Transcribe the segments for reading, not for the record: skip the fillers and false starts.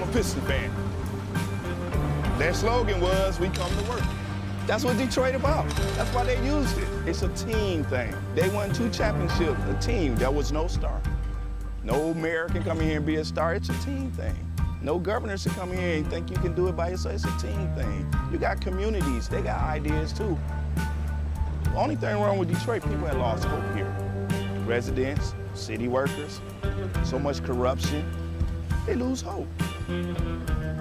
Piston fan. Their slogan was, "We come to work." That's what Detroit about. That's why they used it. It's a team thing. They won 2 championships, a team. There was no star. No mayor can come in here and be a star. It's a team thing. No governors can come in here and think you can do it by yourself. It's a team thing. You got communities. They got ideas, too. The only thing wrong with Detroit, people have lost hope here. Residents, city workers, so much corruption. They lose hope.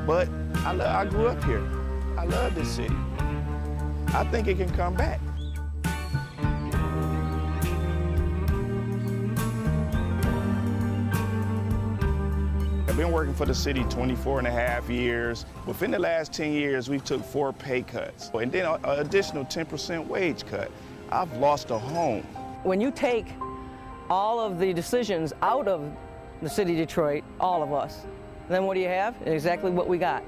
But I grew up here. I love this city. I think it can come back. I've been working for the city 24 and a half years. Within the last 10 years, we took 4 pay cuts, and then an additional 10% wage cut. I've lost a home. When you take all of the decisions out of the city of Detroit, all of us, then what do you have? Exactly what we got,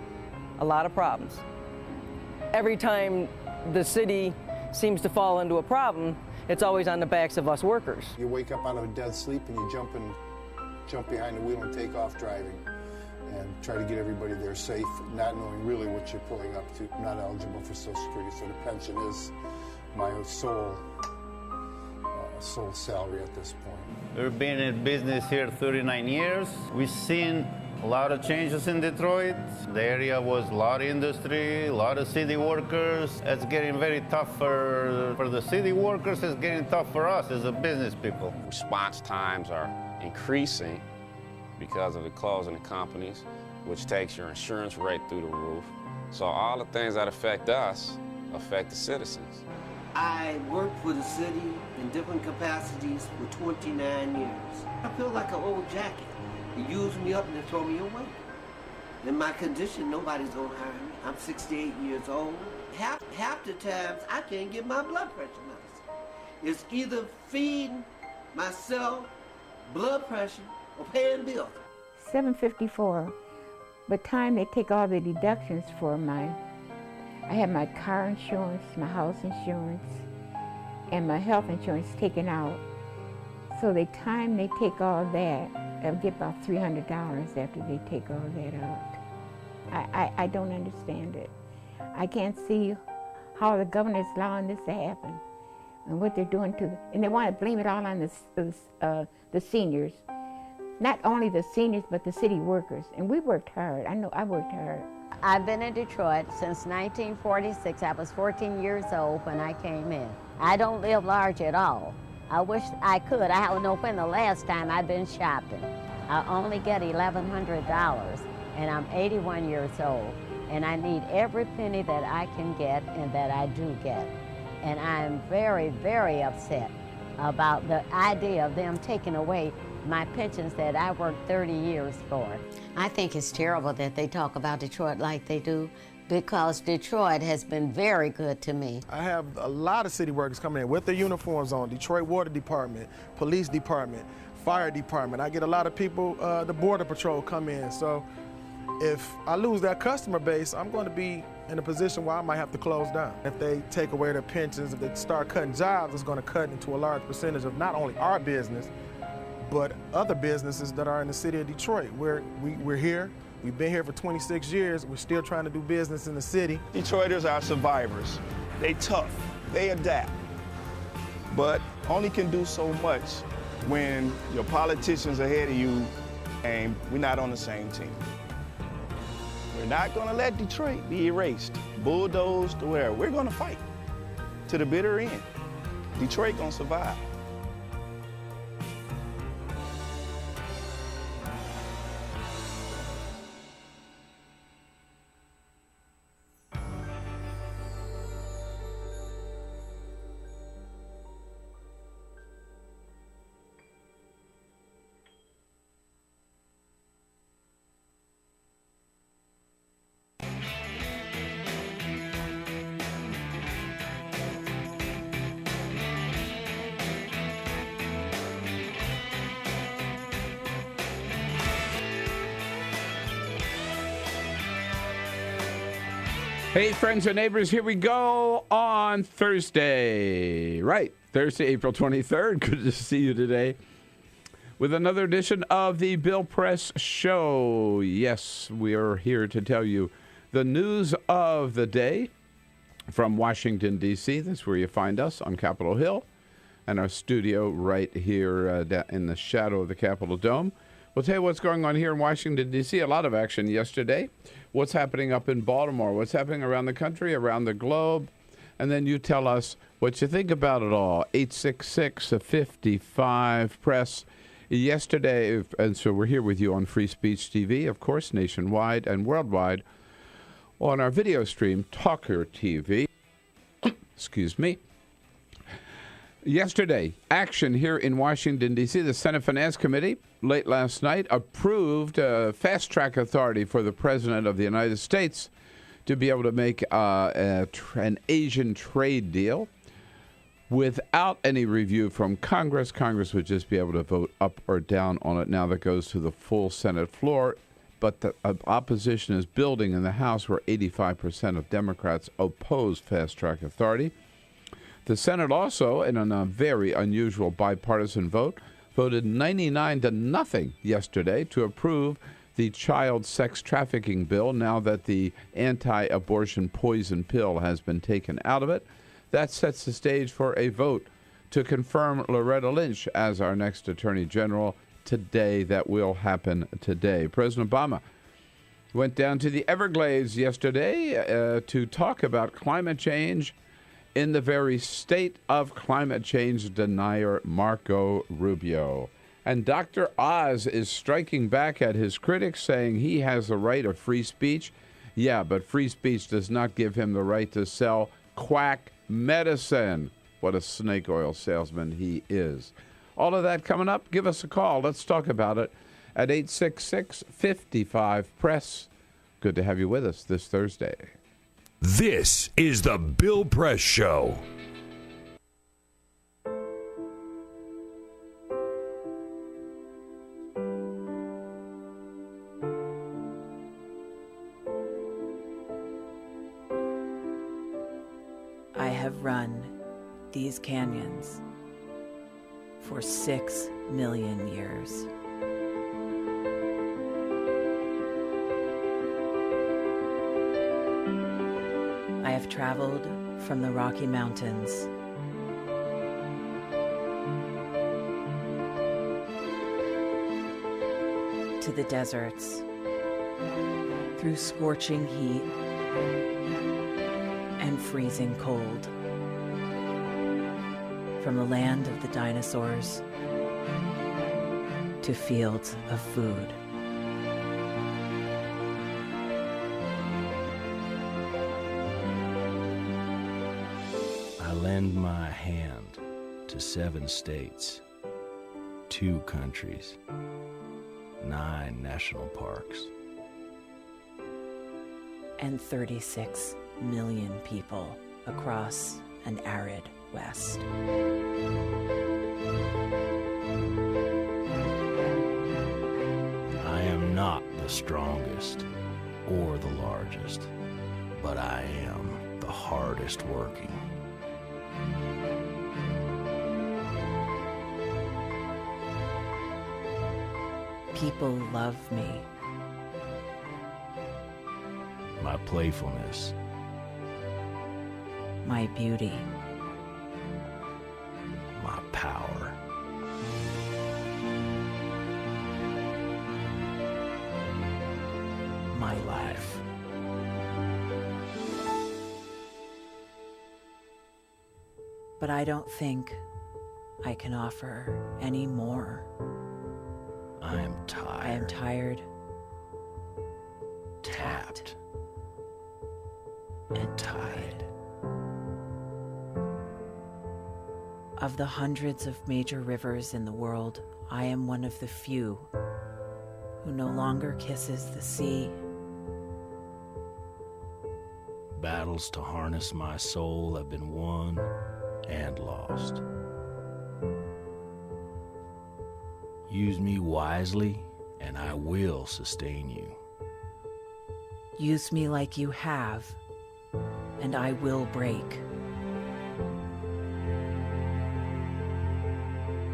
a lot of problems. Every time the city seems to fall into a problem, it's always on the backs of us workers. You wake up out of a dead sleep and you jump behind the wheel and take off driving and try to get everybody there safe, not knowing really what you're pulling up to. I'm not eligible for Social Security, so the pension is my sole salary at this point. We've been in business here 39 years. We've seen a lot of changes in Detroit. The area was a lot of industry, a lot of city workers. It's getting very tough for the city workers. It's getting tough for us as a business people. Response times are increasing because of the closing of companies, which takes your insurance rate through the roof. So all the things that affect us affect the citizens. I worked for the city in different capacities for 29 years. I feel like an old jacket. They use me up and they throw me away. In my condition, nobody's gonna hire me. I'm 68 years old. Half the times, I can't get my blood pressure medicine. It's either feeding myself, blood pressure, or paying bills. $754. By the time they take all the deductions for I have my car insurance, my house insurance, and my health insurance taken out. So the time they take all that, I'll get about $300 after they take all that out. I don't understand it. I can't see how the governor is allowing this to happen and what they're doing and they want to blame it all on the seniors. Not only the seniors, but the city workers. And we worked hard. I know I worked hard. I've been in Detroit since 1946. I was 14 years old when I came in. I don't live large at all. I wish I could. I don't know when the last time I've been shopping. I only get $1,100, and I'm 81 years old, and I need every penny that I can get and that I do get. And I'm very, very upset about the idea of them taking away my pensions that I worked 30 years for. I think it's terrible that they talk about Detroit like they do, because Detroit has been very good to me. I have a lot of city workers coming in with their uniforms on, Detroit Water Department, Police Department, Fire Department. I get a lot of people, the Border Patrol come in. So if I lose that customer base, I'm going to be in a position where I might have to close down. If they take away their pensions, if they start cutting jobs, it's going to cut into a large percentage of not only our business, but other businesses that are in the city of Detroit. We're here. We've been here for 26 years. We're still trying to do business in the city. Detroiters are survivors. They tough. They adapt. But only can do so much when your politicians ahead of you and we're not on the same team. We're not going to let Detroit be erased, bulldozed, or whatever. We're going to fight to the bitter end. Detroit going to survive. Hey, friends and neighbors, here we go on Thursday. Right, Thursday, April 23rd. Good to see you today. with another edition of the Bill Press Show. Yes, we are here to tell you the news of the day from Washington, D.C. That's where you find us on Capitol Hill and our studio right here in the shadow of the Capitol Dome. We'll tell you what's going on here in Washington, D.C. A lot of action yesterday. What's happening up in Baltimore? What's happening around the country, around the globe? And then you tell us what you think about it all. 866-55-PRESS. Yesterday, and so we're here with you on Free Speech TV, of course, nationwide and worldwide, on our video stream, TawkrTV. Excuse me. Yesterday, action here in Washington, D.C. The Senate Finance Committee, late last night, approved a fast-track authority for the President of the United States to be able to make an Asian trade deal without any review from Congress. Congress would just be able to vote up or down on it. Now that goes to the full Senate floor, but the opposition is building in the House, where 85% of Democrats oppose fast-track authority. The Senate also, in a very unusual bipartisan vote, voted 99-0 yesterday to approve the child sex trafficking bill now that the anti-abortion poison pill has been taken out of it. That sets the stage for a vote to confirm Loretta Lynch as our next Attorney General today. That will happen today. President Obama went down to the Everglades yesterday to talk about climate change in the very state of climate change denier Marco Rubio. And Dr. Oz is striking back at his critics, saying he has the right of free speech. Yeah, but free speech does not give him the right to sell quack medicine. What a snake oil salesman he is. All of that coming up. Give us a call. Let's talk about it at 866-55-PRESS. Good to have you with us this Thursday. This is the Bill Press Show. I have run these canyons for 6 million years. I have traveled from the Rocky Mountains to the deserts, through scorching heat and freezing cold, from the land of the dinosaurs to fields of food. I lend my hand to 7 states, 2 countries, 9 national parks, and 36 million people across an arid West. I am not the strongest or the largest, but I am the hardest working. People love me. My playfulness, My beauty. my power. My life. But I don't think I can offer any more. I am tired. I am tired, tapped, and tied. Of the hundreds of major rivers in the world, I am one of the few who no longer kisses the sea. Battles to harness my soul have been won and lost. Use me wisely, and I will sustain you. Use me like you have, and I will break.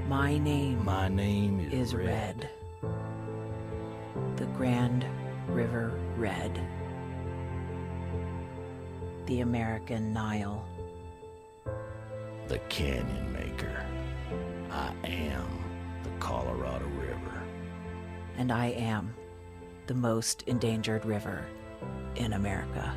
My name is Red. The Grand River Red. The American Nile. The Canyon Maker. I am the Colorado River. And I am the most endangered river in America.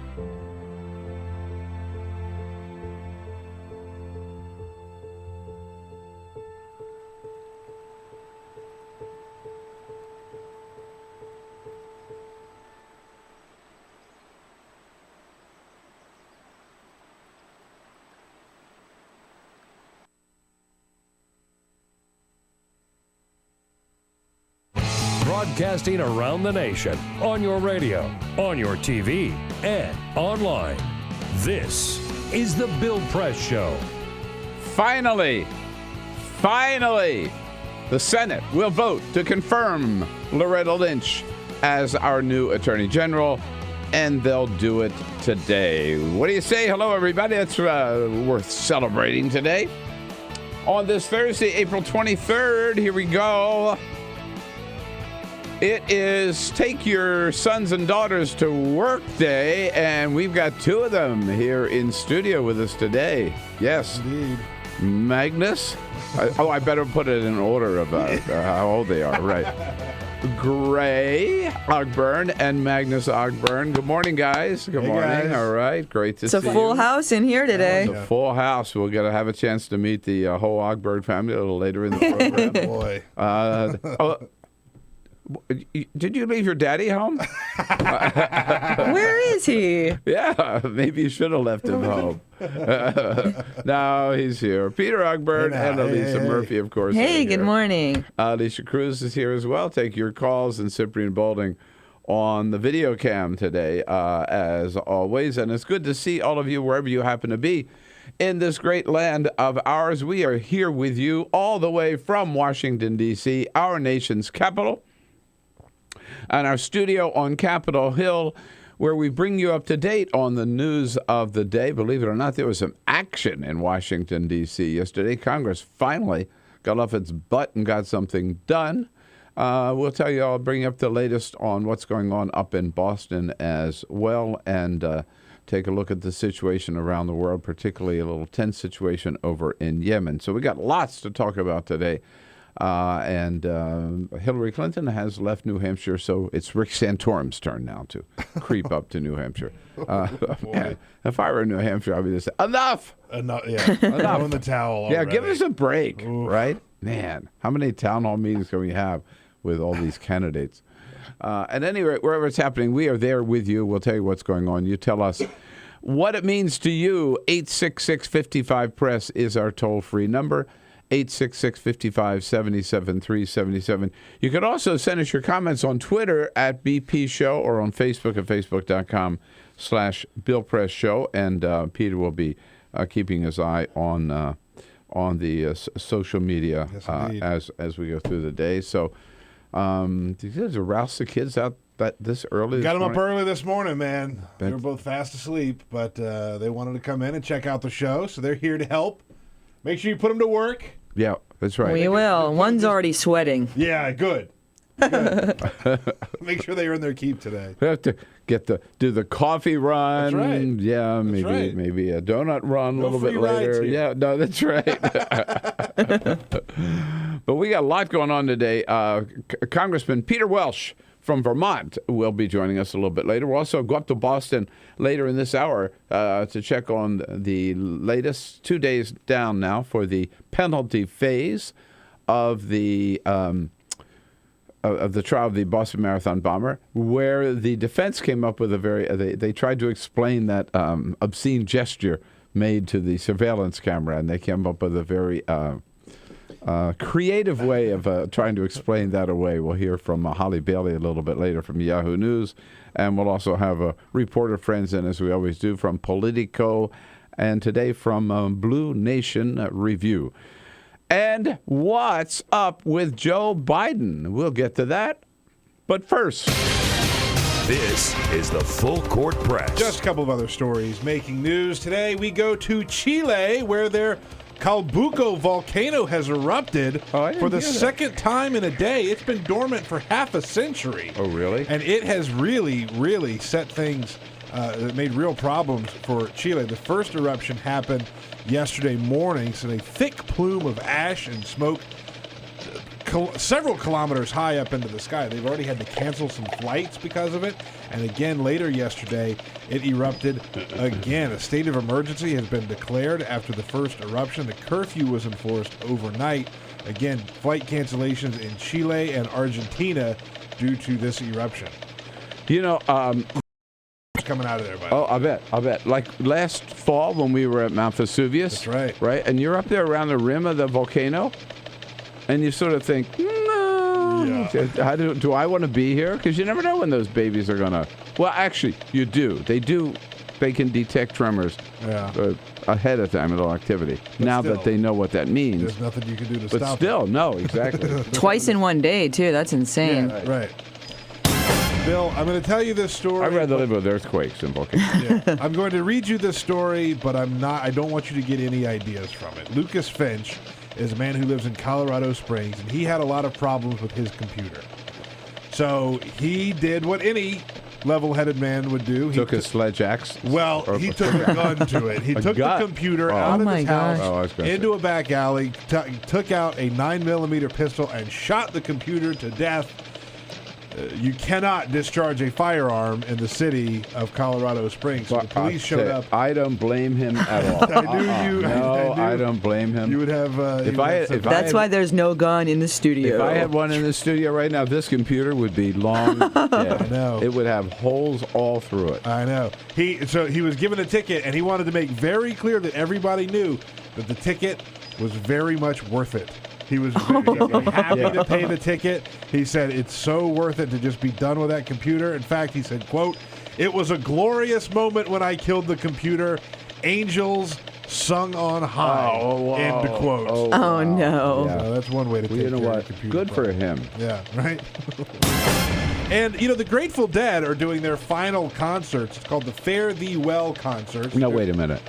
Broadcasting around the nation, on your radio, on your TV, and online. This is The Bill Press Show. Finally, the Senate will vote to confirm Loretta Lynch as our new Attorney General, and they'll do it today. What do you say? Hello, everybody. It's worth celebrating today. On this Thursday, April 23rd, here we go. It is Take Your Sons and Daughters to Work Day, and we've got two of them here in studio with us today. Yes. Indeed. Magnus. I better put it in order of how old they are, right? Gray Ogburn and Magnus Ogburn. Good morning, guys. Good morning. Guys. All right. Great to see you. It's a full house in here today. It's a full house. We're going to have a chance to meet the whole Ogburn family a little later in the program. Boy. Did you leave your daddy home? Where is he? Yeah, maybe you should have left him home. No, he's here. Peter Ogburn and Elisa Murphy, of course. Hey, good morning. Alicia Cruz is here as well. Take your calls, and Cyprian Boulding on the video cam today, as always. And it's good to see all of you wherever you happen to be in this great land of ours. We are here with you all the way from Washington, D.C., our nation's capital, and our studio on Capitol Hill, where we bring you up to date on the news of the day. Believe it or not, there was some action in Washington, D.C. yesterday. Congress finally got off its butt and got something done. We'll tell you, I'll bring you up the latest on what's going on up in Boston as well, and take a look at the situation around the world, particularly a little tense situation over in Yemen. So we got lots to talk about today. And Hillary Clinton has left New Hampshire, so it's Rick Santorum's turn now to creep up to New Hampshire. Man, if I were in New Hampshire, I'd be just enough. Enough. Throw in the towel already. Yeah, give us a break, right? Man, how many town hall meetings can we have with all these candidates? At any rate, wherever it's happening, we are there with you. We'll tell you what's going on. You tell us what it means to you. 866-55-PRESS is our toll-free number. 866-55-77-377. You can also send us your comments on Twitter at BP Show or on Facebook at facebook.com/Bill Press Show. And Peter will be keeping his eye on the social media as we go through the day. So did you guys rouse the kids out this early? Got them up early this morning, man. They were both fast asleep, but they wanted to come in and check out the show, so they're here to help. Make sure you put them to work. Yeah, that's right. We will. One's already sweating. Yeah, good. Make sure they earn their keep today. We have to do the coffee run. That's right. Yeah, maybe a donut run a little bit later. Yeah, no, that's right. But we got a lot going on today. Congressman Peter Welsh from Vermont will be joining us a little bit later. We'll also go up to Boston later in this hour to check on the latest 2 days down now for the penalty phase of the trial of the Boston Marathon bomber, where the defense came up with they tried to explain that obscene gesture made to the surveillance camera, and they came up with a very creative way of trying to explain that away. We'll hear from Holly Bailey a little bit later from Yahoo News, and we'll also have reporter friends in, as we always do, from Politico, and today from Blue Nation Review. And what's up with Joe Biden? We'll get to that. But first, this is the Full Court Press. Just a couple of other stories making news today. We go to Chile, where they're Calbuco volcano has erupted I didn't for the hear that. second time in a day. It's been dormant for half a century. Oh, really? And it has really, really set things, it made real problems for Chile. The first eruption happened yesterday morning, so a thick plume of ash and smoke several kilometers high up into the sky. They've already had to cancel some flights because of it. And again, later yesterday, it erupted again. A state of emergency has been declared after the first eruption. The curfew was enforced overnight. Again, flight cancellations in Chile and Argentina due to this eruption. You know, coming out of there, buddy. oh, I bet. Like last fall when we were at Mount Vesuvius. That's right. Right? And you're up there around the rim of the volcano, and you sort of think, no, how do I want to be here? Because you never know when those babies are going to. Well, actually, you do. They can detect tremors ahead of time, a little activity. But now still, that they know what that means. There's nothing you can do to but stop still, it. no, exactly. Twice in one day, too. That's insane. Yeah, right. Bill, I'm going to tell you this story. I'd rather live with earthquakes than volcanoes. Yeah. I'm going to read you this story, but I don't want you to get any ideas from it. Lucas Finch is a man who lives in Colorado Springs, and he had a lot of problems with his computer. So he did what any level-headed man would do. He took a sledge axe? Well, he took a gun to it. He took the computer out of his house into a back alley, took out a 9mm pistol, and shot the computer to death. You cannot discharge a firearm in the city of Colorado Springs. So the police showed up. I don't blame him at all. I knew you. No, I don't blame him. You would have. That's why there's no gun in the studio. If I had one in the studio right now, this computer would be long dead. I know. It would have holes all through it. I know. So he was given a ticket, and he wanted to make very clear that everybody knew that the ticket was very much worth it. He was happy to pay the ticket. He said it's so worth it to just be done with that computer. In fact, he said, quote, "It was a glorious moment when I killed the computer. Angels sung on high." End quote. Oh, no. Yeah. So that's one way to take you know care what? of the computer. Good for him. Yeah, right? And, the Grateful Dead are doing their final concerts. It's called the Fare Thee Well concerts. No, wait a minute.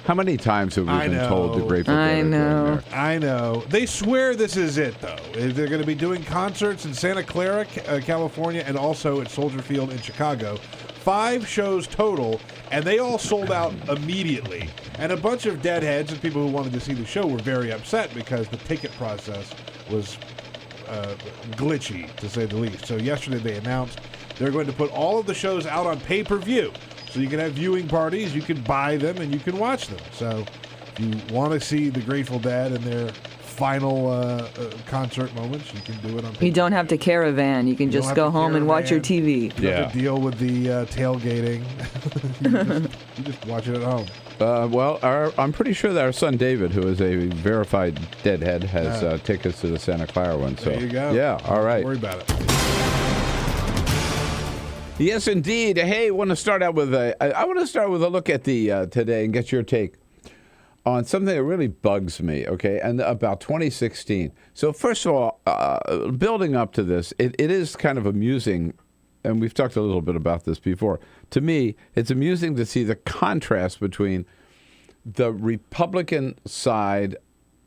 How many times have we been told the Grateful Dead are doing their... I know. They swear this is it, though. They're going to be doing concerts in Santa Clara, California, and also at Soldier Field in Chicago. 5 shows total, and they all sold out immediately. And a bunch of deadheads and people who wanted to see the show were very upset because the ticket process was glitchy, to say the least. So yesterday they announced they're going to put all of the shows out on pay-per-view. So you can have viewing parties, you can buy them, and you can watch them. So if you want to see the Grateful Dead in their final concert moments, you can do it on pay-per-view. You don't have to caravan. You can just go home and watch your TV. You don't have to deal with the tailgating. you just watch it at home. I'm pretty sure that our son David, who is a verified deadhead, has tickets to the Santa Clara one. So there you go. Yeah, all right. Don't worry about it. Yes, indeed. Hey, I want to start with a look at the today and get your take on something that really bugs me. Okay, and about 2016. So first of all, building up to this, it is kind of amusing, and we've talked a little bit about this before. To me, it's amusing to see the contrast between the Republican side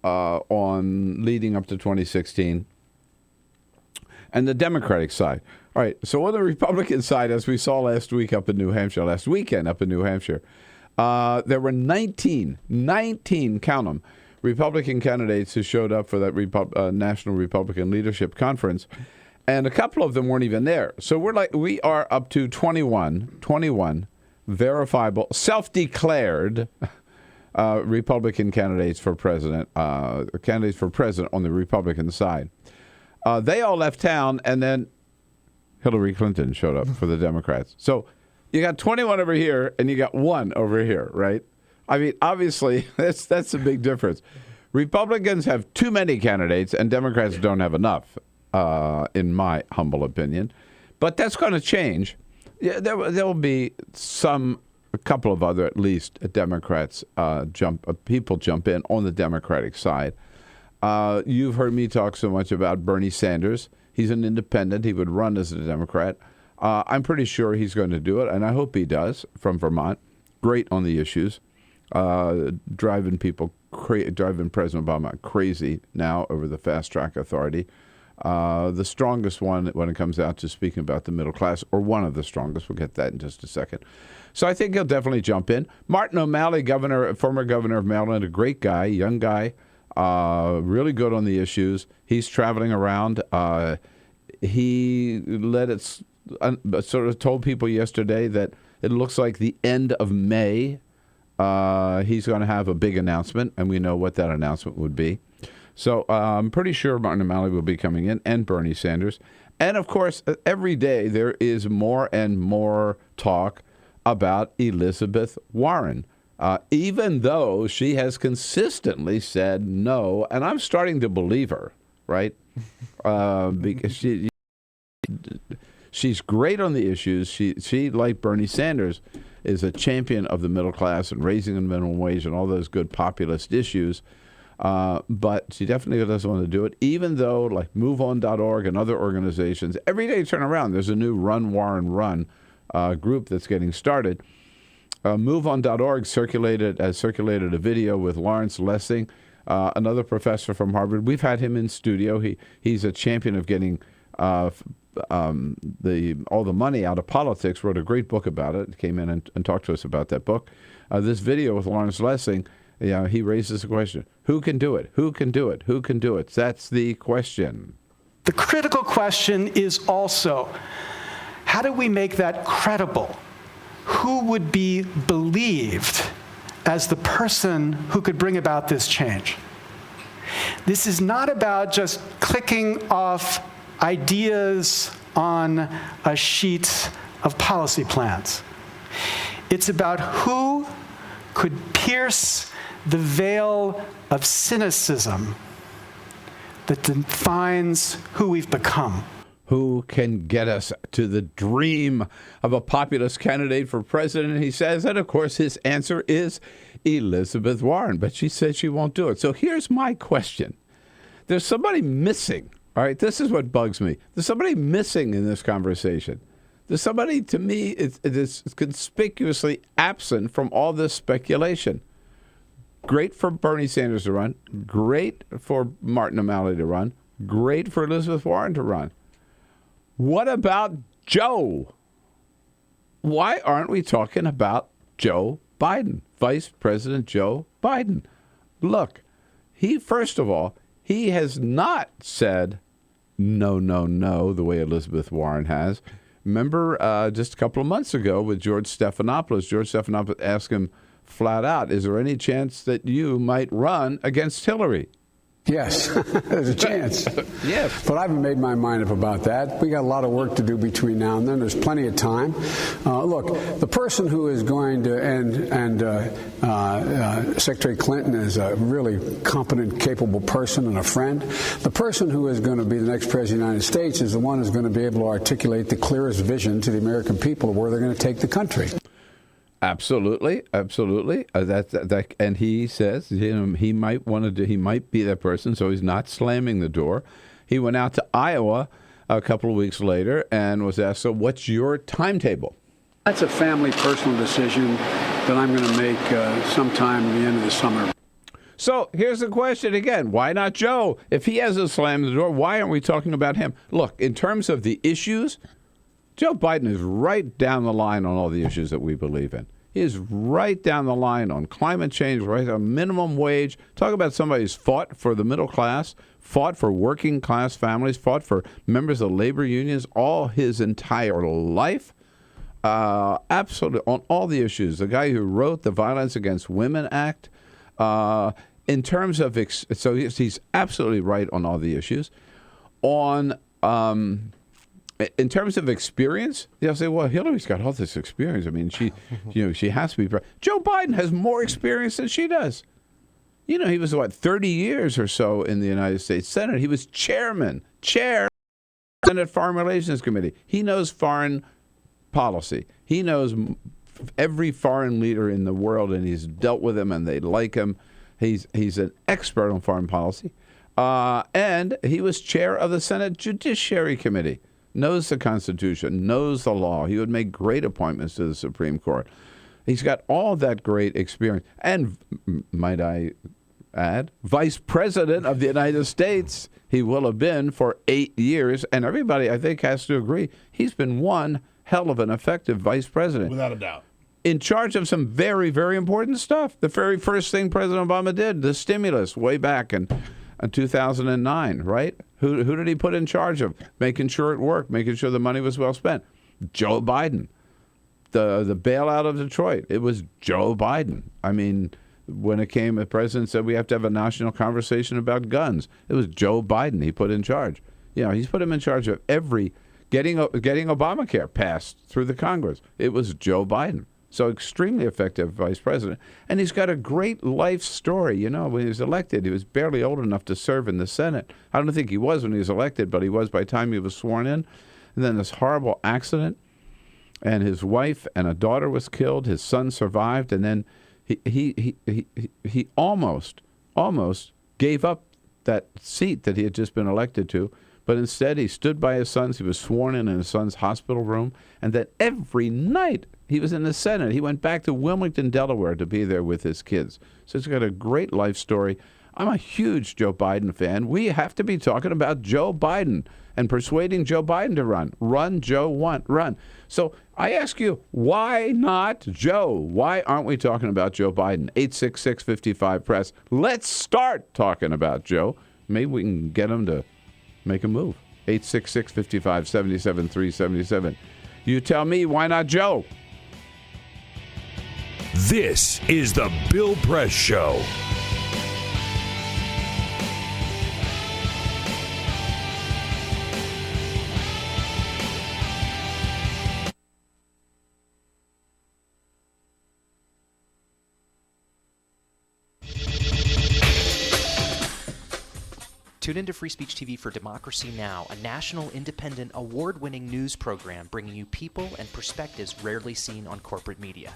on leading up to 2016 and the Democratic side. All right, so on the Republican side, as we saw last weekend up in New Hampshire, there were 19, count them, Republican candidates who showed up for that National Republican Leadership Conference, and a couple of them weren't even there. So we are up to 21 verifiable, self-declared Republican candidates for president on the Republican side. They all left town, and then Hillary Clinton showed up for the Democrats. So you got 21 over here, and you got 1 over here, right? I mean, obviously, that's a big difference. Republicans have too many candidates, and Democrats don't have enough, in my humble opinion. But that's going to change. Yeah, there will be a couple of other, at least, Democrats people jump in on the Democratic side. You've heard me talk so much about Bernie Sanders. He's an independent. He would run as a Democrat. I'm pretty sure he's going to do it, and I hope he does, from Vermont. Great on the issues. driving President Obama crazy now over the Fast Track Authority. The strongest one when it comes out to speaking about the middle class, or one of the strongest. We'll get that in just a second. So I think he'll definitely jump in. Martin O'Malley, former governor of Maryland, a great guy, young guy, really good on the issues. He's traveling around. He sort of told people yesterday that it looks like the end of May he's going to have a big announcement, and we know what that announcement would be. So I'm pretty sure Martin O'Malley will be coming in, and Bernie Sanders. And, of course, every day there is more and more talk about Elizabeth Warren, even though she has consistently said no. And I'm starting to believe her, right? Because she's great on the issues. She, like Bernie Sanders, is a champion of the middle class and raising the minimum wage and all those good populist issues. But she definitely doesn't want to do it, even though, like MoveOn.org and other organizations, every day you turn around, there's a new Run, Warren, Run group that's getting started. MoveOn.org circulated a video with Lawrence Lessig, another professor from Harvard. We've had him in studio. He's a champion of getting all the money out of politics. Wrote a great book about it. Came in and talked to us about that book. This video with Lawrence Lessig, he raises the question: who can do it? Who can do it? Who can do it? That's the question. The critical question is also, how do we make that credible? Who would be believed as the person who could bring about this change? This is not about just clicking off ideas on a sheet of policy plans. It's about who could pierce the veil of cynicism that defines who we've become. Who can get us to the dream of a populist candidate for president, he says. And, of course, his answer is Elizabeth Warren. But she says she won't do it. So here's my question. There's somebody missing. All right, this is what bugs me. There's somebody missing in this conversation. There's somebody, to me, it is conspicuously absent from all this speculation. Great for Bernie Sanders to run. Great for Martin O'Malley to run. Great for Elizabeth Warren to run. What about Joe? Why aren't we talking about Joe Biden, Vice President Joe Biden? Look, first of all, he has not said no, no, no, the way Elizabeth Warren has. Remember just a couple of months ago with George Stephanopoulos asked him flat out, is there any chance that you might run against Hillary? Yes, there's a chance. Yes. But I haven't made my mind up about that. We got a lot of work to do between now and then. There's plenty of time. Look, the person who is going to and Secretary Clinton is a really competent, capable person and a friend. The person who is going to be the next president of the United States is the one who's going to be able to articulate the clearest vision to the American people of where they're going to take the country. Absolutely, absolutely. And he says he might want to do. He might be that person, so he's not slamming the door. He went out to Iowa a couple of weeks later and was asked, "So, what's your timetable?" That's a family, personal decision that I'm going to make sometime at the end of the summer. So here's the question again: why not Joe? If he hasn't slammed the door, why aren't we talking about him? Look, in terms of the issues, Joe Biden is right down the line on all the issues that we believe in. He is right down the line on climate change, right on minimum wage. Talk about somebody who's fought for the middle class, fought for working class families, fought for members of labor unions all his entire life. Absolutely, on all the issues. The guy who wrote the Violence Against Women Act. In terms of, so he's absolutely right on all the issues. In terms of experience, they'll say, well, Hillary's got all this experience. I mean, she has to be. Joe Biden has more experience than she does. He was, 30 years or so in the United States Senate. He was chair of the Senate Foreign Relations Committee. He knows foreign policy. He knows every foreign leader in the world, and he's dealt with them, and they like him. He's an expert on foreign policy. And he was chair of the Senate Judiciary Committee. Knows the Constitution, knows the law. He would make great appointments to the Supreme Court. He's got all that great experience. And, might I add, Vice President of the United States. He will have been for 8 years. And everybody, I think, has to agree, he's been one hell of an effective Vice President. Without a doubt. In charge of some very, very important stuff. The very first thing President Obama did, the stimulus, way back in 2009, right? Who did he put in charge of making sure it worked, making sure the money was well spent? Joe Biden. The bailout of Detroit, it was Joe Biden. I mean, when it came, the president said we have to have a national conversation about guns. It was Joe Biden he put in charge. You know, he's put him in charge of getting Obamacare passed through the Congress. It was Joe Biden. So extremely effective vice president. And he's got a great life story. You know, when he was elected, he was barely old enough to serve in the Senate. I don't think he was when he was elected, but he was by the time he was sworn in. And then this horrible accident, and his wife and a daughter was killed. His son survived, and then he almost gave up that seat that he had just been elected to. But instead, he stood by his sons. He was sworn in his son's hospital room. And then every night he was in the Senate. He went back to Wilmington, Delaware to be there with his kids. So he's got a great life story. I'm a huge Joe Biden fan. We have to be talking about Joe Biden and persuading Joe Biden to run. Run, Joe, run. So I ask you, why not Joe? Why aren't we talking about Joe Biden? 866-55-PRESS. Let's start talking about Joe. Maybe we can get him to make a move. 866-55-77-377. You tell me, why not Joe? This is the Bill Press Show. Tune into Free Speech TV for Democracy Now!, a national, independent, award-winning news program bringing you people and perspectives rarely seen on corporate media.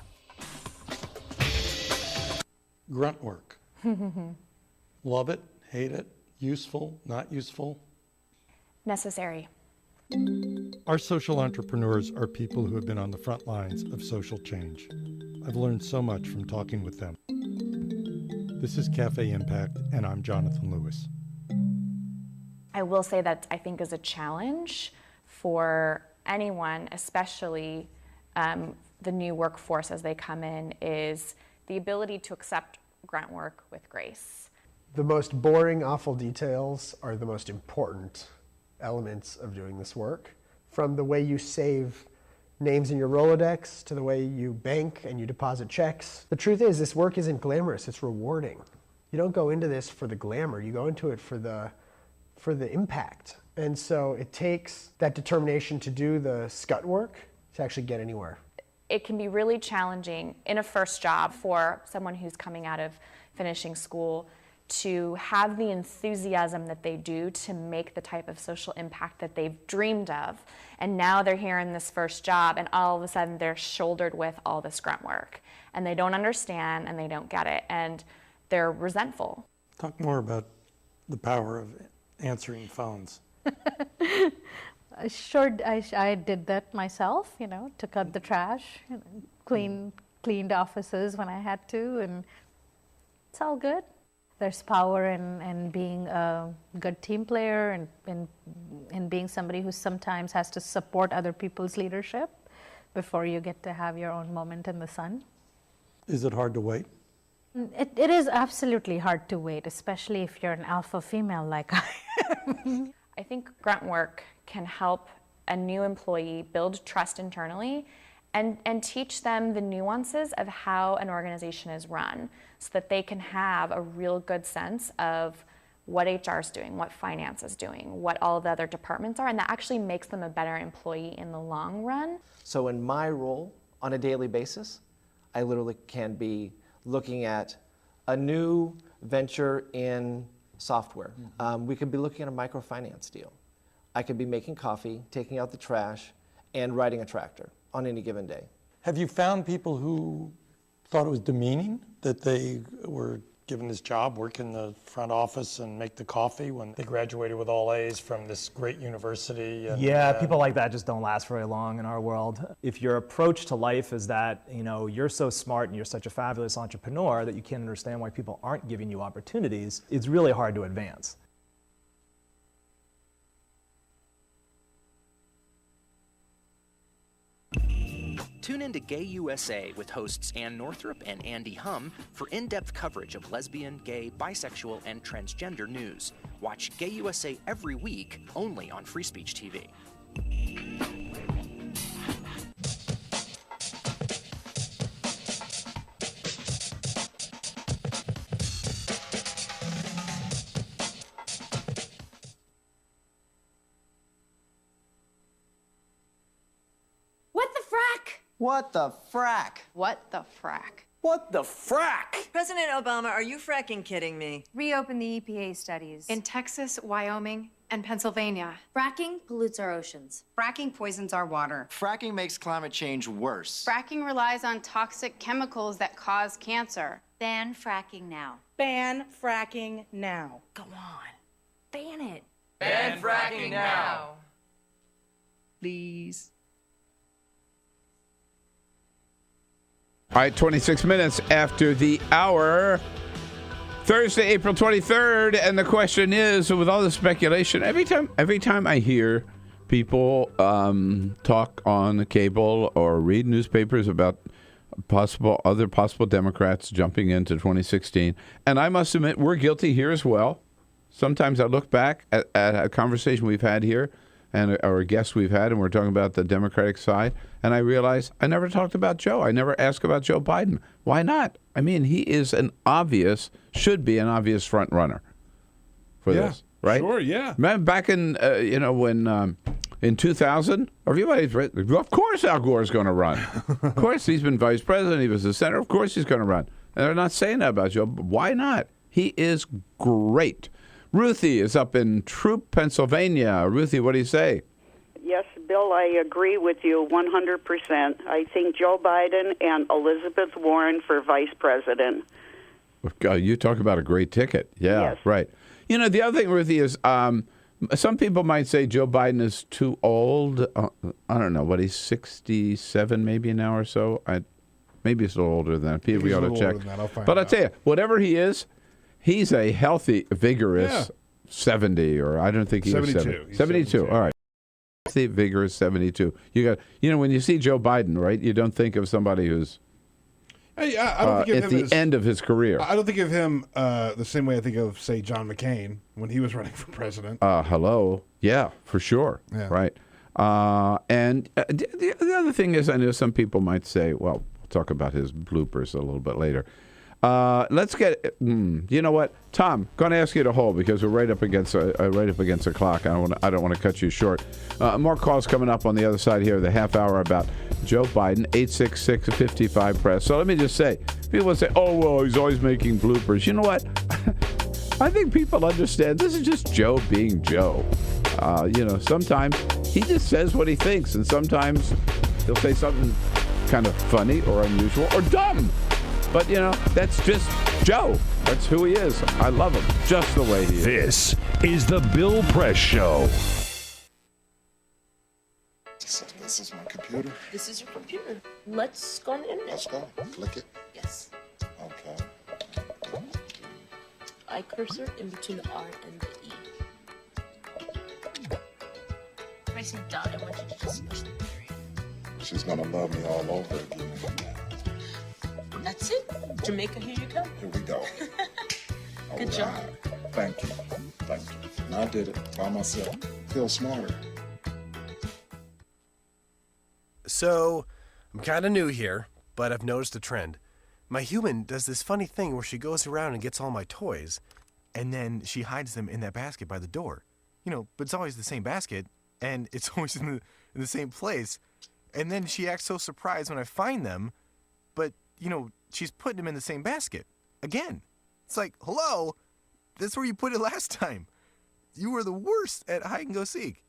Grunt work. Love it, hate it, useful, not useful. Necessary. Our social entrepreneurs are people who have been on the front lines of social change. I've learned so much from talking with them. This is Cafe Impact, and I'm Jonathan Lewis. I will say that I think is a challenge for anyone, especially the new workforce as they come in, is the ability to accept grunt work with grace. The most boring, awful details are the most important elements of doing this work. From the way you save names in your Rolodex to the way you bank and you deposit checks. The truth is, this work isn't glamorous, it's rewarding. You don't go into this for the glamour, you go into it for the impact. And so it takes that determination to do the scut work to actually get anywhere. It can be really challenging in a first job for someone who's coming out of finishing school to have the enthusiasm that they do to make the type of social impact that they've dreamed of. And now they're here in this first job and all of a sudden they're shouldered with all this grunt work. And they don't understand and they don't get it and they're resentful. Talk more about the power of answering phones. Sure, I did that myself, took out the trash, cleaned offices when I had to, and it's all good. There's power in being a good team player and in being somebody who sometimes has to support other people's leadership before you get to have your own moment in the sun. Is it hard to wait? It is absolutely hard to wait, especially if you're an alpha female like I am. I think grunt work can help a new employee build trust internally and teach them the nuances of how an organization is run so that they can have a real good sense of what HR is doing, what finance is doing, what all the other departments are, and that actually makes them a better employee in the long run. So in my role on a daily basis, I literally can be looking at a new venture in software. We could be looking at a microfinance deal. I could be making coffee, taking out the trash, and riding a tractor on any given day. Have you found people who thought it was demeaning that they were given this job, work in the front office and make the coffee when they graduated with all A's from this great university. And, yeah, people like that just don't last very long in our world. If your approach to life is that, you're so smart and you're such a fabulous entrepreneur that you can't understand why people aren't giving you opportunities, it's really hard to advance. Tune in to Gay USA with hosts Ann Northrup and Andy Hum for in-depth coverage of lesbian, gay, bisexual, and transgender news. Watch Gay USA every week, only on Free Speech TV. What the frack? What the frack? What the frack? President Obama, are you fracking kidding me? Reopen the EPA studies. In Texas, Wyoming, and Pennsylvania. Fracking pollutes our oceans. Fracking poisons our water. Fracking makes climate change worse. Fracking relies on toxic chemicals that cause cancer. Ban fracking now. Ban fracking now. Go on. Ban it. Ban fracking now. Please. All right, 26 minutes after the hour, Thursday, April 23rd, and the question is, with all the speculation, every time I hear people talk on the cable or read newspapers about other possible Democrats jumping into 2016, and I must admit, we're guilty here as well. Sometimes I look back at a conversation we've had here or a guest we've had, and we're talking about the Democratic side, and I realize I never talked about Joe. I never asked about Joe Biden. Why not? I mean, he is should be an obvious front runner for this, right? Sure, yeah. Remember back in, when in 2000, everybody's of course Al Gore's going to run. Of course, he's been vice president. He was the senator. Of course he's going to run. And they're not saying that about Joe. But why not? He is great. Ruthie is up in Troop, Pennsylvania. Ruthie, what do you say? Yes, Bill, I agree with you 100%. I think Joe Biden and Elizabeth Warren for vice president. You talk about a great ticket. Yeah, yes. Right. The other thing, Ruthie, is some people might say Joe Biden is too old. I don't know. What, he's 67 maybe now or so? Maybe he's a little older than that. We ought to check. But I'll tell you, whatever he is, he's a healthy, vigorous 70, or I don't think he's 72. 72. All right. Healthy, vigorous 72. You got, when you see Joe Biden, right, you don't think of somebody who's I don't think at the end of his career. I don't think of him the same way I think of, say, John McCain when he was running for president. Hello. Yeah, for sure. Yeah. Right. And the other thing is, I know some people might say, well, we'll talk about his bloopers a little bit later. Let's get. You know what, Tom? Going to ask you to hold because we're right up against the clock. I don't want to cut you short. More calls coming up on the other side here. The half hour about Joe Biden. 866-55-PRESS. So let me just say, people say, "Oh well, he's always making bloopers." You know what? I think people understand this is just Joe being Joe. Sometimes he just says what he thinks, and sometimes he'll say something kind of funny or unusual or dumb. But, that's just Joe. That's who he is. I love him just the way he is. This is the Bill Press Show. This is my computer. This is your computer. Let's go on the internet. Let's go. Click it. Yes. Okay. I cursor in between the R and the E. If I see dot, I want you to just push the period. She's going to love me all over again. That's it. Jamaica, here you come. Here we go. Good job. Thank you. Thank you. And I did it by myself. Feel smarter. So, I'm kind of new here, but I've noticed a trend. My human does this funny thing where she goes around and gets all my toys, and then she hides them in that basket by the door. But it's always the same basket, and it's always in the same place. And then she acts so surprised when I find them, but she's putting them in the same basket again. It's like, hello, that's where you put it last time. You were the worst at hide and go seek.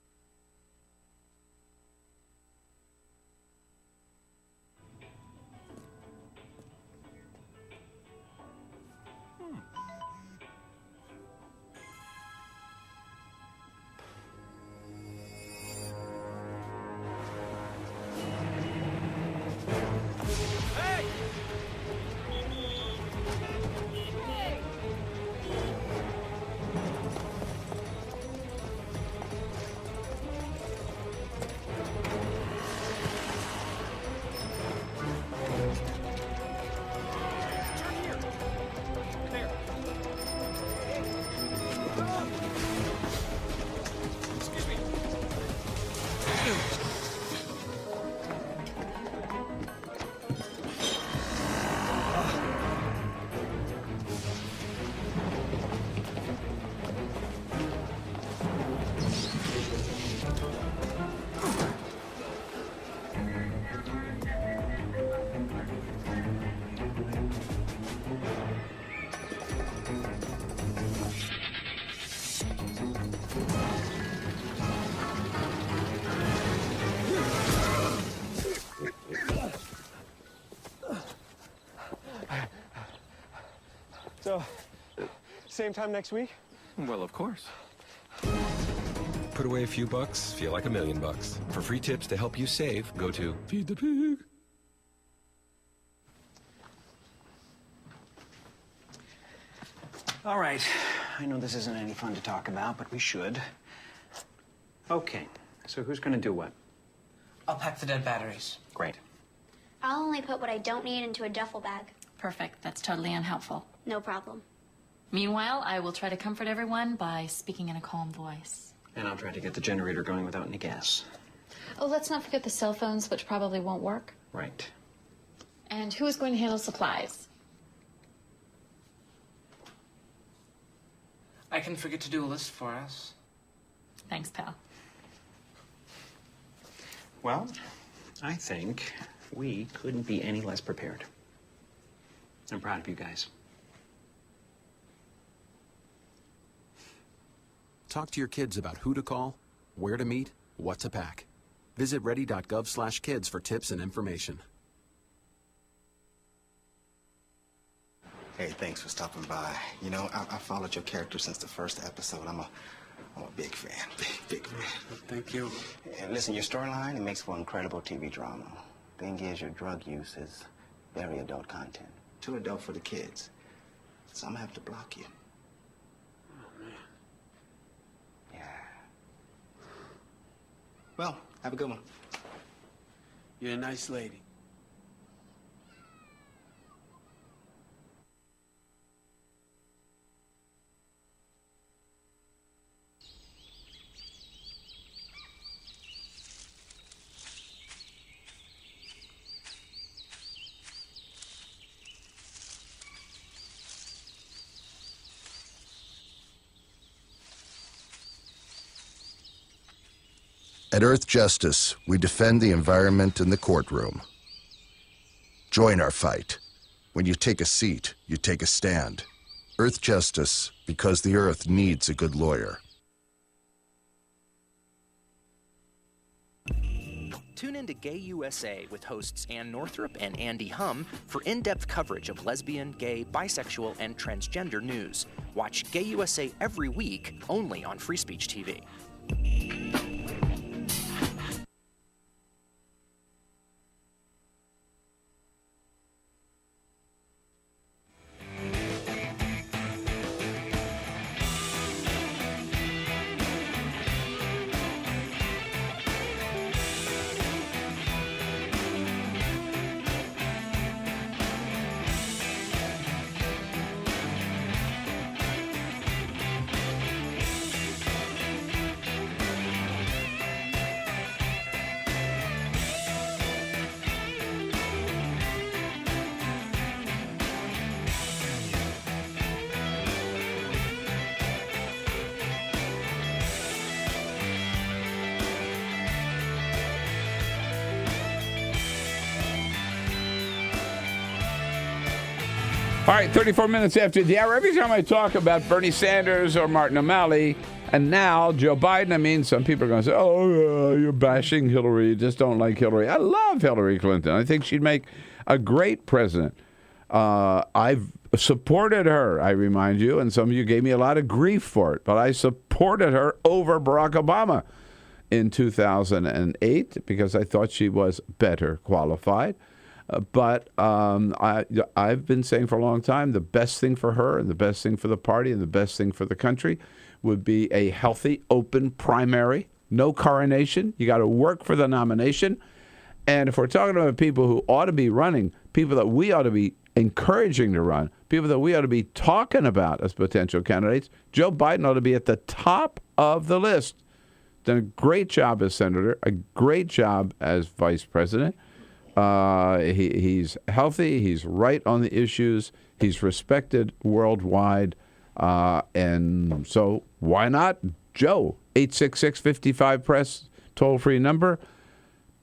So, same time next week? Well, of course. Put away a few bucks, feel like $1 million. For free tips to help you save, go to Feed the Pig. All right. I know this isn't any fun to talk about, but we should. Okay. So who's going to do what? I'll pack the dead batteries. Great. I'll only put what I don't need into a duffel bag. Perfect. That's totally unhelpful. No problem. Meanwhile, I will try to comfort everyone by speaking in a calm voice. And I'll try to get the generator going without any gas. Oh, let's not forget the cell phones, which probably won't work. Right. And who is going to handle supplies? I can forget to do a list for us. Thanks, pal. Well, I think we couldn't be any less prepared. I'm proud of you guys. Talk to your kids about who to call, where to meet, what to pack. Visit ready.gov/kids for tips and information. Hey, thanks for stopping by. You know, I followed your character since the first episode. I'm a big fan, big fan. Thank you. And listen, your storyline, it makes for incredible TV drama. Thing is, your drug use is very adult content. Too adult for the kids. So I'm gonna have to block you. Oh, man. Yeah. Well, have a good one. You're a nice lady. At Earth Justice, we defend the environment in the courtroom. Join our fight. When you take a seat, you take a stand. Earth Justice, because the Earth needs a good lawyer. Tune in to Gay USA with hosts Ann Northrup and Andy Hum for in-depth coverage of lesbian, gay, bisexual, and transgender news. Watch Gay USA every week, only on Free Speech TV. All right, 34 minutes after the hour. Every time I talk about Bernie Sanders or Martin O'Malley, and now Joe Biden, I mean, some people are going to say, oh, you're bashing Hillary. You just don't like Hillary. I love Hillary Clinton. I think she'd make a great president. I've supported her, I remind you, and some of you gave me a lot of grief for it, but I supported her over Barack Obama in 2008 because I thought she was better qualified. But I've been saying for a long time the best thing for her and the best thing for the party and the best thing for the country would be a healthy, open primary, no coronation. You got to work for the nomination. And if we're talking about people who ought to be running, people that we ought to be encouraging to run, people that we ought to be talking about as potential candidates, Joe Biden ought to be at the top of the list. Done a great job as senator, a great job as vice president. He's healthy. He's right on the issues. He's respected worldwide. And so why not Joe? 866-55-PRESS, toll-free number.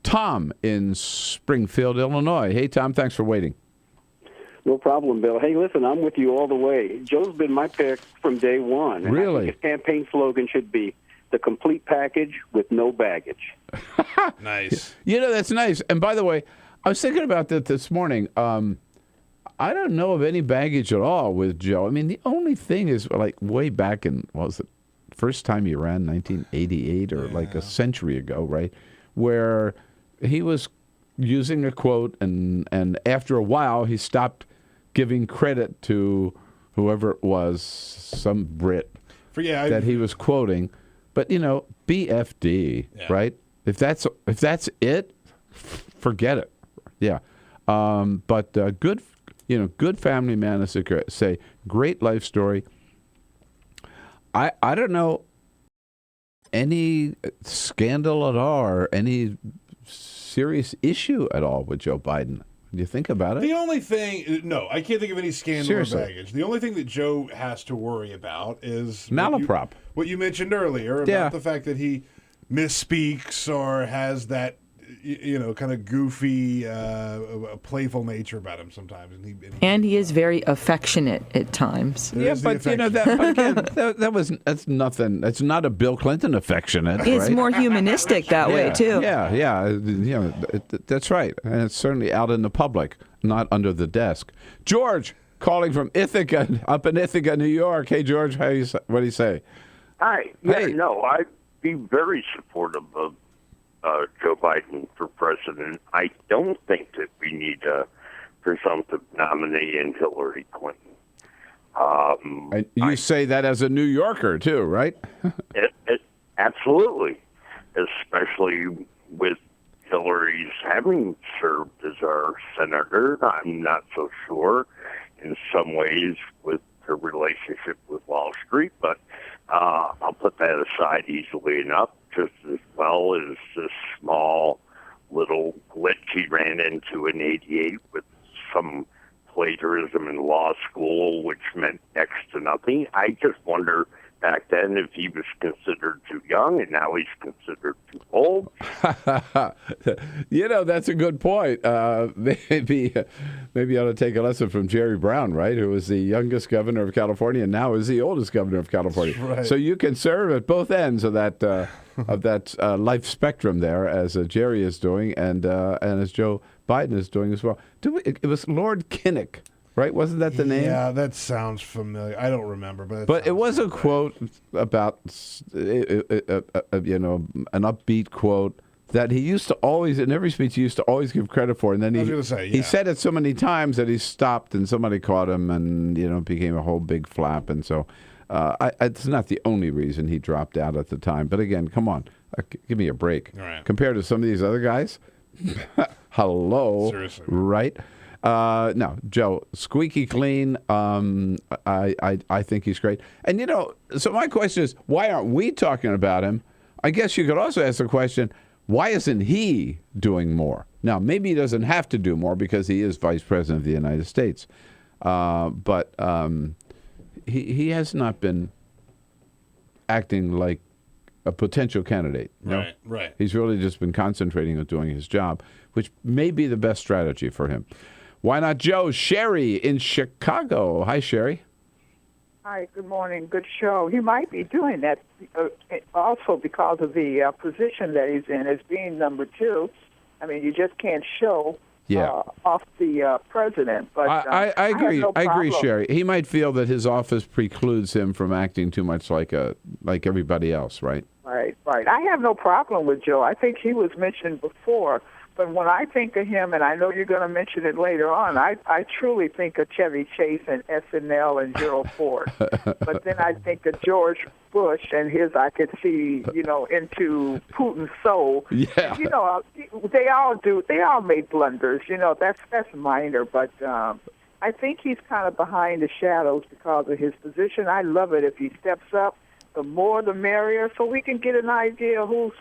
Tom in Springfield, Illinois. Hey, Tom, thanks for waiting. No problem, Bill. Hey, listen, I'm with you all the way. Joe's been my pick from day one. And really? I think his campaign slogan should be the complete package with no baggage. Nice. You know, that's nice. And by the way, I was thinking about that this morning. I don't know of any baggage at all with Joe. I mean, the only thing is like way back in, what was it, first time he ran, 1988 or like a century ago, right? Where he was using a quote and after a while he stopped giving credit to whoever it was, some Brit that he was quoting. But, BFD, right? If that's it, forget it. Yeah. But good, good family man, as I say, great life story. I don't know any scandal at all or any serious issue at all with Joe Biden. Do you think about it? The only thing, no, I can't think of any scandal Seriously. or baggage. The only thing that Joe has to worry about is malaprop. What you mentioned earlier about the fact that he misspeaks or has that, kind of goofy, playful nature about him sometimes. And he is very affectionate at times. Yeah, but that's nothing. It's not a Bill Clinton affectionate. It's right? more humanistic that way too. Yeah. That's right. And it's certainly out in the public, not under the desk. George, calling from Ithaca, up in Ithaca, New York. Hey, George, what do you say? Hi. I'd be very supportive of Joe Biden for president. I don't think that we need a presumptive nominee in Hillary Clinton. And you say that as a New Yorker, too, right? Absolutely. Especially with Hillary's having served as our senator. I'm not so sure in some ways with her relationship with Wall Street, but I'll put that aside easily enough, just as well as this small little glitch he ran into in '88 with some plagiarism in law school, which meant next to nothing. I just wonder back then if he was considered too young, and now he's considered too old. That's a good point. Maybe I ought to take a lesson from Jerry Brown, right, who was the youngest governor of California and now is the oldest governor of California. Right. So you can serve at both ends of that life spectrum there, as Jerry is doing, and as Joe Biden is doing as well. It was Lord Kinnock, right? Wasn't that the name? Yeah, that sounds familiar. I don't remember, but it was a quote about, an upbeat quote that he used to always, in every speech, he used to always give credit for. And then he said it so many times that he stopped and somebody caught him and, it became a whole big flap. And so it's not the only reason he dropped out at the time. But again, come on, give me a break. All right. Compared to some of these other guys, hello. Seriously. Right? No, Joe, squeaky clean. I think he's great. And, so my question is, why aren't we talking about him? I guess you could also ask the question, why isn't he doing more? Now, maybe he doesn't have to do more because he is vice president of the United States. But he has not been acting like a potential candidate. No? Right. He's really just been concentrating on doing his job, which may be the best strategy for him. Why not Joe? Sherry in Chicago. Hi, Sherry. Hi, good morning. Good show. He might be doing that also because of the position that he's in as being number two. I mean, you just can't show off the president. But I agree. No I agree, problem. Sherry. He might feel that his office precludes him from acting too much like everybody else, right? Right. I have no problem with Joe. I think he was mentioned before. But when I think of him, and I know you're going to mention it later on, I truly think of Chevy Chase and SNL and Gerald Ford. But then I think of George Bush and I could see, into Putin's soul. Yeah. They all made blunders. That's minor. But I think he's kind of behind the shadows because of his position. I love it if he steps up. The more, the merrier, so we can get an idea who's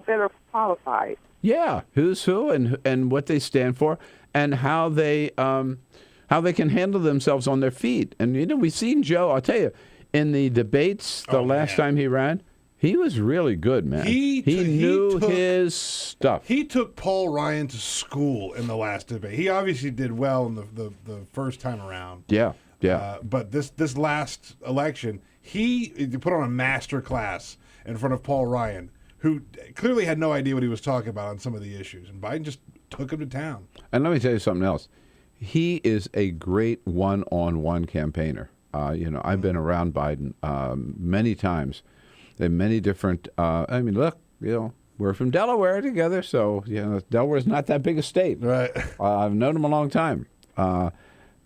better qualified. Yeah, who's who and what they stand for and how they can handle themselves on their feet. And we've seen Joe. I'll tell you, in the debates the last time he ran, he was really good, man. He knew his stuff. He took Paul Ryan to school in the last debate. He obviously did well in the first time around. Yeah. But this last election, he put on a master class in front of Paul Ryan, who clearly had no idea what he was talking about on some of the issues. And Biden just took him to town. And let me tell you something else. he is a great one-on-one campaigner. I've been around Biden many times in many different. Look, we're from Delaware together, so Delaware's not that big a state. Right. I've known him a long time.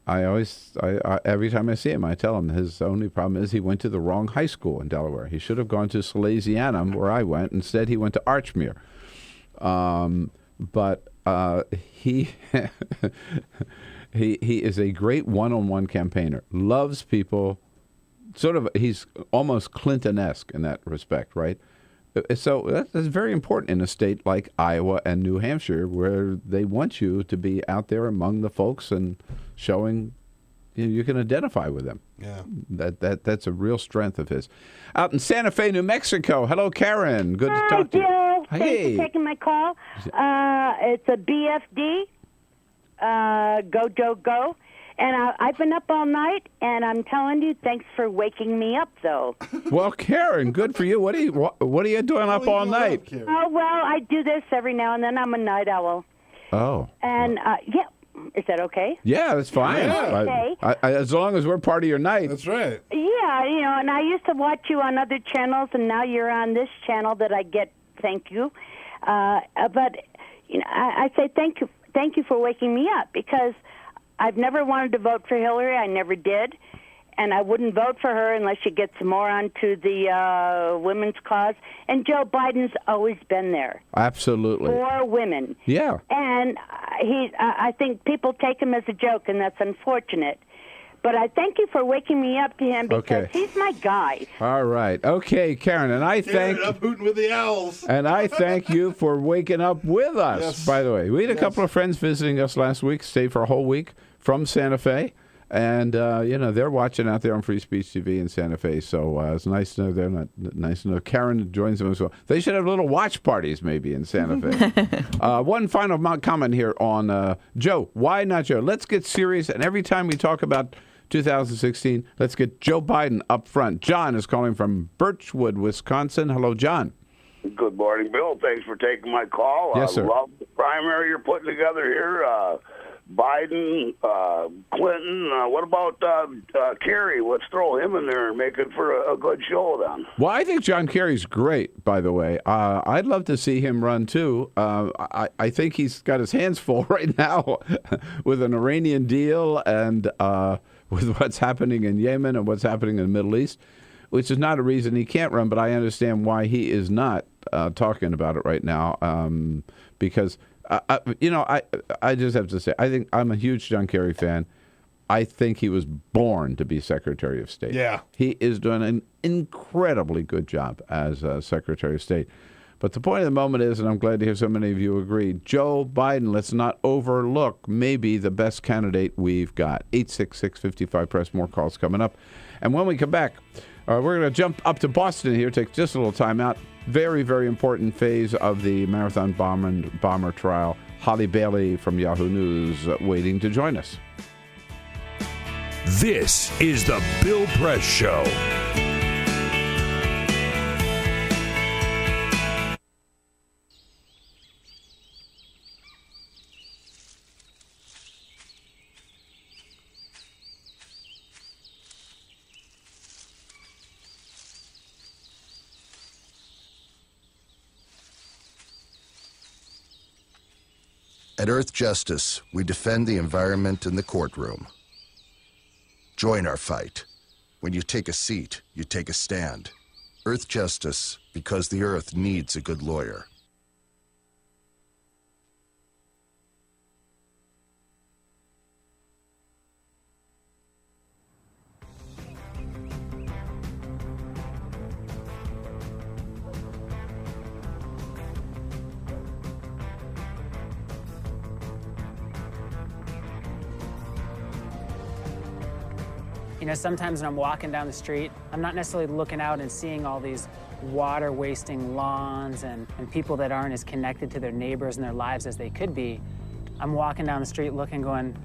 Every time I see him, I tell him his only problem is he went to the wrong high school in Delaware. He should have gone to Salesianum, where I went. Instead, he went to Archmere. But he he is a great one-on-one campaigner. Loves people. He's almost Clinton-esque in that respect, right? So that's very important in a state like Iowa and New Hampshire, where they want you to be out there among the folks and showing you can identify with them. Yeah, that's a real strength of his. Out in Santa Fe, New Mexico. Hello, Karen. Good to talk to you. Joe. Hey. Thanks for taking my call. It's a BFD. Go, Joe, go. And I've been up all night, and I'm telling you, thanks for waking me up, though. Well, Karen, good for you. What are you doing up all night? Oh, well, I do this every now and then. I'm a night owl. Oh. And, yeah, is that okay? Yeah, that's fine. Yeah. Okay. As long as we're part of your night. That's right. Yeah, and I used to watch you on other channels, and now you're on this channel that I get. Thank you. But, I say thank you for waking me up, because I've never wanted to vote for Hillary. I never did. And I wouldn't vote for her unless she gets more onto the women's cause. And Joe Biden's always been there. Absolutely. For women. Yeah. And I think people take him as a joke, and that's unfortunate. But I thank you for waking me up to him, because he's my guy. All right. Okay, Karen, and I thank... I'm hooting with the owls. And I thank you for waking up with us, Yes. by the way. We had a couple of friends visiting us last week, stayed for a whole week from Santa Fe. And, they're watching out there on Free Speech TV in Santa Fe. So it's nice to know they're not nice to know Karen joins them as well. They should have little watch parties maybe in Santa Fe. One final comment here on Joe. Why not Joe? Let's get serious. And every time we talk about 2016, let's get Joe Biden up front. John is calling from Birchwood, Wisconsin. Hello, John. Good morning, Bill. Thanks for taking my call. Yes, sir. I love the primary you're putting together here. Biden, Clinton. What about Kerry? Let's throw him in there and make it for a good show then. Well, I think John Kerry's great, by the way. I'd love to see him run, too. I think he's got his hands full right now with an Iranian deal and with what's happening in Yemen and what's happening in the Middle East, which is not a reason he can't run, but I understand why he is not talking about it right now, because... I just have to say, I think I'm a huge John Kerry fan. I think he was born to be Secretary of State. Yeah. He is doing an incredibly good job as Secretary of State. But the point of the moment is, and I'm glad to hear so many of you agree, Joe Biden, let's not overlook maybe the best candidate we've got. 866-55-PRESS, more calls coming up. And when we come back, we're going to jump up to Boston here, take just a little time out. Very, very important phase of the marathon bomber trial. Holly Bailey from Yahoo News waiting to join us. This is the Bill Press Show. At Earth Justice, we defend the environment in the courtroom. Join our fight. When you take a seat, you take a stand. Earth Justice, because the Earth needs a good lawyer. Sometimes when I'm walking down the street, I'm not necessarily looking out and seeing all these water-wasting lawns and people that aren't as connected to their neighbors and their lives as they could be. I'm walking down the street looking, going,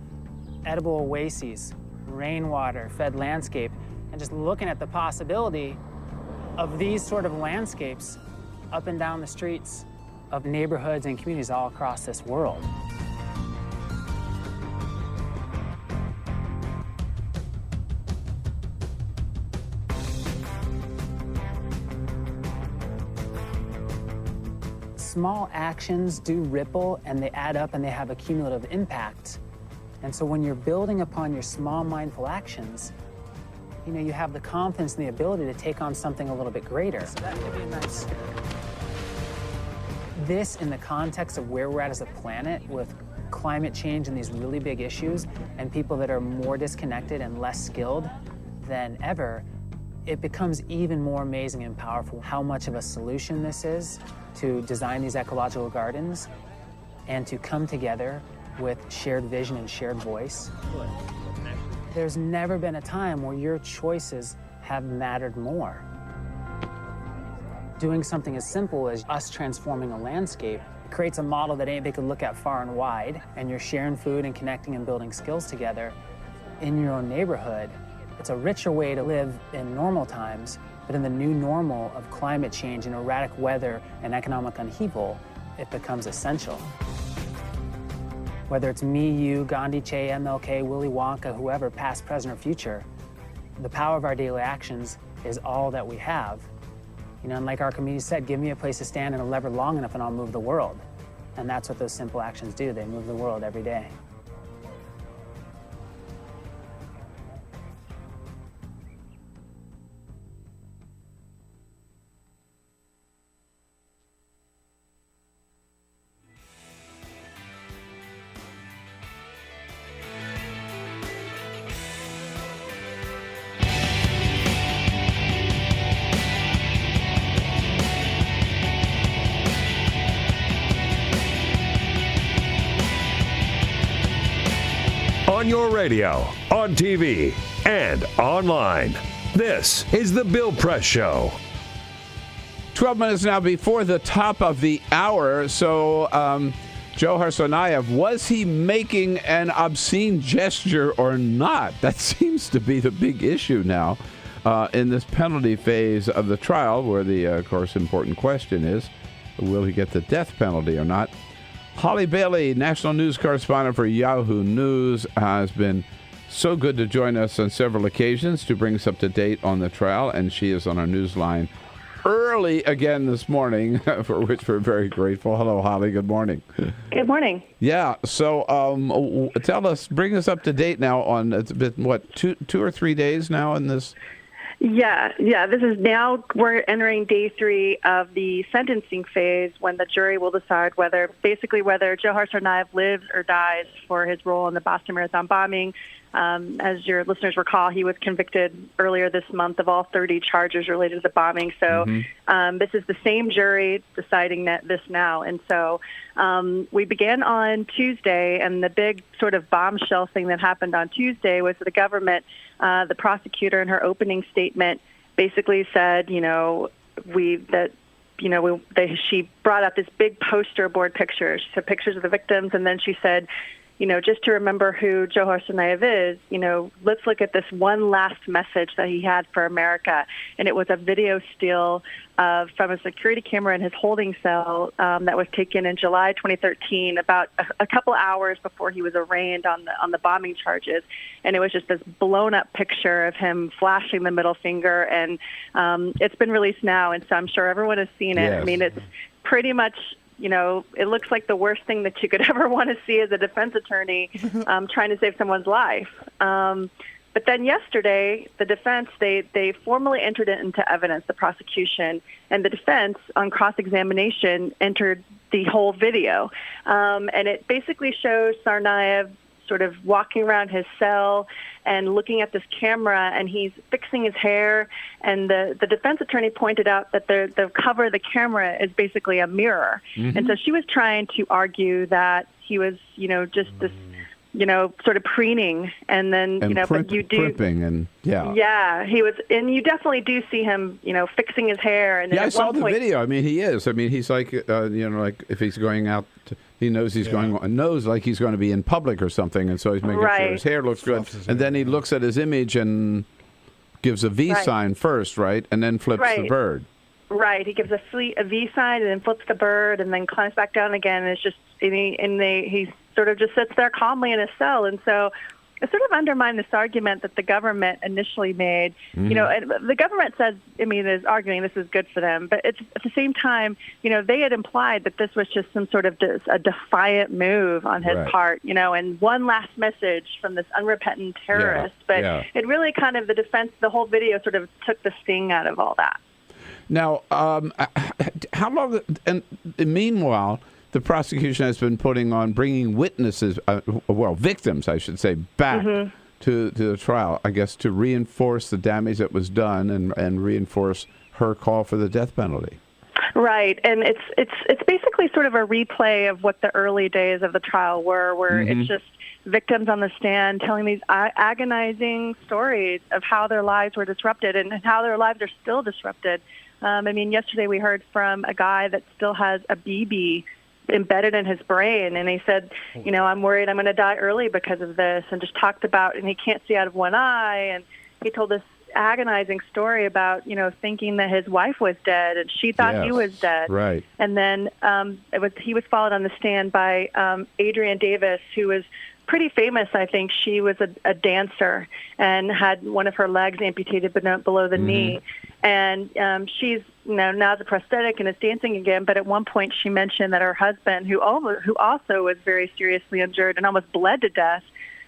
edible oases, rainwater, fed landscape, and just looking at the possibility of these sort of landscapes up and down the streets of neighborhoods and communities all across this world. small actions do ripple, and they add up, and they have a cumulative impact. And so when you're building upon your small mindful actions, you have the confidence and the ability to take on something a little bit greater. So that could be nice. This, in the context of where we're at as a planet with climate change and these really big issues, and people that are more disconnected and less skilled than ever, it becomes even more amazing and powerful how much of a solution this is to design these ecological gardens and to come together with shared vision and shared voice. There's never been a time where your choices have mattered more. Doing something as simple as us transforming a landscape creates a model that anybody could look at far and wide, and you're sharing food and connecting and building skills together in your own neighborhood. It's a richer way to live in normal times, but in the new normal of climate change and erratic weather and economic upheaval, it becomes essential. Whether it's me, you, Gandhi, Che, MLK, Willy Wonka, whoever, past, present, or future, the power of our daily actions is all that we have. And like our community said, give me a place to stand and a lever long enough and I'll move the world. And that's what those simple actions do. They move the world every day. On your radio, on TV, and online. This is The Bill Press Show. 12 minutes now before the top of the hour. So, Joe Harsonayev, was he making an obscene gesture or not? That seems to be the big issue now in this penalty phase of the trial, where the, of course, important question is, will he get the death penalty or not? Holly Bailey, national news correspondent for Yahoo News, has been so good to join us on several occasions to bring us up to date on the trial, and she is on our news line early again this morning, for which we're very grateful. Hello, Holly. Good morning. Good morning. Yeah. So, tell us, bring us up to date now on, it's been, what, two or 3 days now in this? Yeah. This is now, we're entering day 3 of the sentencing phase, when the jury will decide whether Joe Harsonayev lives or dies for his role in the Boston Marathon bombing. As your listeners recall, he was convicted earlier this month of all 30 charges related to the bombing. So this is the same jury deciding this now. And so we began on Tuesday, and the big sort of bombshell thing that happened on Tuesday was the government, the prosecutor in her opening statement basically said, she brought up this big poster board picture. She said pictures of the victims, and then she said, just to remember who Joe Harsonayev is, let's look at this one last message that he had for America. And it was a video still from a security camera in his holding cell that was taken in July 2013, about a couple hours before he was arraigned on the bombing charges. And it was just this blown-up picture of him flashing the middle finger. And it's been released now, and so I'm sure everyone has seen it. Yes. I mean, it's pretty much... it looks like the worst thing that you could ever want to see as a defense attorney trying to save someone's life. But then yesterday, the defense, they formally entered it into evidence, the prosecution, and the defense on cross-examination entered the whole video. And it basically shows Tsarnaev sort of walking around his cell and looking at this camera, and he's fixing his hair. And the defense attorney pointed out that the cover of the camera is basically a mirror. Mm-hmm. And so she was trying to argue that he was, just this, sort of preening, and then, but you do... Primping, and yeah. Yeah, he was, and you definitely do see him, fixing his hair. And yeah, I saw the video. I mean, he is. I mean, he's like, like if he's going out... He knows he's knows like he's going to be in public or something, and so he's making sure his hair looks good. And then he looks at his image and gives a V sign first, right? And then flips the bird. Right. He gives a V sign and then flips the bird and then climbs back down again. And it's just, he sort of just sits there calmly in his cell. And so it sort of undermined this argument that the government initially made. You know, and the government says, I mean, is arguing this is good for them, but it's at the same time, you know, they had implied that this was just some sort of a defiant move on his part, you know, and one last message from this unrepentant terrorist. But it really kind of, the defense, the whole video sort of took the sting out of all that. Now, how long, and meanwhile, the prosecution has been bringing witnesses, victims, I should say, back to the trial, I guess, to reinforce the damage that was done and reinforce her call for the death penalty. Right, and it's basically sort of a replay of what the early days of the trial were, where it's just victims on the stand telling these agonizing stories of how their lives were disrupted and how their lives are still disrupted. I mean, yesterday we heard from a guy that still has a BB embedded in his brain, and he said, you know, I'm worried I'm going to die early because of this, and just talked about, and he can't see out of one eye, and he told this agonizing story about, you know, thinking that his wife was dead and she thought he was dead. Right. And then he was followed on the stand by Adrienne Davis, who was pretty famous, I think. She was a dancer and had one of her legs amputated below the knee. And she's, you know, now has a prosthetic and is dancing again. But at one point she mentioned that her husband, who also was very seriously injured and almost bled to death,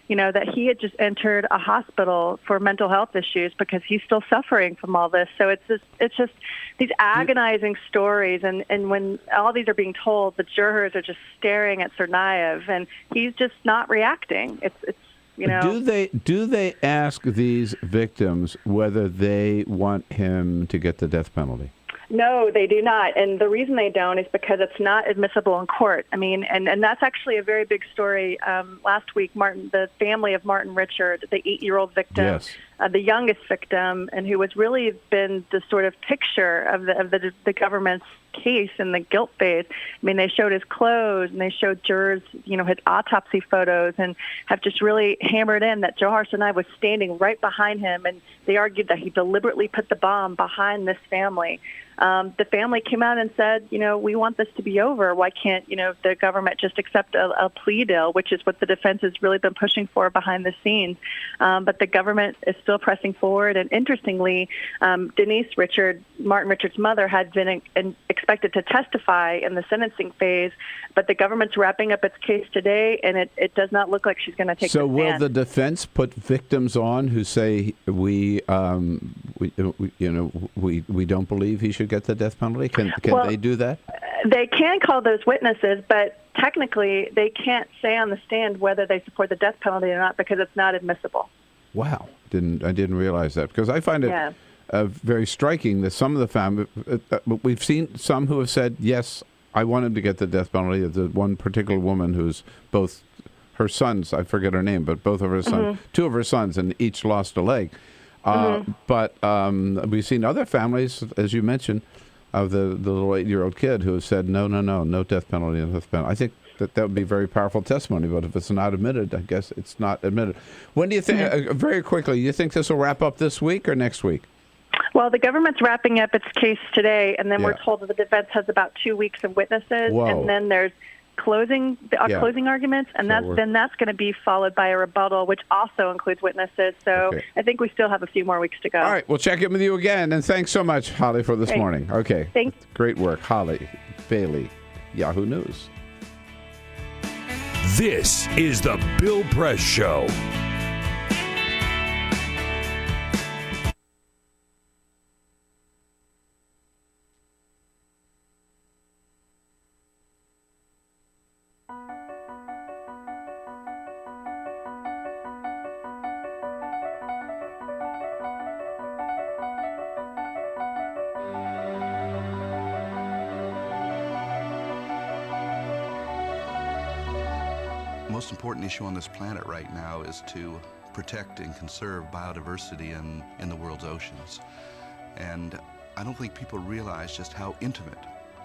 you know, that he had just entered a hospital for mental health issues because he's still suffering from all this. So it's just these agonizing stories. And when all these are being told, the jurors are just staring at Tsarnaev, and he's just not reacting. It's you know. Do they ask these victims whether they want him to get the death penalty? No, they do not. And the reason they don't is because it's not admissible in court. I mean, and that's actually a very big story. Last week, the family of Martin Richard, the 8-year-old victim, the youngest victim, and who has really been the sort of picture of the government's case in the guilt phase. I mean, they showed his clothes and they showed jurors, you know, his autopsy photos, and have just really hammered in that Johar Tsarnaev was standing right behind him, and they argued that he deliberately put the bomb behind this family. The family came out and said, you know, we want this to be over. Why can't, you know, the government just accept a plea deal, which is what the defense has really been pushing for behind the scenes. But the government is still pressing forward. And interestingly, Denise Richard, Martin Richard's mother, had been expected to testify in the sentencing phase, but the government's wrapping up its case today, and it does not look like she's going to take the stand. So will the defense put victims on who say we don't believe he should get the death penalty? Can they do that? They can call those witnesses, but technically they can't say on the stand whether they support the death penalty or not because it's not admissible. Wow, I didn't realize that, because I find it very striking that some of the family, we've seen some who have said, yes, I wanted to get the death penalty. The one particular woman who's both her sons, I forget her name, but both of her sons, two of her sons, and each lost a leg. But we've seen other families, as you mentioned, of the little 8-year-old kid who have said, no death penalty, no death penalty. I think that would be very powerful testimony, but if it's not admitted, I guess it's not admitted. When do you think, very quickly, you think this will wrap up this week or next week? Well, the government's wrapping up its case today, and then we're told that the defense has about 2 weeks of witnesses, and then there's closing arguments, and that's going to be followed by a rebuttal, which also includes witnesses. So I think we still have a few more weeks to go. All right, we'll check in with you again, and thanks so much, Holly, for this morning. Okay, thanks. Great work, Holly Bailey, Yahoo News. This is the Bill Press Show. The most important issue on this planet right now is to protect and conserve biodiversity in the world's oceans. And I don't think people realize just how intimate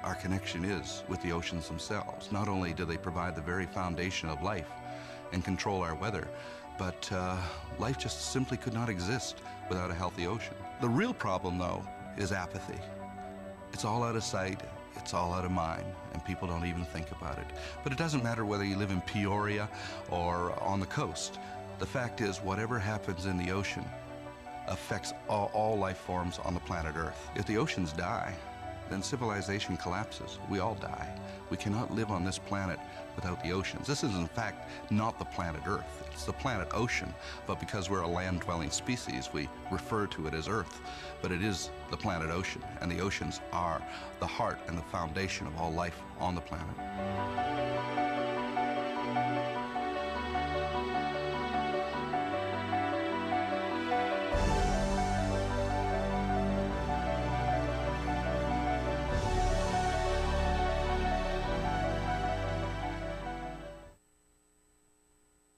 our connection is with the oceans themselves. Not only do they provide the very foundation of life and control our weather, but life just simply could not exist without a healthy ocean. The real problem, though, is apathy. It's all out of sight. It's all out of mind, and people don't even think about it. But it doesn't matter whether you live in Peoria or on the coast. The fact is, whatever happens in the ocean affects all life forms on the planet Earth. If the oceans die, then civilization collapses. We all die. We cannot live on this planet without the oceans. This is, in fact, not the planet Earth. It's the planet ocean, but because we're a land-dwelling species, we refer to it as Earth. But it is the planet ocean, and the oceans are the heart and the foundation of all life on the planet.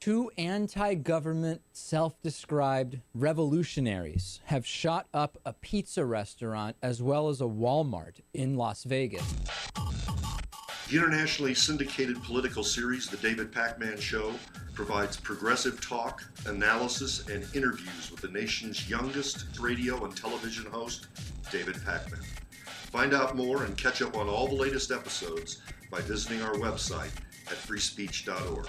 Two anti-government, self-described revolutionaries have shot up a pizza restaurant as well as a Walmart in Las Vegas. The internationally syndicated political series, The David Pakman Show, provides progressive talk, analysis, and interviews with the nation's youngest radio and television host, David Pakman. Find out more and catch up on all the latest episodes by visiting our website at freespeech.org.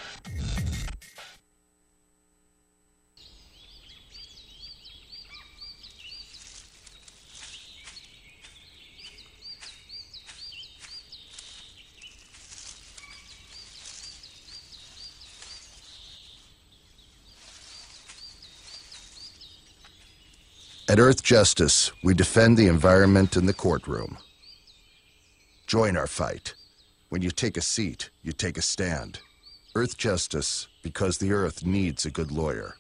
At Earth Justice, we defend the environment in the courtroom. Join our fight. When you take a seat, you take a stand. Earth Justice, because the Earth needs a good lawyer.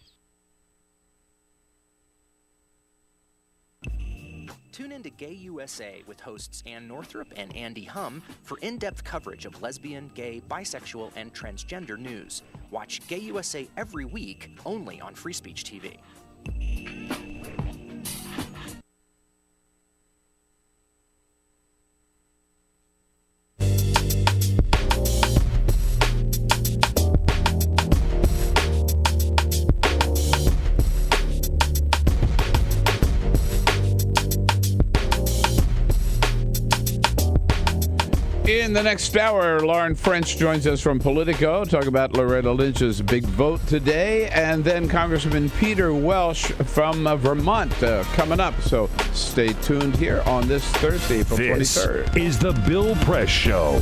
Tune into Gay USA with hosts Ann Northrup and Andy Hum for in-depth coverage of lesbian, gay, bisexual, and transgender news. Watch Gay USA every week, only on Free Speech TV. In the next hour, Lauren French joins us from Politico, talk about Loretta Lynch's big vote today, and then Congressman Peter Welsh from Vermont coming up. So stay tuned here on this Thursday, April 23rd. This is the Bill Press Show.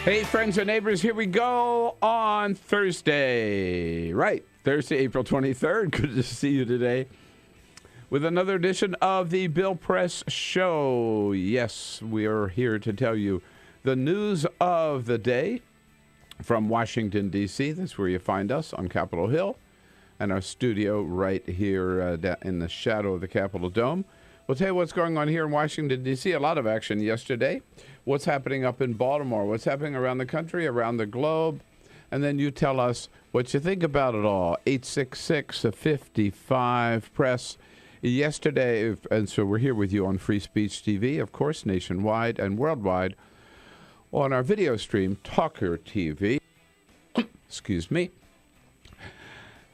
Hey, friends and neighbors, here we go on Thursday. Right, Thursday, April 23rd. Good to see you today with another edition of the Bill Press Show. Yes, we are here to tell you the news of the day from Washington, D.C. That's where you find us on Capitol Hill and our studio right here in the shadow of the Capitol Dome. We'll tell you what's going on here in Washington, D.C. A lot of action yesterday. What's happening up in Baltimore? What's happening around the country, around the globe? And then you tell us what you think about it all. 866-55-PRESS. Yesterday, and so we're here with you on Free Speech TV, of course, nationwide and worldwide, on our video stream, TawkrTV. Excuse me.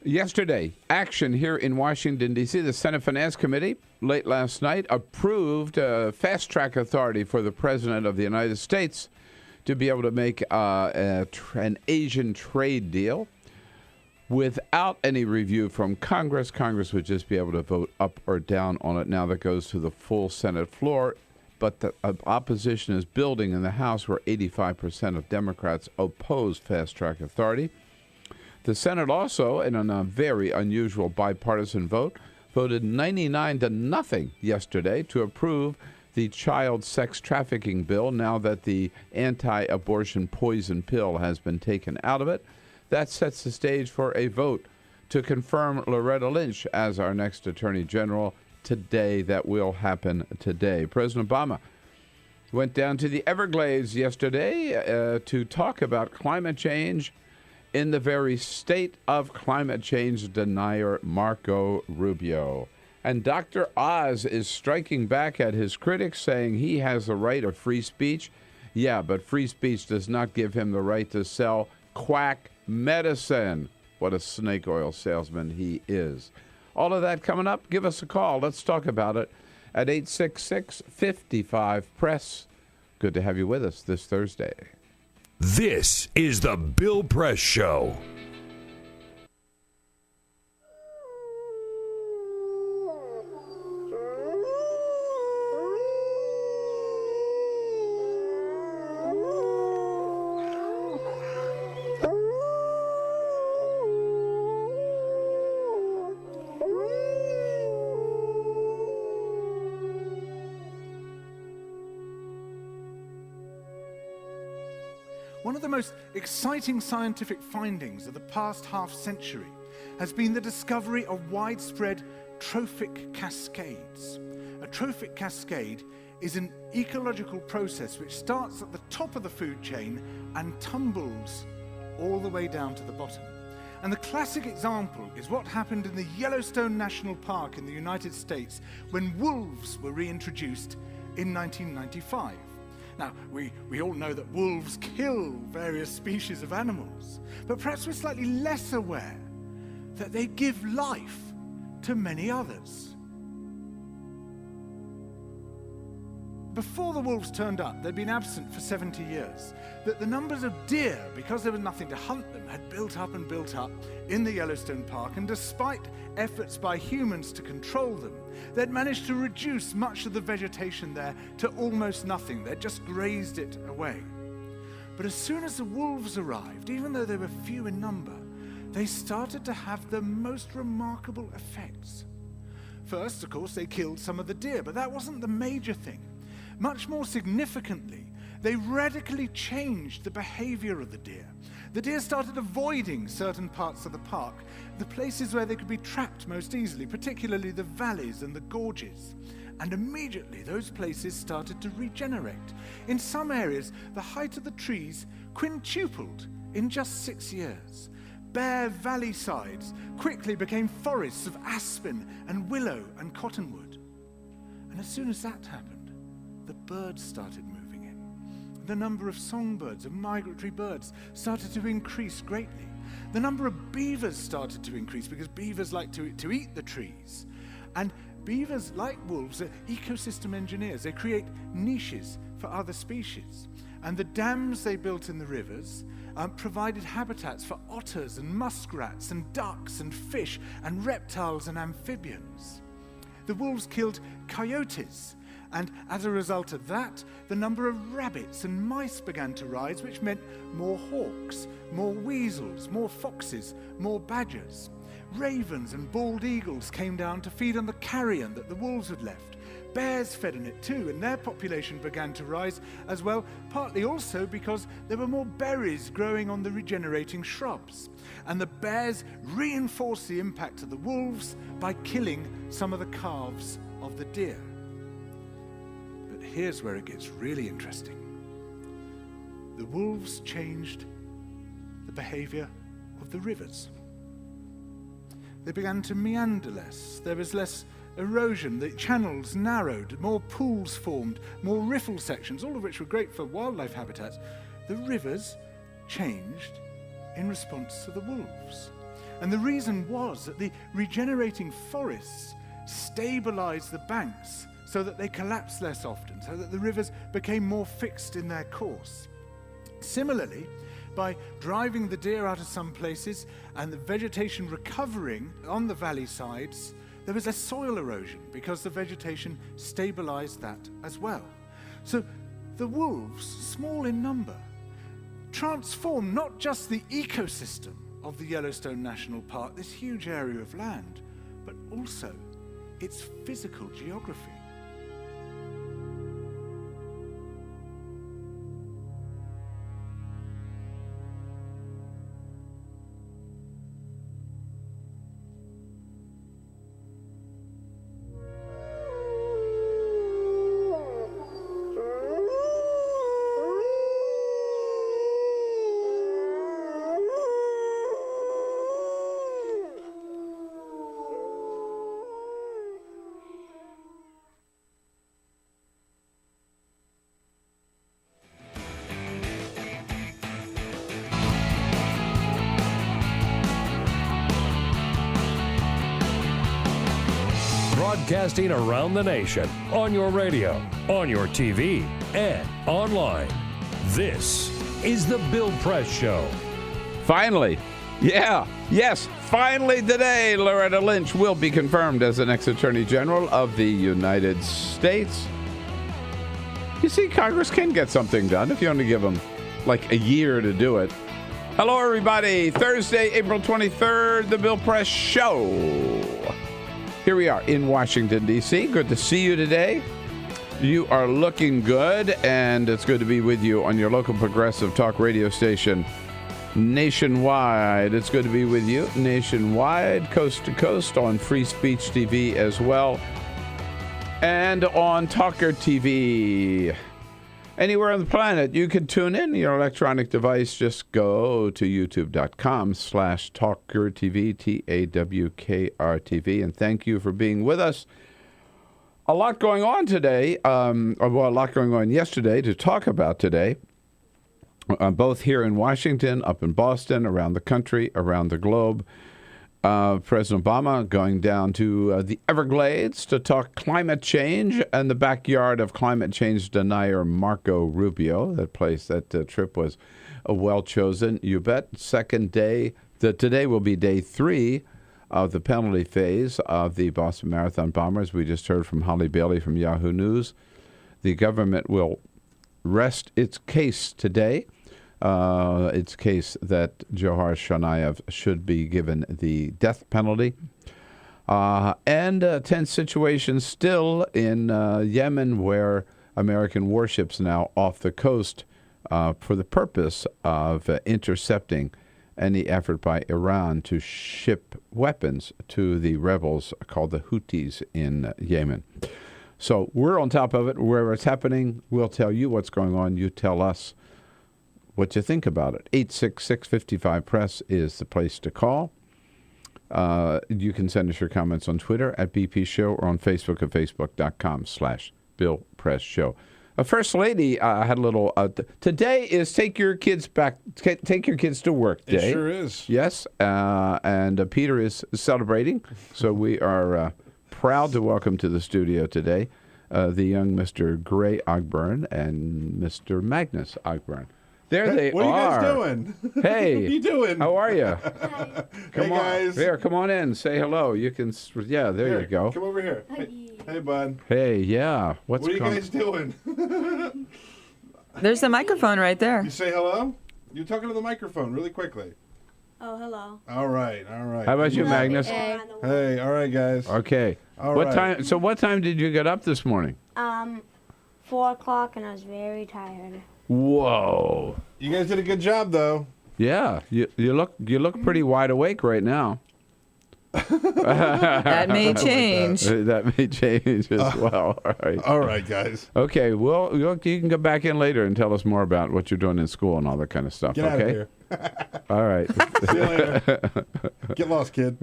Yesterday, action here in Washington, D.C. The Senate Finance Committee, late last night, approved fast-track authority for the President of the United States to be able to make an Asian trade deal without any review from Congress. Congress would just be able to vote up or down on it. Now that goes to the full Senate floor, but the opposition is building in the House, where 85% of Democrats oppose fast-track authority. The Senate also, in a very unusual bipartisan vote, voted 99-0 yesterday to approve the child sex trafficking bill now that the anti-abortion poison pill has been taken out of it. That sets the stage for a vote to confirm Loretta Lynch as our next Attorney General today. That will happen today. President Obama went down to the Everglades yesterday to talk about climate change in the very state of climate change denier Marco Rubio. And Dr. Oz is striking back at his critics, saying he has the right of free speech. Yeah, but free speech does not give him the right to sell quack medicine. What a snake oil salesman he is. All of that coming up. Give us a call. Let's talk about it. at 866-55-PRESS. Good to have you with us this Thursday. This is the Bill Press Show. One of the most exciting scientific findings of the past half-century has been the discovery of widespread trophic cascades. A trophic cascade is an ecological process which starts at the top of the food chain and tumbles all the way down to the bottom. And the classic example is what happened in the Yellowstone National Park in the United States when wolves were reintroduced in 1995. Now, we all know that wolves kill various species of animals, but perhaps we're slightly less aware that they give life to many others. Before the wolves turned up, they'd been absent for 70 years. That the numbers of deer, because there was nothing to hunt them, had built up and built up in the Yellowstone Park, and despite efforts by humans to control them, they'd managed to reduce much of the vegetation there to almost nothing. They'd just grazed it away. But as soon as the wolves arrived, even though they were few in number, they started to have the most remarkable effects. First, of course, they killed some of the deer, but that wasn't the major thing. Much more significantly, they radically changed the behavior of the deer. The deer started avoiding certain parts of the park, the places where they could be trapped most easily, particularly the valleys and the gorges. And immediately those places started to regenerate. In some areas, the height of the trees quintupled in just 6 years. Bare valley sides quickly became forests of aspen and willow and cottonwood. And as soon as that happened, the birds started moving in. The number of songbirds and migratory birds started to increase greatly. The number of beavers started to increase because beavers like to eat the trees. And beavers, like wolves, are ecosystem engineers. They create niches for other species. And the dams they built in the rivers provided habitats for otters and muskrats and ducks and fish and reptiles and amphibians. The wolves killed coyotes. And as a result of that, the number of rabbits and mice began to rise, which meant more hawks, more weasels, more foxes, more badgers. Ravens and bald eagles came down to feed on the carrion that the wolves had left. Bears fed on it too, and their population began to rise as well, partly also because there were more berries growing on the regenerating shrubs. And the bears reinforced the impact of the wolves by killing some of the calves of the deer. Here's where it gets really interesting. The wolves changed the behavior of the rivers. They began to meander less. There was less erosion. The channels narrowed. More pools formed. More riffle sections, all of which were great for wildlife habitats. The rivers changed in response to the wolves. And the reason was that the regenerating forests stabilized the banks so that they collapsed less often, so that the rivers became more fixed in their course. Similarly, by driving the deer out of some places and the vegetation recovering on the valley sides, there was less soil erosion because the vegetation stabilized that as well. So the wolves, small in number, transformed not just the ecosystem of the Yellowstone National Park, this huge area of land, but also its physical geography. broadcasting around the nation, on your radio, on your TV, and online. This is The Bill Press Show. Finally. Yeah. Yes. Finally today, Loretta Lynch will be confirmed as the next Attorney General of the United States. You see, Congress can get something done if you only give them like a year to do it. Hello, everybody. Thursday, April 23rd, The Bill Press Show. Here we are in Washington, D.C. Good to see you today. You are looking good, and it's good to be with you on your local progressive talk radio station nationwide. It's good to be with you nationwide, coast to coast, on Free Speech TV as well, and on TawkrTV. Anywhere on the planet, you can tune in your electronic device. Just go to youtube.com/TawkrTV, TAWKRTV, and thank you for being with us. A lot going on today, a lot going on yesterday to talk about today, both here in Washington, up in Boston, around the country, around the globe. President Obama going down to the Everglades to talk climate change and the backyard of climate change denier Marco Rubio. That trip was well chosen, you bet. Second day, today will be day 3 of the penalty phase of the Boston Marathon bombers. We just heard from Holly Bailey from Yahoo News. The government will rest its case today. Its case that Johar Tsarnaev should be given the death penalty. And a tense situation still in Yemen, where American warships now off the coast for the purpose of intercepting any effort by Iran to ship weapons to the rebels called the Houthis in Yemen. So we're on top of it. Wherever it's happening, we'll tell you what's going on. You tell us what you think about it. 866-55-PRESS is the place to call. You can send us your comments on Twitter at BP Show or on Facebook at facebook.com/BillPressShow. First Lady had a little. Today is take your kids to work day. It sure is. Yes, and Peter is celebrating, so we are proud to welcome to the studio today the young Mr. Gray Ogburn and Mr. Magnus Ogburn. There they are. What are you guys doing? Hey. What are you doing? How are you? Come on. Guys. Here, come on in. Say hello. You can, yeah, there you go. Come over here. Hey, bud. Hey, yeah. What are you guys doing? There's the microphone right there. You say hello? You're talking to the microphone really quickly. Oh, hello. All right. How about you, Magnus? Hey, all right, guys. Okay. What time did you get up this morning? 4 o'clock, and I was very tired. Whoa. You guys did a good job, though. Yeah. You look pretty wide awake right now. That may change. That may change as well. All right. All right, guys. Okay. Well, you can go back in later and tell us more about what you're doing in school and all that kind of stuff. Get okay? out of here. All right. See you later. Get lost, kid.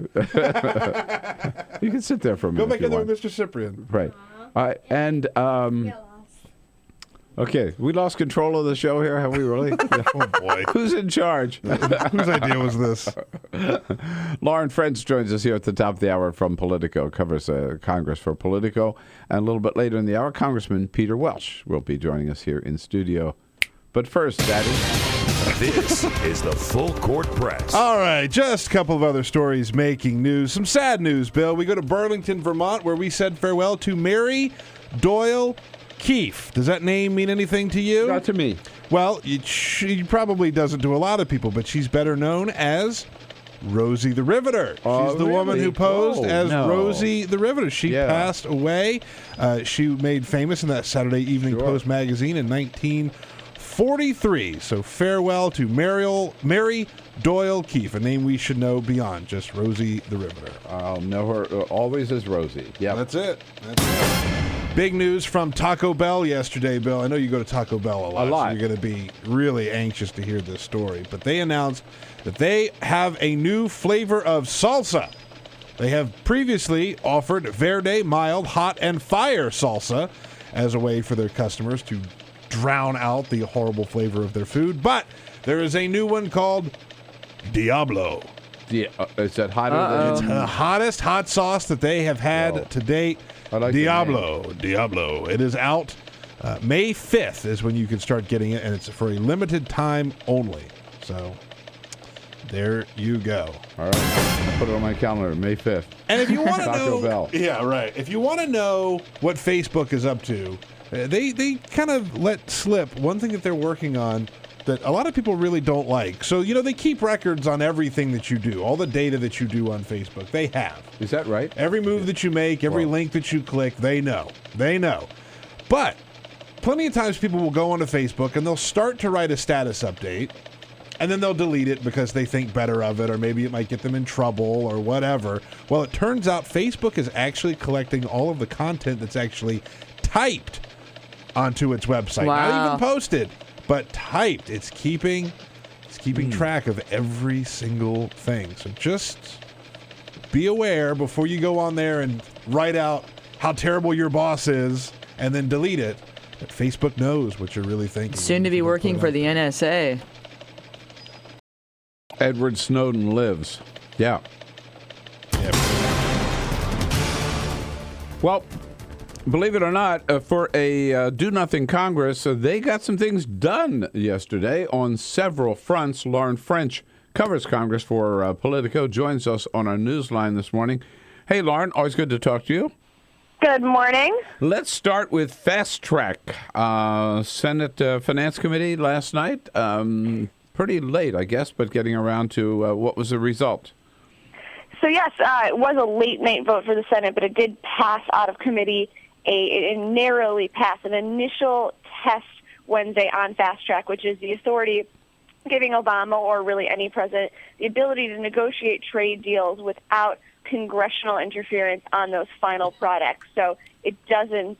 You can sit there for a minute. Go back in there with Mr. Cyprian. Right. Okay, we lost control of the show here, have we really? Oh, boy. Who's in charge? Whose idea was this? Lauren French joins us here at the top of the hour from Politico, covers Congress for Politico. And a little bit later in the hour, Congressman Peter Welsh will be joining us here in studio. But first, Daddy. This is the Full Court Press. All right, just a couple of other stories making news. Some sad news, Bill. We go to Burlington, Vermont, where we said farewell to Mary Doyle Keefe. Does that name mean anything to you? Not to me. Well, she probably doesn't to a lot of people, but she's better known as Rosie the Riveter. She's the woman who posed as Rosie the Riveter. She passed away. She made famous in that Saturday Evening Post magazine in 1943. So farewell to Mary Doyle Keefe, a name we should know beyond just Rosie the Riveter. I'll know her always as Rosie. Yeah, that's it. Big news from Taco Bell yesterday, Bill. I know you go to Taco Bell a lot. So you're going to be really anxious to hear this story. But they announced that they have a new flavor of salsa. They have previously offered Verde, mild, hot, and fire salsa as a way for their customers to drown out the horrible flavor of their food. But there is a new one called Diablo. Is that hotter than... It's the hottest hot sauce that they have had to date. I like Diablo. It is out. May 5th is when you can start getting it, and it's for a limited time only. So there you go. All right. I'll put it on my calendar, May 5th. And if you want to Taco know... Bell. Yeah, right. If you want to know what Facebook is up to, they kind of let slip one thing that they're working on that a lot of people really don't like. So, they keep records on everything that you do, all the data that you do on Facebook. They have. Is that right? Every move that you make, every link that you click, they know. They know. But plenty of times people will go onto Facebook and they'll start to write a status update, and then they'll delete it because they think better of it, or maybe it might get them in trouble or whatever. Well, it turns out Facebook is actually collecting all of the content that's actually typed onto its website. Wow. Not even posted, but typed. It's keeping track of every single thing. So just be aware before you go on there and write out how terrible your boss is and then delete it. But Facebook knows what you're really thinking. Soon to be working for the NSA. Edward Snowden lives. Yeah. Well, believe it or not, for a do-nothing Congress, they got some things done yesterday on several fronts. Lauren French covers Congress for Politico, joins us on our newsline this morning. Hey, Lauren, always good to talk to you. Good morning. Let's start with Fast Track. Senate Finance Committee last night. Pretty late, I guess, but getting around to what was the result? So, yes, it was a late night vote for the Senate, but it did pass out of committee. It narrowly passed an initial test Wednesday on Fast Track, which is the authority giving Obama or really any president the ability to negotiate trade deals without congressional interference on those final products. So it doesn't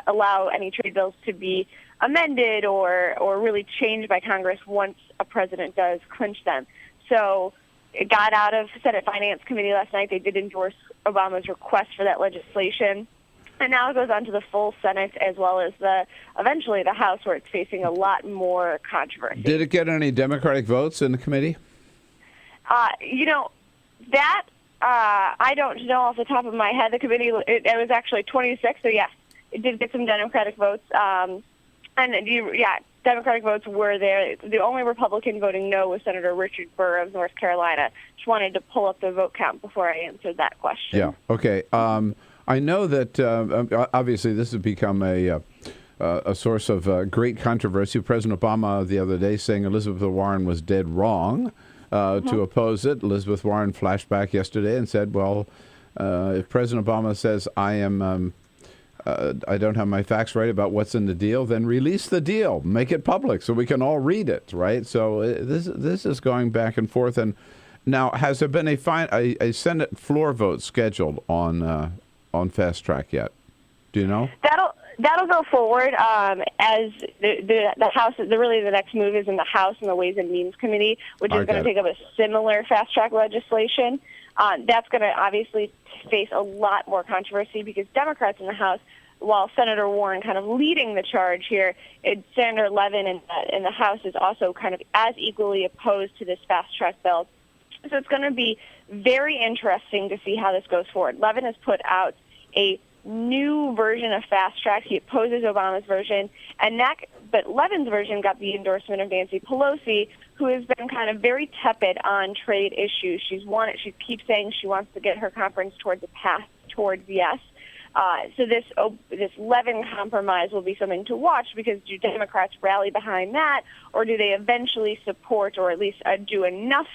allow any trade bills to be amended or really changed by Congress once a president does clinch them. So it got out of Senate Finance Committee last night. They did endorse Obama's request for that legislation. And now it goes on to the full Senate as well as eventually the House, where it's facing a lot more controversy. Did it get any Democratic votes in the committee? That I don't know off the top of my head. The committee, it was actually 26, so yes, it did get some Democratic votes. Democratic votes were there. The only Republican voting no was Senator Richard Burr of North Carolina. Just wanted to pull up the vote count before I answered that question. Yeah, okay. I know that obviously this has become a source of great controversy. President Obama the other day saying Elizabeth Warren was dead wrong to oppose it. Elizabeth Warren flashed back yesterday and said, well, if President Obama says I don't have my facts right about what's in the deal, then release the deal, make it public so we can all read it, right? So this is going back and forth. And now, has there been a Senate floor vote scheduled on Fast Track yet? Do you know? That'll go forward as the House. Really, the next move is in the House and the Ways and Means Committee, which is going to take up a similar Fast Track legislation. That's going to obviously face a lot more controversy because Democrats in the House, while Senator Warren kind of leading the charge here, Senator Levin in the House is also kind of as equally opposed to this Fast Track bill. So it's going to be very interesting to see how this goes forward. Levin has put out a new version of Fast Track. He opposes Obama's version, but Levin's version got the endorsement of Nancy Pelosi, who has been kind of very tepid on trade issues. She keeps saying she wants to get her conference towards a path towards yes. So this Levin compromise will be something to watch, because do Democrats rally behind that, or do they eventually support, or at least do enough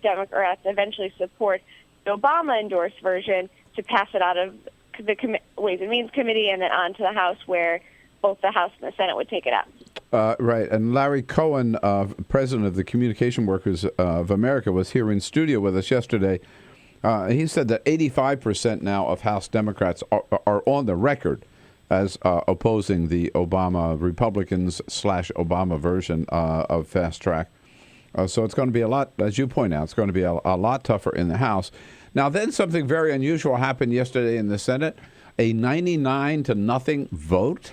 Democrats eventually support the Obama-endorsed version to pass it out of the Ways and Means Committee and then on to the House, where both the House and the Senate would take it up. Right. And Larry Cohen, president of the Communication Workers of America, was here in studio with us yesterday. He said that 85% now of House Democrats are on the record as opposing the Obama Republicans / Obama version of Fast Track. So it's going to be a lot, as you point out, it's going to be a lot tougher in the House. Now, then something very unusual happened yesterday in the Senate, a 99-0 vote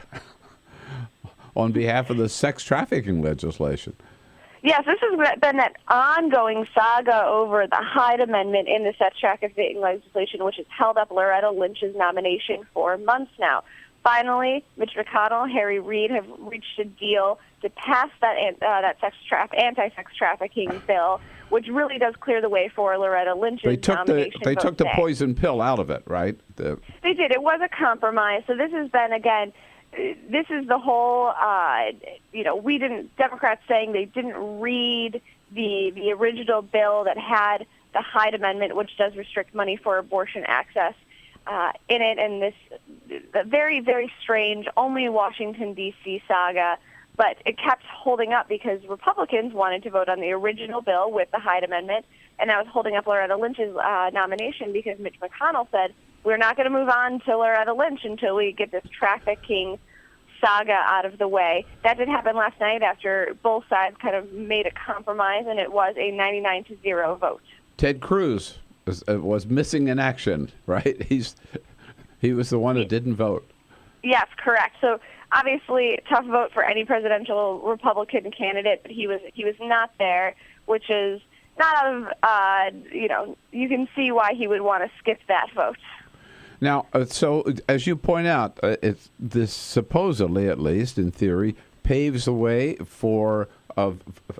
on behalf of the sex trafficking legislation. Yes, this has been that ongoing saga over the Hyde Amendment in the Fast Track legislation, which has held up Loretta Lynch's nomination for months now. Finally, Mitch McConnell, Harry Reid have reached a deal to pass that anti-sex trafficking bill, which really does clear the way for Loretta Lynch's nomination. They took the poison pill out of it, right? They did. It was a compromise. So this has been, again, this is the whole, Democrats saying they didn't read the original bill that had the Hyde Amendment, which does restrict money for abortion access in it, and this very, very strange, only Washington, D.C. saga. But it kept holding up because Republicans wanted to vote on the original bill with the Hyde Amendment, and that was holding up Loretta Lynch's nomination because Mitch McConnell said, we're not going to move on to Loretta Lynch until we get this trafficking saga out of the way. That did happen last night after both sides kind of made a compromise, and it was a 99-0 vote. Ted Cruz was missing in action, right? He was the one who didn't vote. Yes, correct. So obviously, tough vote for any presidential Republican candidate, but he was not there, which is not out of you can see why he would want to skip that vote. Now, so as you point out, this supposedly, at least in theory, paves the way for a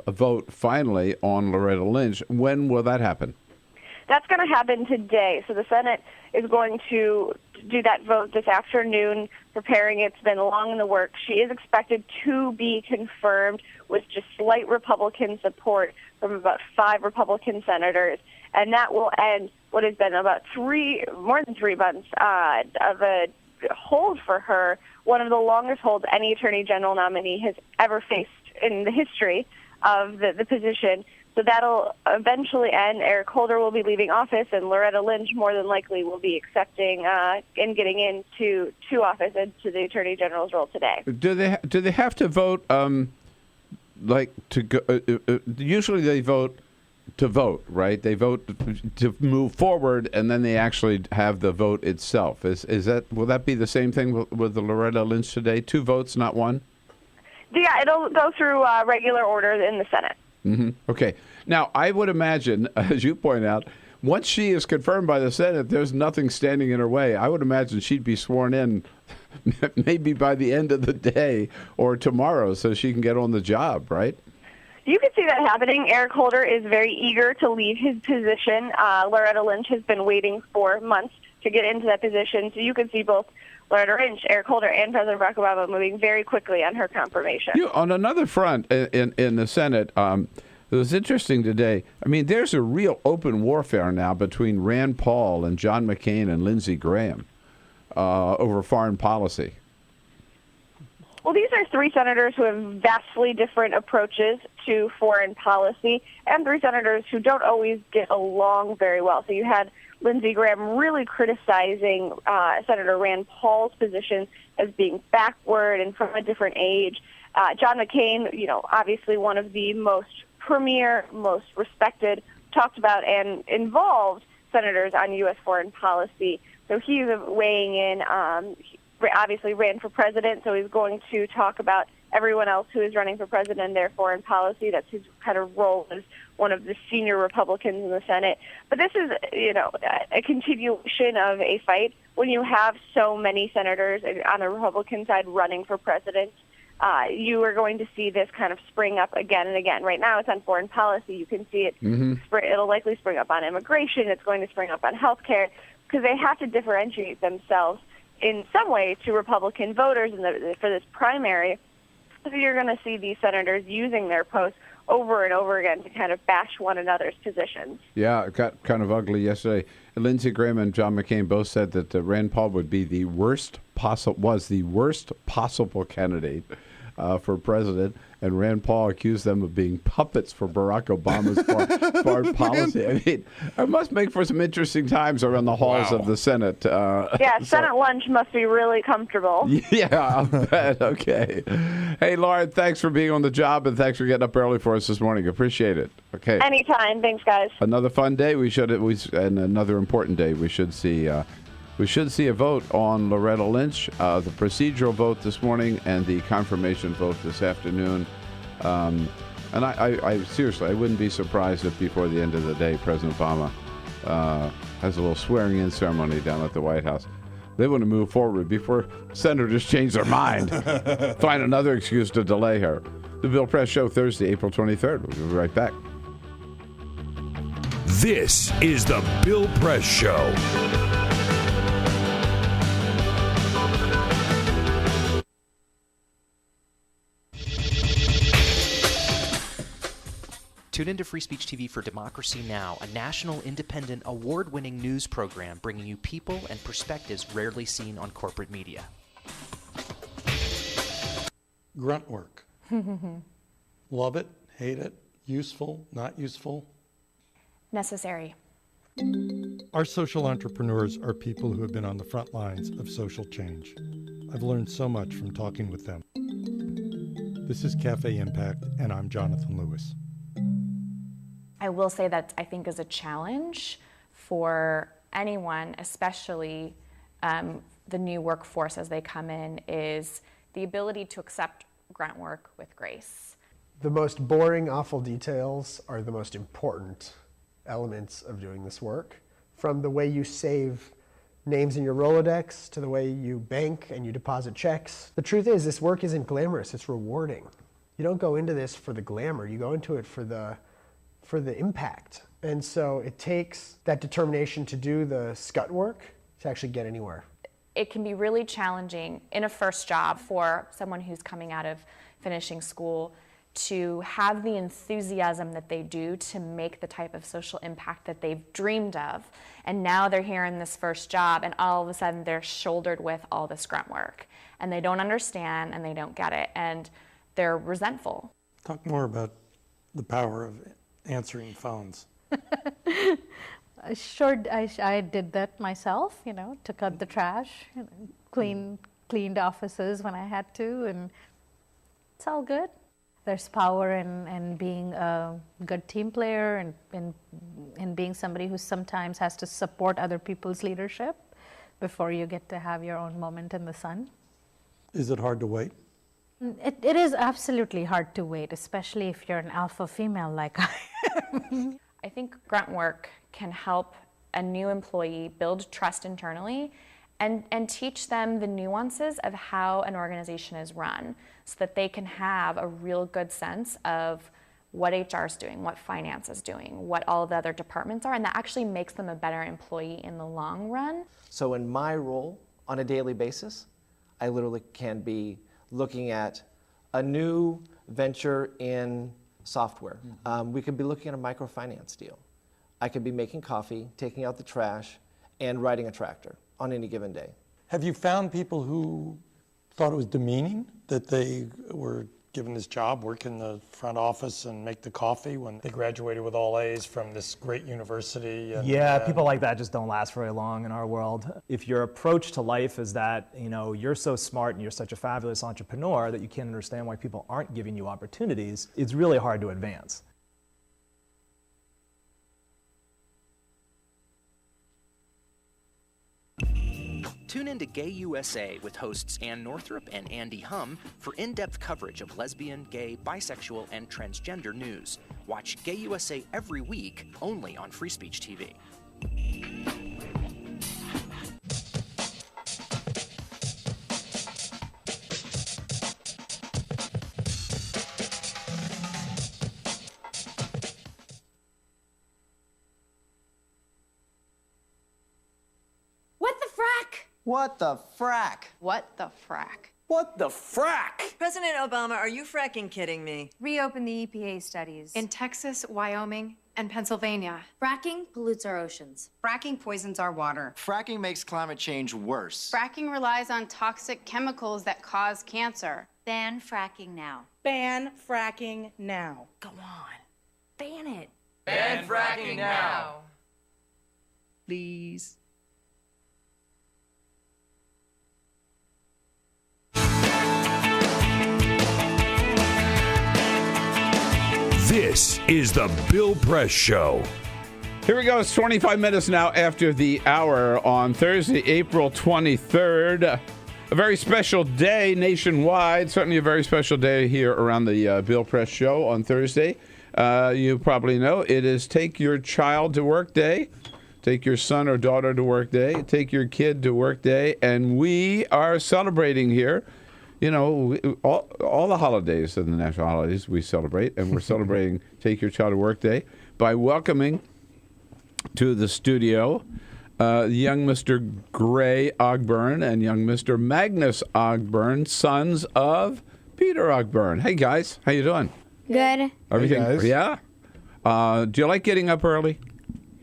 vote finally on Loretta Lynch. When will that happen? That's going to happen today. So the Senate is going to do that vote this afternoon, preparing. It's been long in the works. She is expected to be confirmed with just slight Republican support from about 5 Republican senators, and that will end what has been about more than 3 months of a hold for her, one of the longest holds any Attorney General nominee has ever faced in the history of the position. So that'll eventually end. Eric Holder will be leaving office, and Loretta Lynch more than likely will be accepting and getting into office and to the Attorney General's role today. Do they have to vote usually they vote to vote, right? They vote to move forward, and then they actually have the vote itself. Will that be the same thing with the Loretta Lynch today? 2 votes, not 1? Yeah, it'll go through regular order in the Senate. Mm-hmm. Okay. Now, I would imagine, as you point out, once she is confirmed by the Senate, there's nothing standing in her way. I would imagine she'd be sworn in maybe by the end of the day or tomorrow so she can get on the job, right? You could see that happening. Eric Holder is very eager to leave his position. Loretta Lynch has been waiting for months to get into that position. So you could see both Loretta Lynch, Eric Holder, and President Barack Obama moving very quickly on her confirmation. On another front, in the Senate, it was interesting today. I mean, there's a real open warfare now between Rand Paul and John McCain and Lindsey Graham over foreign policy. Well, these are 3 senators who have vastly different approaches to foreign policy, and 3 senators who don't always get along very well. So you had Lindsey Graham really criticizing Senator Rand Paul's position as being backward and from a different age. John McCain, obviously one of the most premier, most respected, talked about, and involved senators on U.S. foreign policy. So he's weighing in. Obviously ran for president, so he's going to talk about everyone else who is running for president and their foreign policy. That's his kind of role as one of the senior Republicans in the Senate. But this is, a continuation of a fight. When you have so many senators on the Republican side running for president, you are going to see this kind of spring up again and again. Right now it's on foreign policy. You can see it. It'll likely spring up on immigration. It's going to spring up on health care because they have to differentiate themselves in some way to Republican voters for this primary. So you're going to see these senators using their posts over and over again to kind of bash one another's positions. Yeah, it got kind of ugly yesterday. Lindsey Graham and John McCain both said that Rand Paul would be the worst possible candidate for president, and Rand Paul accused them of being puppets for Barack Obama's foreign policy. I mean, it must make for some interesting times around the halls of the Senate. Senate lunch must be really comfortable. Yeah, I'll bet. Okay. Hey, Lauren, thanks for being on the job, and thanks for getting up early for us this morning. Appreciate it. Okay. Anytime. Thanks, guys. Another fun day. And another important day. We should see a vote on Loretta Lynch, the procedural vote this morning, and the confirmation vote this afternoon. And I seriously, I wouldn't be surprised if before the end of the day, President Obama has a little swearing-in ceremony down at the White House. They want to move forward before senators change their mind, find another excuse to delay her. The Bill Press Show, Thursday, April 23rd. We'll be right back. This is the Bill Press Show. Tune into Free Speech TV for Democracy Now!, a national, independent, award-winning news program bringing you people and perspectives rarely seen on corporate media. Grunt work. Love it, hate it, useful, not useful. Necessary. Our social entrepreneurs are people who have been on the front lines of social change. I've learned so much from talking with them. This is Cafe Impact, and I'm Jonathan Lewis. I will say that I think is a challenge for anyone, especially the new workforce as they come in, is the ability to accept grunt work with grace. The most boring, awful details are the most important elements of doing this work. From the way you save names in your Rolodex to the way you bank and you deposit checks. The truth is, this work isn't glamorous, it's rewarding. You don't go into this for the glamour, you go into it for the impact. And so it takes that determination to do the scut work to actually get anywhere. It can be really challenging in a first job for someone who's coming out of finishing school to have the enthusiasm that they do to make the type of social impact that they've dreamed of. And now they're here in this first job and all of a sudden they're shouldered with all this grunt work. And they don't understand and they don't get it and they're resentful. Talk more about the power of answering phones. Sure, I did that myself, took out the trash, cleaned offices when I had to, and it's all good. There's power in being a good team player and in being somebody who sometimes has to support other people's leadership before you get to have your own moment in the sun. Is it hard to wait? It is absolutely hard to wait, especially if you're an alpha female like I am. I think grunt work can help a new employee build trust internally and teach them the nuances of how an organization is run so that they can have a real good sense of what HR is doing, what finance is doing, what all the other departments are, and that actually makes them a better employee in the long run. So in my role on a daily basis, I literally can be looking at a new venture in software. We could be looking at a microfinance deal. I could be making coffee, taking out the trash, and riding a tractor on any given day. Have you found people who thought it was demeaning that they were given this job, work in the front office and make the coffee when they graduated with all A's from this great university? Yeah, people like that just don't last very long in our world. If your approach to life is that, you're so smart and you're such a fabulous entrepreneur that you can't understand why people aren't giving you opportunities, it's really hard to advance. Tune in to Gay USA with hosts Ann Northrup and Andy Hum for in-depth coverage of lesbian, gay, bisexual, and transgender news. Watch Gay USA every week, only on Free Speech TV. What the frack? What the frack? What the frack? President Obama, are you fracking kidding me? Reopen the EPA studies. In Texas, Wyoming, and Pennsylvania. Fracking pollutes our oceans. Fracking poisons our water. Fracking makes climate change worse. Fracking relies on toxic chemicals that cause cancer. Ban fracking now. Ban fracking now. Go on. Ban it. Ban fracking now. Please. This is the Bill Press Show. Here we go. It's 25 minutes now after the hour on Thursday, April 23rd. A very special day nationwide. Certainly a very special day here around the Bill Press Show on Thursday. You probably know it is Take Your Child to Work Day. Take your son or daughter to work day. Take your kid to work day. And we are celebrating here. You know, all the holidays and the national holidays we celebrate. And we're celebrating Take Your Child to Work Day by welcoming to the studio young Mr. Gray Ogburn and young Mr. Magnus Ogburn, sons of Peter Ogburn. Hey, guys. How you doing? Good. Everything? Hey, guys. Yeah? Do you like getting up early?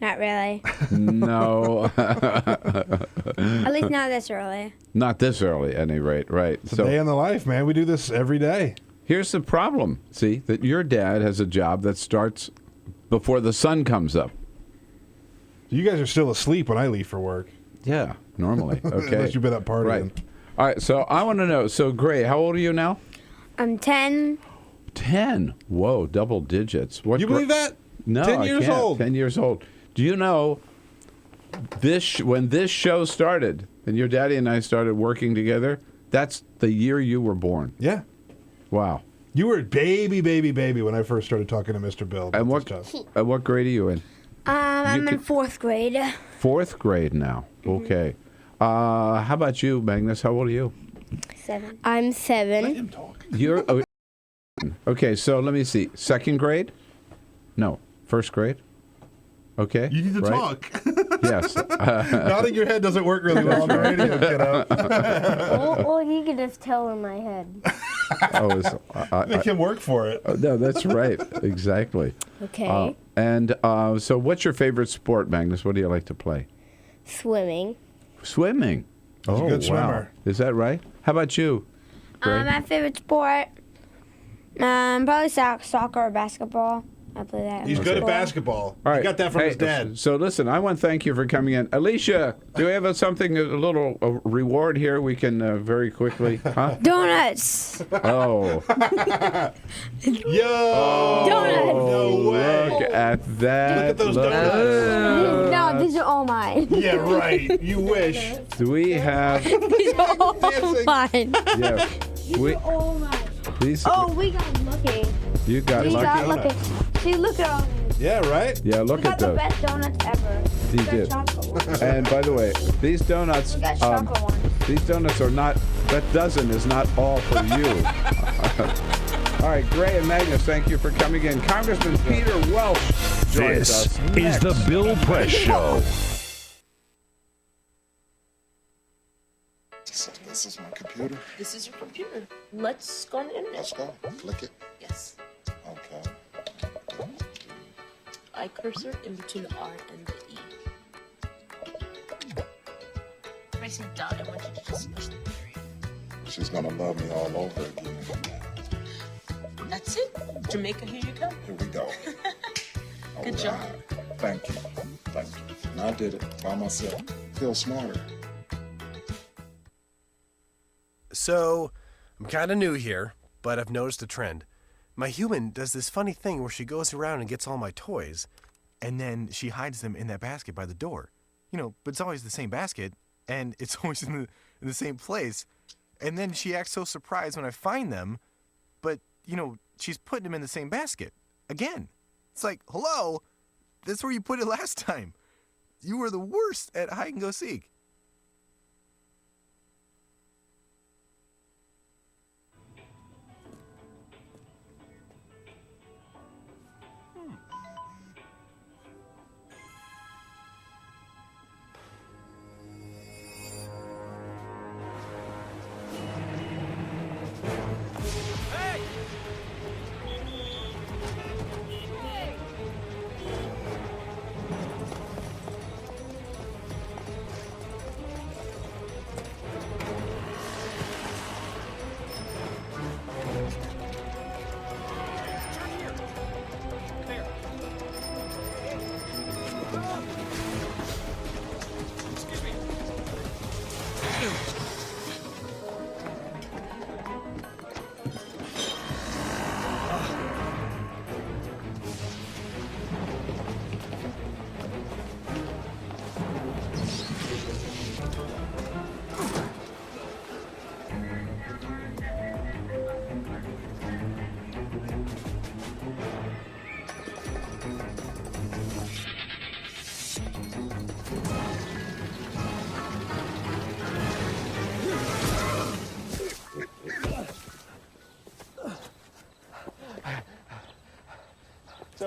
Not really. No. At least not this early. Not this early, at any rate. Right. It's a day in the life, man. We do this every day. Here's the problem. See, that your dad has a job that starts before the sun comes up. You guys are still asleep when I leave for work. Yeah, normally. Okay. Unless you've been up partying. Right. All right, so I want to know. So, Gray, how old are you now? I'm 10. 10. Whoa, double digits. What You believe that? No, 10 I years can't. old. 10 years old. Do you know when this show started and your daddy and I started working together, that's the year you were born. Yeah. Wow. You were a baby when I first started talking to Mr. Bill. And what grade are you in? I'm in 4th grade. 4th grade now. Okay. How about you, Magnus? How old are you? 7. I'm 7. Let him talk. You're okay. So let me see. 2nd grade? No. 1st grade? Okay. You need to right? talk. Yes. Nodding your head doesn't work really well on the radio, kiddo. Or you can just tell in my head. Make him work for it. No, that's right. Exactly. Okay. So what's your favorite sport, Magnus? What do you like to play? Swimming. Swimming. He's a good wow. swimmer. Is that right? How about you? Gray? My favorite sport, probably soccer or basketball. I play that. He's good at basketball. All right. He got that from his dad. So listen, I want to thank you for coming in. Alicia, do we have a little reward here we can very quickly? Huh? Donuts. Oh. Yo. Donuts. No way. Look at that. Look at those donuts. No, these are all mine. Yeah, right. You wish. Do we have? These are all mine. Yeah. These are all mine. We got lucky. You got We lucky. got lucky. See, look at all these. Yeah, right? Yeah, look We at got the those. best donuts ever. You We got did. chocolate ones. And by the way, these donuts. We got chocolate ones. These donuts are not. That dozen is not all for you. All right, Gray and Magnus, thank you for coming in. Congressman Peter Welsh joins us. This is the Bill Press Show. This is my computer. This is your computer. Let's go on the internet. Let's go. Click it. Yes. Okay. I cursor in between the R and the E. Pressing dot, I want you to just push the period. She's gonna love me all over again. That's it. Jamaica, here you come. Here we go. Good job. Thank you. Thank you. And I did it by myself. Feel smarter. So, I'm kind of new here, but I've noticed a trend. My human does this funny thing where she goes around and gets all my toys, and then she hides them in that basket by the door. You know, but it's always the same basket, and it's always in the same place. And then she acts so surprised when I find them, but, you know, she's putting them in the same basket. Again. It's like, hello? That's where you put it last time. You were the worst at hide and go seek.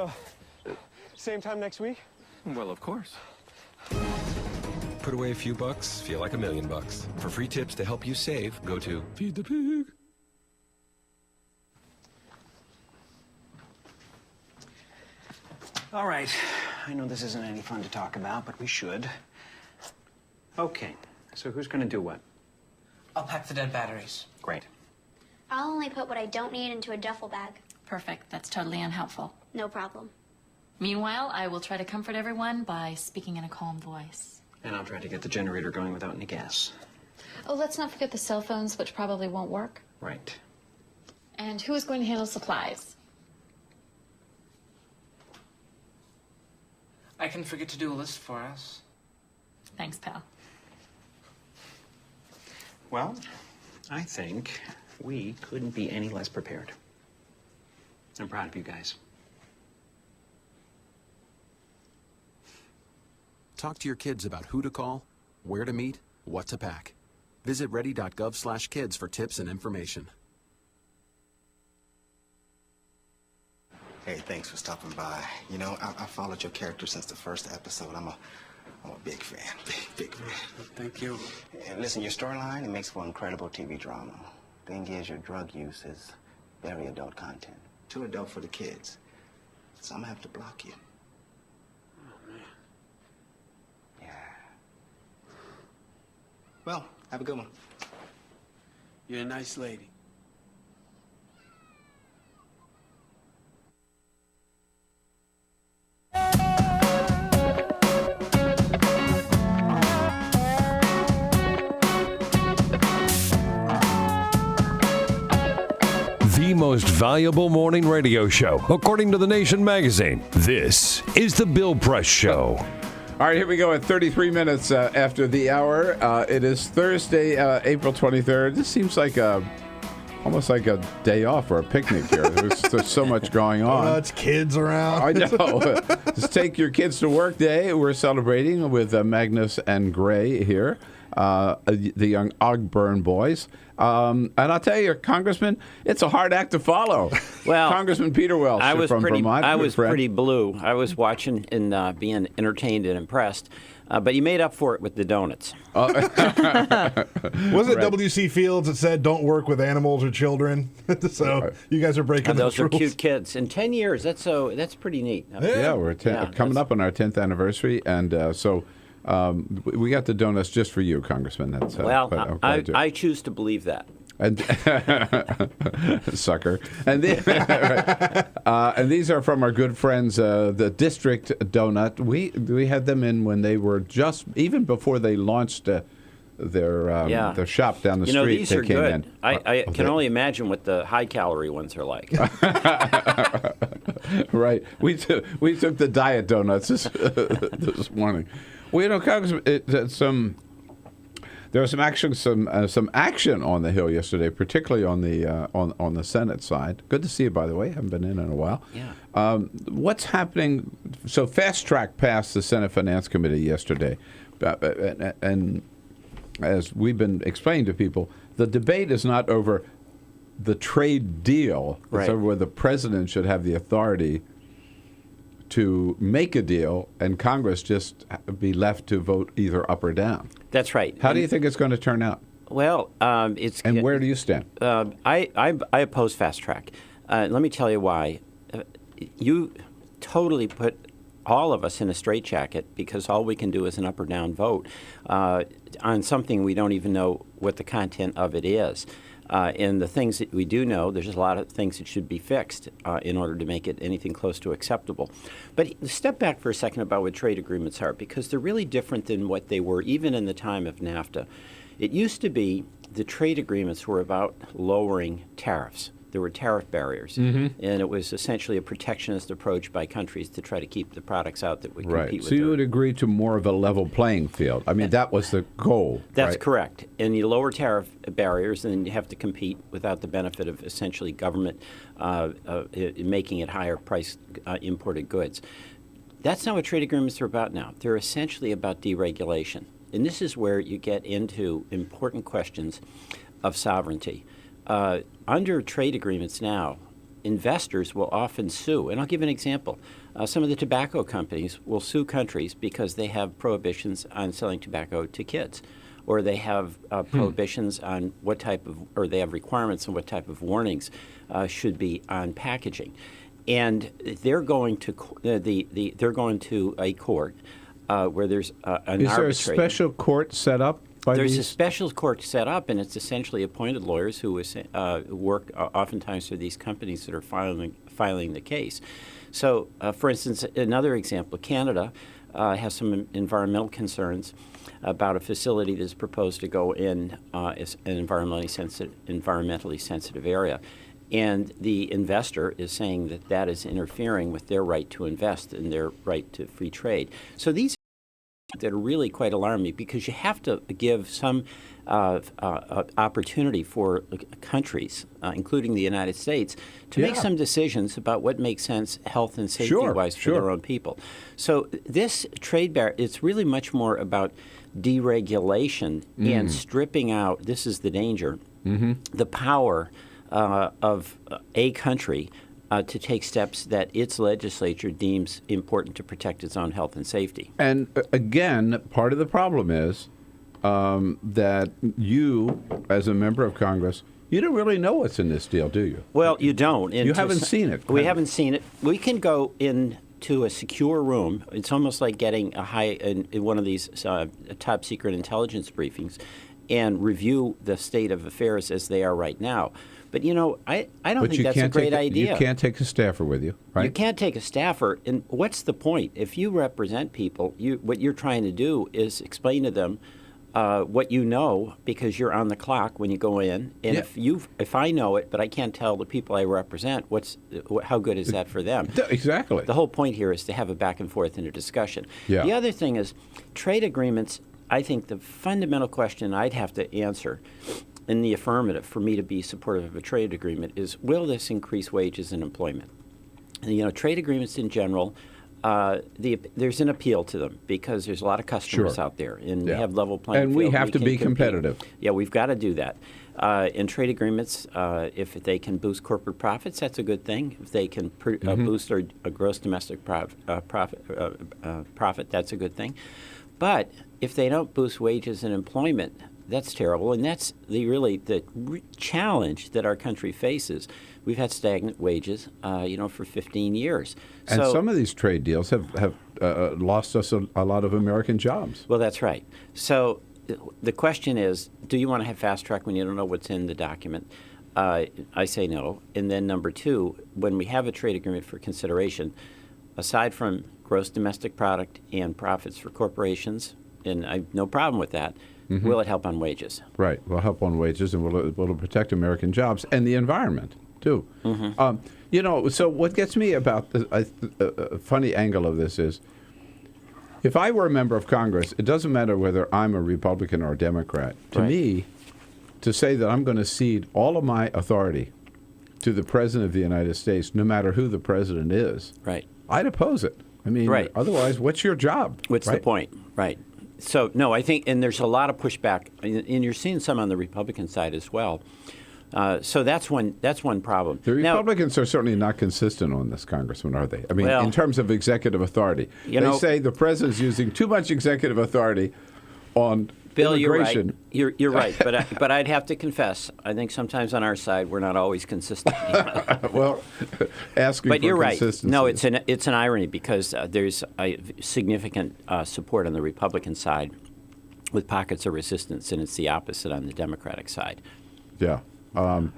So, same time next week? Well, of course. Put away a few bucks, feel like $1 million. For free tips to help you save, go to Feed the Pig. All right. I know this isn't any fun to talk about, but we should. Okay. So who's going to do what? I'll pack the dead batteries. Great. I'll only put what I don't need into a duffel bag. Perfect. That's totally unhelpful. No problem. Meanwhile, I will try to comfort everyone by speaking in a calm voice. And I'll try to get the generator going without any gas. Oh, let's not forget the cell phones, which probably won't work. Right. And who is going to handle supplies? I can forget to do a list for us. Thanks, pal. Well, I think we couldn't be any less prepared. I'm proud of you guys. Talk to your kids about who to call, where to meet, what to pack. Visit ready.gov/kids for tips and information. Hey, thanks for stopping by. You know, I followed your character since the first episode. I'm a big fan. Big fan. Thank you. And listen, your storyline, it makes for incredible TV drama. Thing is, your drug use is very adult content. Too adult for the kids. So I'm gonna have to block you. Oh, man. Yeah. Well, have a good one. You're a nice lady. The most valuable morning radio show, according to The Nation magazine. This is The Bill Press Show. All right, here we go at 33 minutes after the hour. It is Thursday, April 23rd. This seems like almost like a day off or a picnic here. There's so much going on. It's kids around. I know. Just take your kids to work day. We're celebrating with Magnus and Gray here, the young Ogburn boys. And I'll tell you, Congressman, it's a hard act to follow. Well, Congressman Peter Welsh from Vermont. I was pretty blue. I was watching and being entertained and impressed. But you made up for it with the donuts. Was it W.C. Fields that said, "Don't work with animals or children"? So you guys are breaking those those are rules. cute kids. In 10 years, that's pretty neat. Yeah, we're coming up on our 10th anniversary, and we got the donuts just for you, Congressman. That's I choose to believe that. And sucker. And, and these are from our good friends, the District Donut. We had them in when they were even before they launched their shop down the street. These they are came good. in. I can only imagine what the high-calorie ones are like. Right. We took the diet donuts this morning. Well, Congressman, there was some action on the Hill yesterday, particularly on the Senate side. Good to see you, by the way. Haven't been in a while. Yeah. What's happening? So Fast Track passed the Senate Finance Committee yesterday, and as we've been explaining to people, the debate is not over the trade deal. Right. It's over whether the president should have the authority to make a deal, and Congress just be left to vote either up or down. That's right. How do you think it's going to turn out? Well, it's... And where do you stand? I oppose Fast Track. Let me tell you why. You totally put all of us in a straitjacket because all we can do is an up or down vote on something we don't even know what the content of it is. And the things that we do know, there's a lot of things that should be fixed in order to make it anything close to acceptable. But step back for a second about what trade agreements are, because they're really different than what they were even in the time of NAFTA. It used to be the trade agreements were about lowering tariffs. There were tariff barriers, and it was essentially a protectionist approach by countries to try to keep the products out that would compete with So you would agree to more of a level playing field. I mean, that was the goal. That's right? correct. And you lower tariff barriers, and then you have to compete without the benefit of essentially government making it higher price imported goods. That's not what trade agreements are about now. They're essentially about deregulation. And this is where you get into important questions of sovereignty. Under trade agreements now, investors will often sue. And I'll give an example. Some of the tobacco companies will sue countries because they have prohibitions on selling tobacco to kids, or they have prohibitions on what type of, or they have requirements on what type of warnings should be on packaging. And they're going to they're going to a court where there's an arbitrator. Is there a special court set up? There's a special court set up, and it's essentially appointed lawyers who work oftentimes for these companies that are filing the case. So, for instance, another example, Canada has some environmental concerns about a facility that's proposed to go in as an environmentally sensitive area. And the investor is saying that that is interfering with their right to invest and their right to free trade. So these that are really quite alarming, because you have to give some opportunity for countries, including the United States, to make some decisions about what makes sense health and safety-wise for their own people. So this trade barrier, it's really much more about deregulation and stripping out, this is the danger, the power of a country to take steps that its legislature deems important to protect its own health and safety. And again, part of the problem is that you, as a member of Congress, you don't really know what's in this deal, do you? Well, you don't. You haven't seen it. We haven't seen it. We can go into a secure room. It's almost like getting in one of these top secret intelligence briefings and review the state of affairs as they are right now. But, you know, I don't think that's a great idea. You can't take a staffer with you, right? You can't take a staffer. And what's the point? If you represent people, what you're trying to do is explain to them what you know, because you're on the clock when you go in. And if I know it, but I can't tell the people I represent, how good is that for them? Exactly. The whole point here is to have a back and forth in a discussion. Yeah. The other thing is trade agreements. I think the fundamental question I'd have to answer in the affirmative for me to be supportive of a trade agreement is, will this increase wages and employment? And, you know, trade agreements in general, there's an appeal to them because there's a lot of customers out there, and we have level playing field. And we have to be compete. competitive. Yeah, we've got to do that. In trade agreements, if they can boost corporate profits, that's a good thing. If they can boost their gross domestic profit, that's a good thing. But if they don't boost wages and employment, that's terrible, and that's the challenge that our country faces. We've had stagnant wages, for 15 years. And some of these trade deals have lost us a lot of American jobs. Well, that's right. So the question is, do you want to have fast track when you don't know what's in the document? I say no. And then number two, when we have a trade agreement for consideration, aside from gross domestic product and profits for corporations, and I have no problem with that, will it help on wages? Right. Will help on wages, and will protect American jobs and the environment, too. So what gets me about a funny angle of this is, if I were a member of Congress, it doesn't matter whether I'm a Republican or a Democrat. To me, to say that I'm going to cede all of my authority to the President of the United States, no matter who the President is, I'd oppose it. I mean, otherwise, what's your job? What's the point? Right. So, no, I think, and there's a lot of pushback, and you're seeing some on the Republican side as well. So that's one problem. The Republicans are certainly not consistent on this, Congressman, are they? I mean, in terms of executive authority. They say the President's using too much executive authority on Bill, immigration. You're right. But I'd have to confess, I think sometimes on our side we're not always consistent. Well, asking but for you're consistency. Right. No, it's an irony because there's a significant support on the Republican side with pockets of resistance, and it's the opposite on the Democratic side. Yeah. And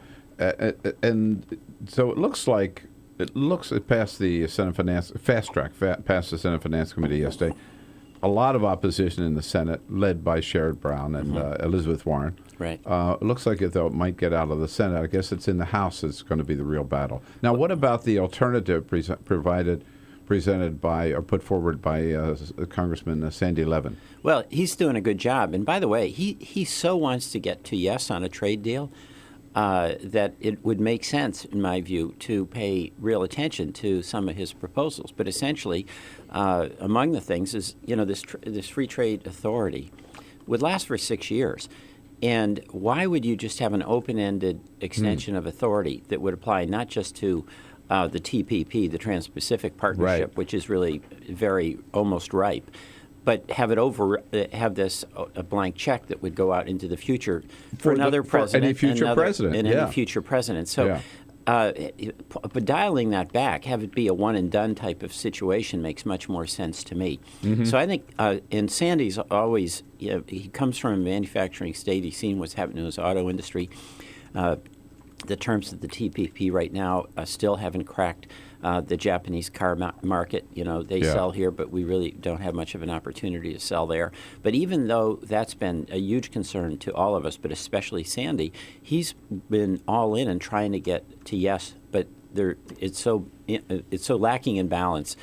so it looks it passed the Senate Finance fast track passed the Senate Finance Committee yesterday. A lot of opposition in the Senate, led by Sherrod Brown and Elizabeth Warren. Right. It looks like it might get out of the Senate. I guess it's in the House that's going to be the real battle. Now, what about the alternative presented by or put forward by Congressman Sandy Levin? Well, he's doing a good job. And by the way, he so wants to get to yes on a trade deal that it would make sense, in my view, to pay real attention to some of his proposals. But essentially, among the things is, this free trade authority would last for 6 years. And why would you just have an open-ended extension of authority that would apply not just to the TPP, the Trans-Pacific Partnership, Right. which is really very almost ripe, but have this a blank check that would go out into the future for another president, any future president, and yeah. any future president. So. Yeah. But dialing that back, have it be a one-and-done type of situation makes much more sense to me. Mm-hmm. So I think, and Sandy's always, he comes from a manufacturing state. He's seen what's happening in his auto industry. The terms of the TPP right now still haven't cracked the Japanese car market. They sell here, but we really don't have much of an opportunity to sell there. But even though that's been a huge concern to all of us, but especially Sandy, he's been all in and trying to get to yes, but it's so lacking in balance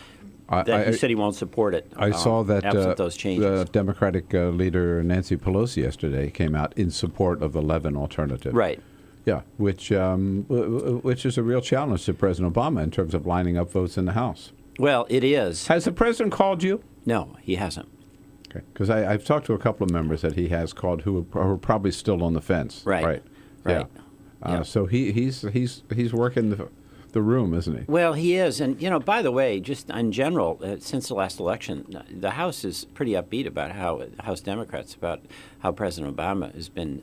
that he said he won't support it. I saw that absent those changes. the Democratic leader Nancy Pelosi yesterday came out in support of the Levin alternative. Right. Yeah, which is a real challenge to President Obama in terms of lining up votes in the House. Well, it is. Has the president called you? No, he hasn't. Okay, because I've talked to a couple of members that he has called who are probably still on the fence. Right. Yeah. So he's working the room, isn't he? Well, he is. And, by the way, just in general, since the last election, the House is pretty upbeat about House Democrats, about how President Obama has been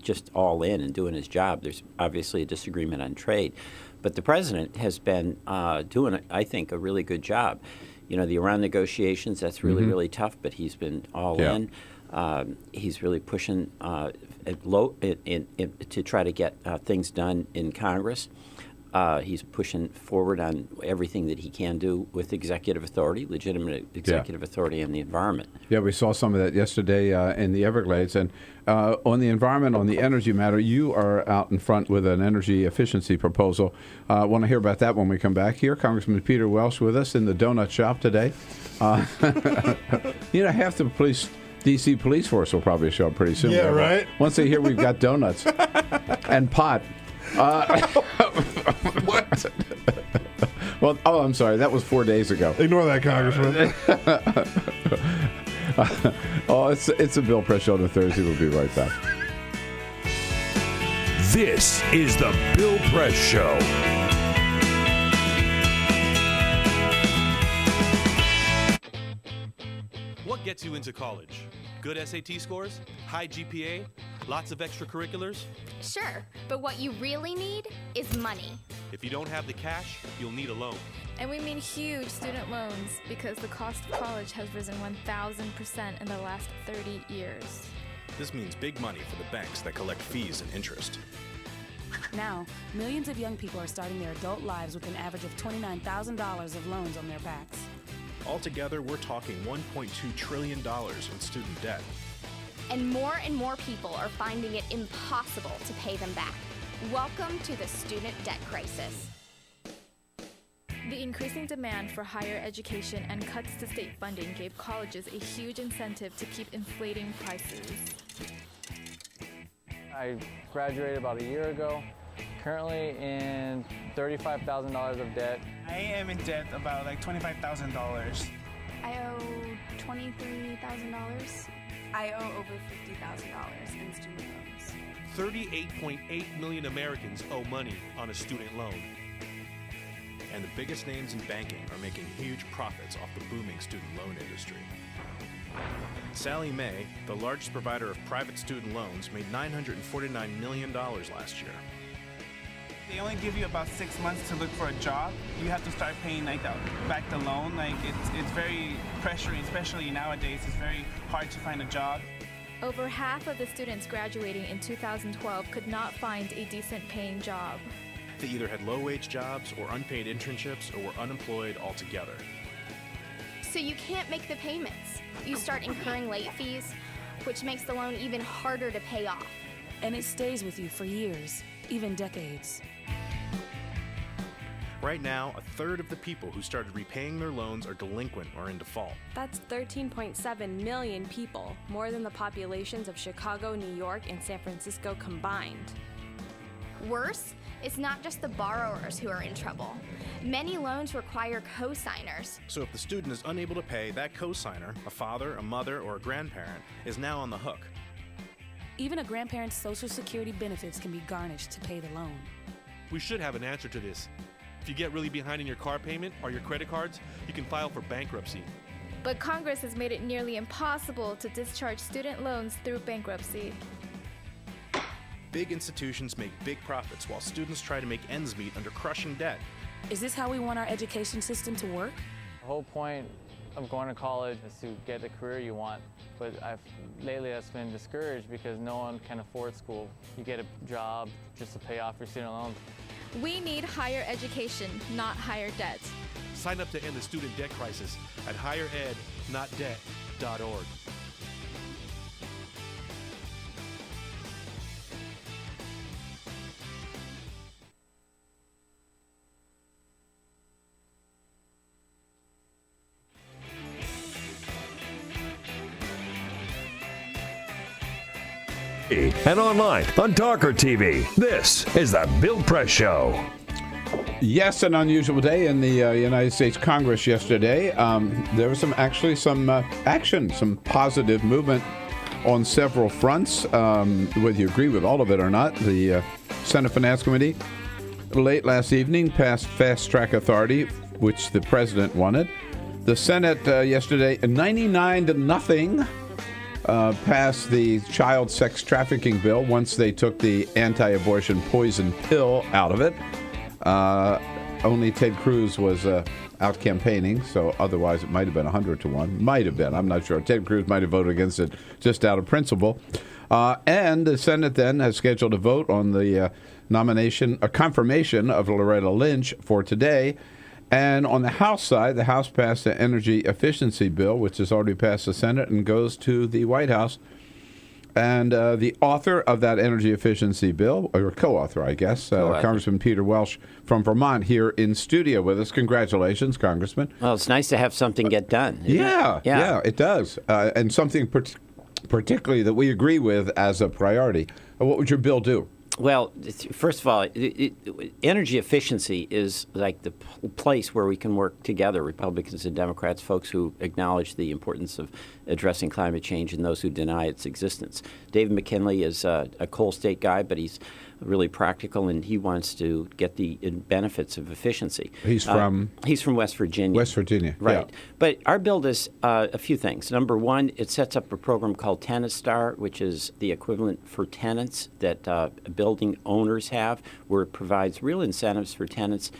just all in and doing his job. There's obviously a disagreement on trade. But the president has been doing, I think, a really good job. The Iran negotiations, that's really, really tough, but he's been all in. He's really pushing to try to get things done in Congress. He's pushing forward on everything that he can do with executive authority, legitimate executive authority in the environment. Yeah, we saw some of that yesterday in the Everglades. And on the environment, on the energy matter, you are out in front with an energy efficiency proposal. I want to hear about that when we come back here. Congressman Peter Welsh with us in the donut shop today. Half the D.C. police force will probably show up pretty soon. Yeah, right? Once they hear we've got donuts and pot. What? Well, I'm sorry. That was 4 days ago. Ignore that, Congressman. It's a Bill Press Show on Thursday. We'll be right back. This is the Bill Press Show. What gets you into college? Good SAT scores? High GPA? Lots of extracurriculars? Sure, but what you really need is money. If you don't have the cash, you'll need a loan. And we mean huge student loans because the cost of college has risen 1,000% in the last 30 years. This means big money for the banks that collect fees and interest. Now, millions of young people are starting their adult lives with an average of $29,000 of loans on their backs. Altogether, we're talking $1.2 trillion in student debt. And more people are finding it impossible to pay them back. Welcome to the student debt crisis. The increasing demand for higher education and cuts to state funding gave colleges a huge incentive to keep inflating prices. I graduated about a year ago, currently in $35,000 of debt. I am in debt about like $25,000. I owe $23,000. I owe over $50,000 in student loans. 38.8 million Americans owe money on a student loan. And the biggest names in banking are making huge profits off the booming student loan industry. Sallie Mae, the largest provider of private student loans, made $949 million last year. They only give you about 6 months to look for a job. You have to start paying back the loan. It's very pressuring, especially nowadays. It's very hard to find a job. Over half of the students graduating in 2012 could not find a decent paying job. They either had low-wage jobs or unpaid internships or were unemployed altogether. So you can't make the payments. You start incurring late fees, which makes the loan even harder to pay off. And it stays with you for years, even decades. Right now, a third of the people who started repaying their loans are delinquent or in default. That's 13.7 million people, more than the populations of Chicago, New York, and San Francisco combined. Worse, it's not just the borrowers who are in trouble. Many loans require co-signers. So if the student is unable to pay, that co-signer, a father, a mother, or a grandparent, is now on the hook. Even a grandparent's Social Security benefits can be garnished to pay the loan. We should have an answer to this. If you get really behind in your car payment or your credit cards, you can file for bankruptcy. But Congress has made it nearly impossible to discharge student loans through bankruptcy. Big institutions make big profits while students try to make ends meet under crushing debt. Is this how we want our education system to work? The whole point of going to college is to get the career you want. But lately that's been discouraged because no one can afford school. You get a job just to pay off your student loans. We need higher education, not higher debt. Sign up to end the student debt crisis at higherednotdebt.org. And online on TawkrTV. This is the Bill Press Show. Yes, an unusual day in the United States Congress yesterday. There was some action, some positive movement on several fronts. Whether you agree with all of it or not, the Senate Finance Committee late last evening passed fast track authority, which the president wanted. The Senate yesterday, 99-0. Passed the child sex trafficking bill once they took the anti-abortion poison pill out of it. Only Ted Cruz was out campaigning, so otherwise it might have been 100-1. Might have been, I'm not sure. Ted Cruz might have voted against it just out of principle. And the Senate then has scheduled a vote on the confirmation of Loretta Lynch for today. And on the House side, the House passed an energy efficiency bill, which has already passed the Senate and goes to the White House. And the author of that energy efficiency bill, or co-author, I guess, Congressman Peter Welsh from Vermont, here in studio with us. Congratulations, Congressman. Well, it's nice to have something get done. Yeah, it does. And something particularly that we agree with as a priority. What would your bill do? Well, first of all, energy efficiency is like the place where we can work together, Republicans and Democrats, folks who acknowledge the importance of addressing climate change and those who deny its existence. David McKinley is a coal state guy, but he's really practical, and he wants to get the benefits of efficiency. He's from West Virginia. West Virginia, right. Yeah. But our bill does a few things. Number one, it sets up a program called Tenant Star, which is the equivalent for tenants that building owners have, where it provides real incentives for tenants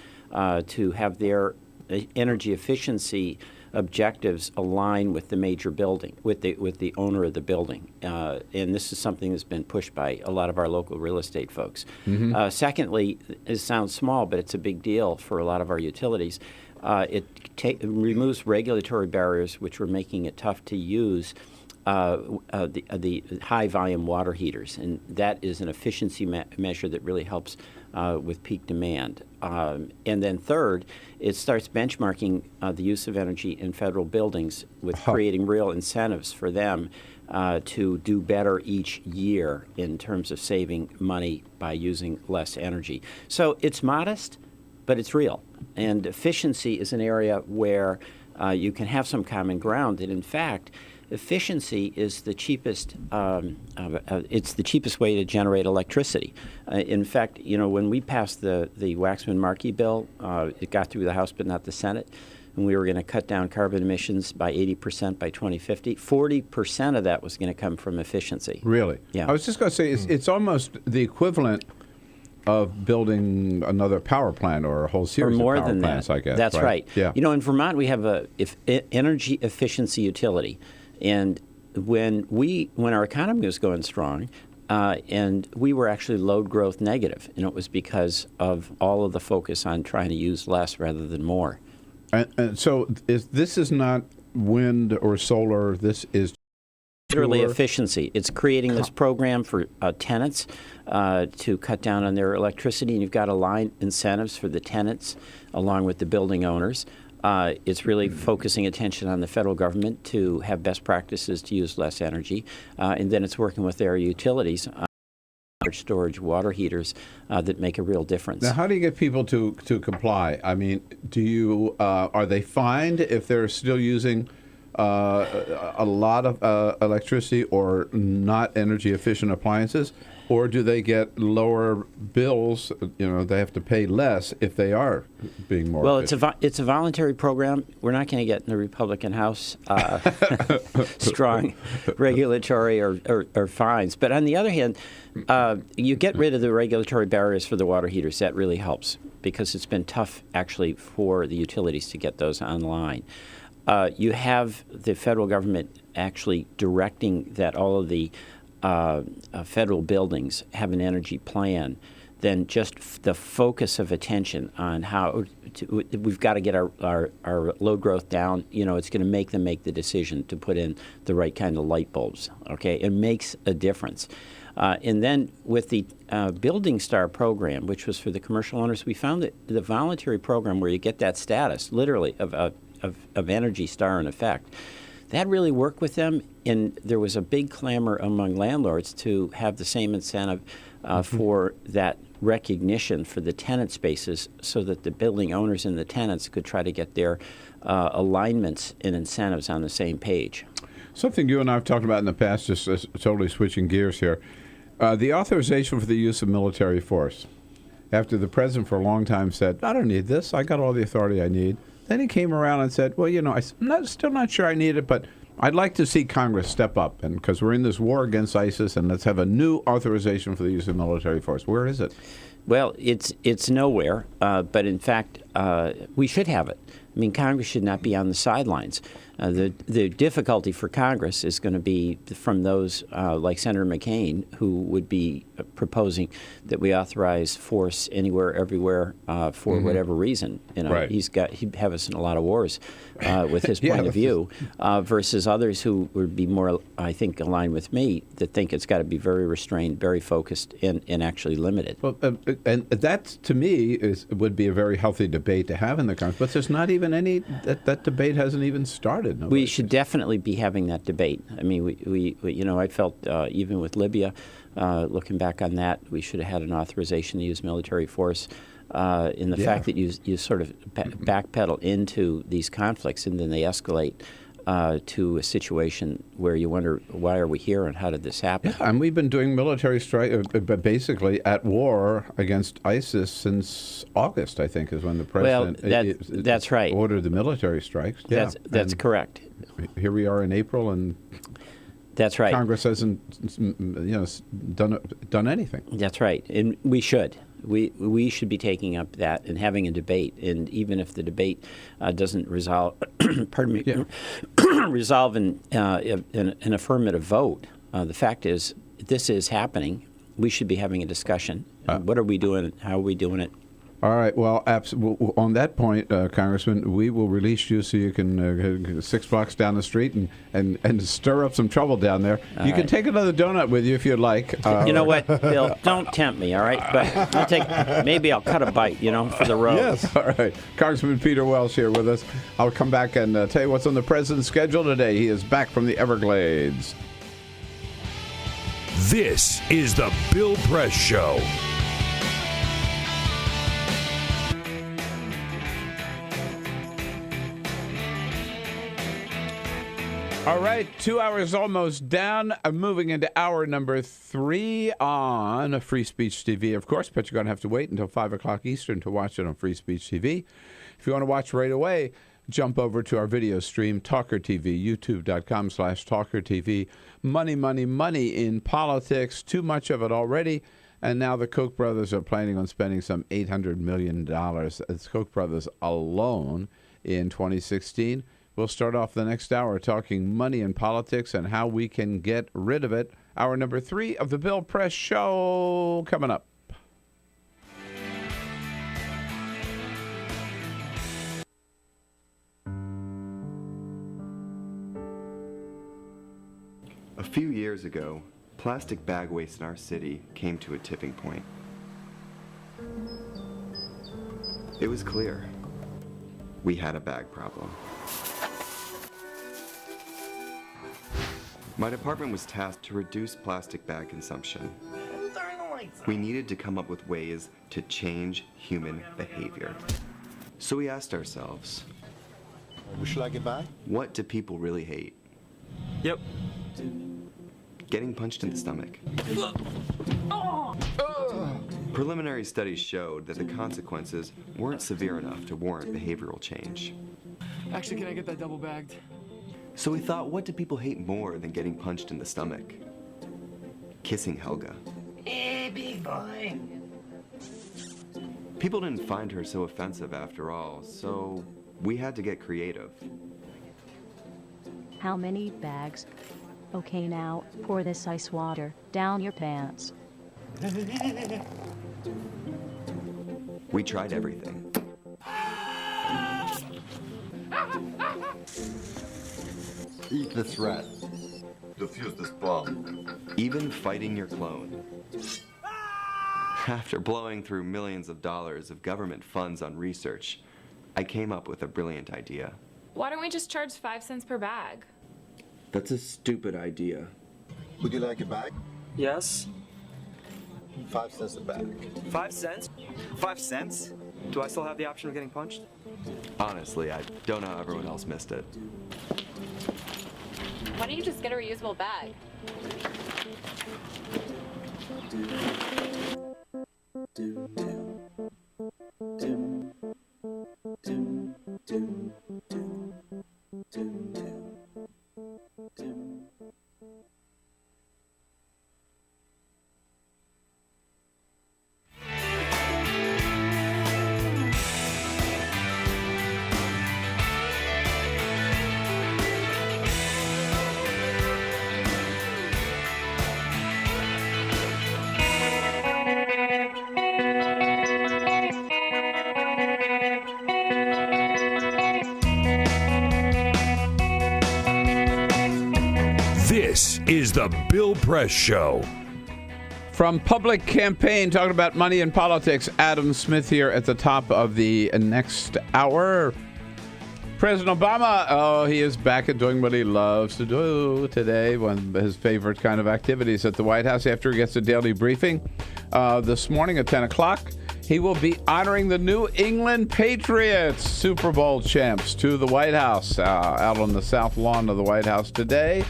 to have their energy efficiency objectives align with the major building, with the owner of the building. And this is something that's been pushed by a lot of our local real estate folks. Mm-hmm. Secondly, it sounds small, but it's a big deal for a lot of our utilities. It removes regulatory barriers which were making it tough to use the high-volume water heaters, and that is an efficiency measure that really helps with peak demand. And then third, it starts benchmarking the use of energy in federal buildings with creating real incentives for them to do better each year in terms of saving money by using less energy. So it's modest, but it's real. And efficiency is an area where you can have some common ground. And in fact, efficiency is the cheapest. It's the cheapest way to generate electricity. In fact, when we passed the Waxman-Markey bill, it got through the House but not the Senate, and we were going to cut down carbon emissions by 80% by 2050. 40% of that was going to come from efficiency. Really? Yeah. I was just going to say it's almost the equivalent of building another power plant or a whole series or more of power than plants, that. I guess. That's right. Yeah. In Vermont we have a energy efficiency utility. And when our economy was going strong, and we were actually load growth negative, and it was because of all of the focus on trying to use less rather than more. And so this is not wind or solar. This is literally efficiency. It's creating this program for tenants to cut down on their electricity, and you've got aligned incentives for the tenants along with the building owners. It's really focusing attention on the federal government to have best practices to use less energy, and then it's working with their utilities on storage water heaters that make a real difference. Now, how do you get people to comply? I mean, are they fined if they're still using a lot of electricity or not energy efficient appliances, or do they get lower bills? You know, they have to pay less if they are being more. Well, efficient. it's a voluntary program. We're not going to get in the Republican House strong regulatory or fines. But on the other hand, you get rid of the regulatory barriers for the water heaters. That really helps because it's been tough actually for the utilities to get those online. You have the federal government actually directing that all of the federal buildings have an energy plan, then just the focus of attention on how we've got to get our load growth down. You know, it's going to make them make the decision to put in the right kind of light bulbs. Okay, it makes a difference. And then with the Building Star program, which was for the commercial owners, we found that the voluntary program where you get that status, literally, of Energy Star in effect, that really worked with them, and there was a big clamor among landlords to have the same incentive for that recognition for the tenant spaces so that the building owners and the tenants could try to get their alignments and incentives on the same page. Something you and I have talked about in the past, just totally switching gears here, the authorization for the use of military force. After the president for a long time said, I don't need this, I got all the authority I need. Then he came around and said, well, you know, I'm still not sure I need it, but I'd like to see Congress step up, and because we're in this war against ISIS, and let's have a new authorization for the use of military force. Where is it? Well, it's nowhere, but in fact, we should have it. I mean, Congress should not be on the sidelines. The difficulty for Congress is going to be from those like Senator McCain, who would be proposing that we authorize force anywhere, everywhere, for whatever reason. You know, Right. he'd have us in a lot of wars with his point of view, versus others who would be more, I think, aligned with me that think it's got to be very restrained, very focused, and actually limited. Well, and that to me would be a very healthy debate to have in the Congress. But there's not even any that debate hasn't even started. We should definitely be having that debate. I mean, we you know, I felt even with Libya, looking back on that, we should have had an authorization to use military force. In the fact that you sort of backpedal into these conflicts and then they escalate to a situation where you wonder, why are we here and how did this happen? Yeah, and we've been doing military strike, basically at war against ISIS since August, I think, is when the president that's right. ordered the military strikes. That's correct. Here we are in April, and that's right. Congress hasn't, done anything. That's right, and we should. We should be taking up that and having a debate. And even if the debate doesn't resolve, resolve in an affirmative vote, the fact is this is happening. We should be having a discussion. What are we doing? How are we doing it? All right. Well, on that point, Congressman, we will release you so you can 6 blocks down the street and stir up some trouble down there. You can take another donut with you if you'd like. You know what, Bill? Don't tempt me, all right? But maybe I'll cut a bite, for the road. Yes. All right. Congressman Peter Welsh here with us. I'll come back and tell you what's on the president's schedule today. He is back from the Everglades. This is the Bill Press Show. All right, 2 hours almost down. I'm moving into hour number 3 on Free Speech TV, of course, but you're going to have to wait until 5 o'clock Eastern to watch it on Free Speech TV. If you want to watch right away, jump over to our video stream, TawkrTV, youtube.com/TawkrTV. Money, money, money in politics, too much of it already. And now the Koch brothers are planning on spending some $800 million. It's Koch brothers alone in 2016. We'll start off the next hour talking money and politics and how we can get rid of it. Hour number 3 of the Bill Press Show coming up. A few years ago, plastic bag waste in our city came to a tipping point. It was clear. We had a bag problem. My department was tasked to reduce plastic bag consumption. We needed to come up with ways to change human behavior. So we asked ourselves, Would you like it back? What do people really hate? Yep. Getting punched in the stomach. Preliminary studies showed that the consequences weren't severe enough to warrant behavioral change. Actually, can I get that double bagged? So we thought, what do people hate more than getting punched in the stomach? Kissing Helga. Hey, big boy. People didn't find her so offensive after all, so we had to get creative. How many bags? Okay, now, pour this ice water down your pants. We tried everything. Eat this rat. Defuse this bomb. Even fighting your clone. After blowing through millions of dollars of government funds on research, I came up with a brilliant idea. Why don't we just charge 5 cents per bag? That's a stupid idea. Would you like it back? Yes. 5 cents a bag. 5 cents? 5 cents? Do I still have the option of getting punched? Honestly, I don't know how everyone else missed it. Why don't you just get a reusable bag? This is the Bill Press Show. From Public Campaign, talking about money and politics, Adam Smith here at the top of the next hour. President Obama, he is back at doing what he loves to do today, one of his favorite kind of activities at the White House after he gets a daily briefing. This morning at 10 o'clock, he will be honoring the New England Patriots, Super Bowl champs, to the White House, out on the south lawn of the White House today.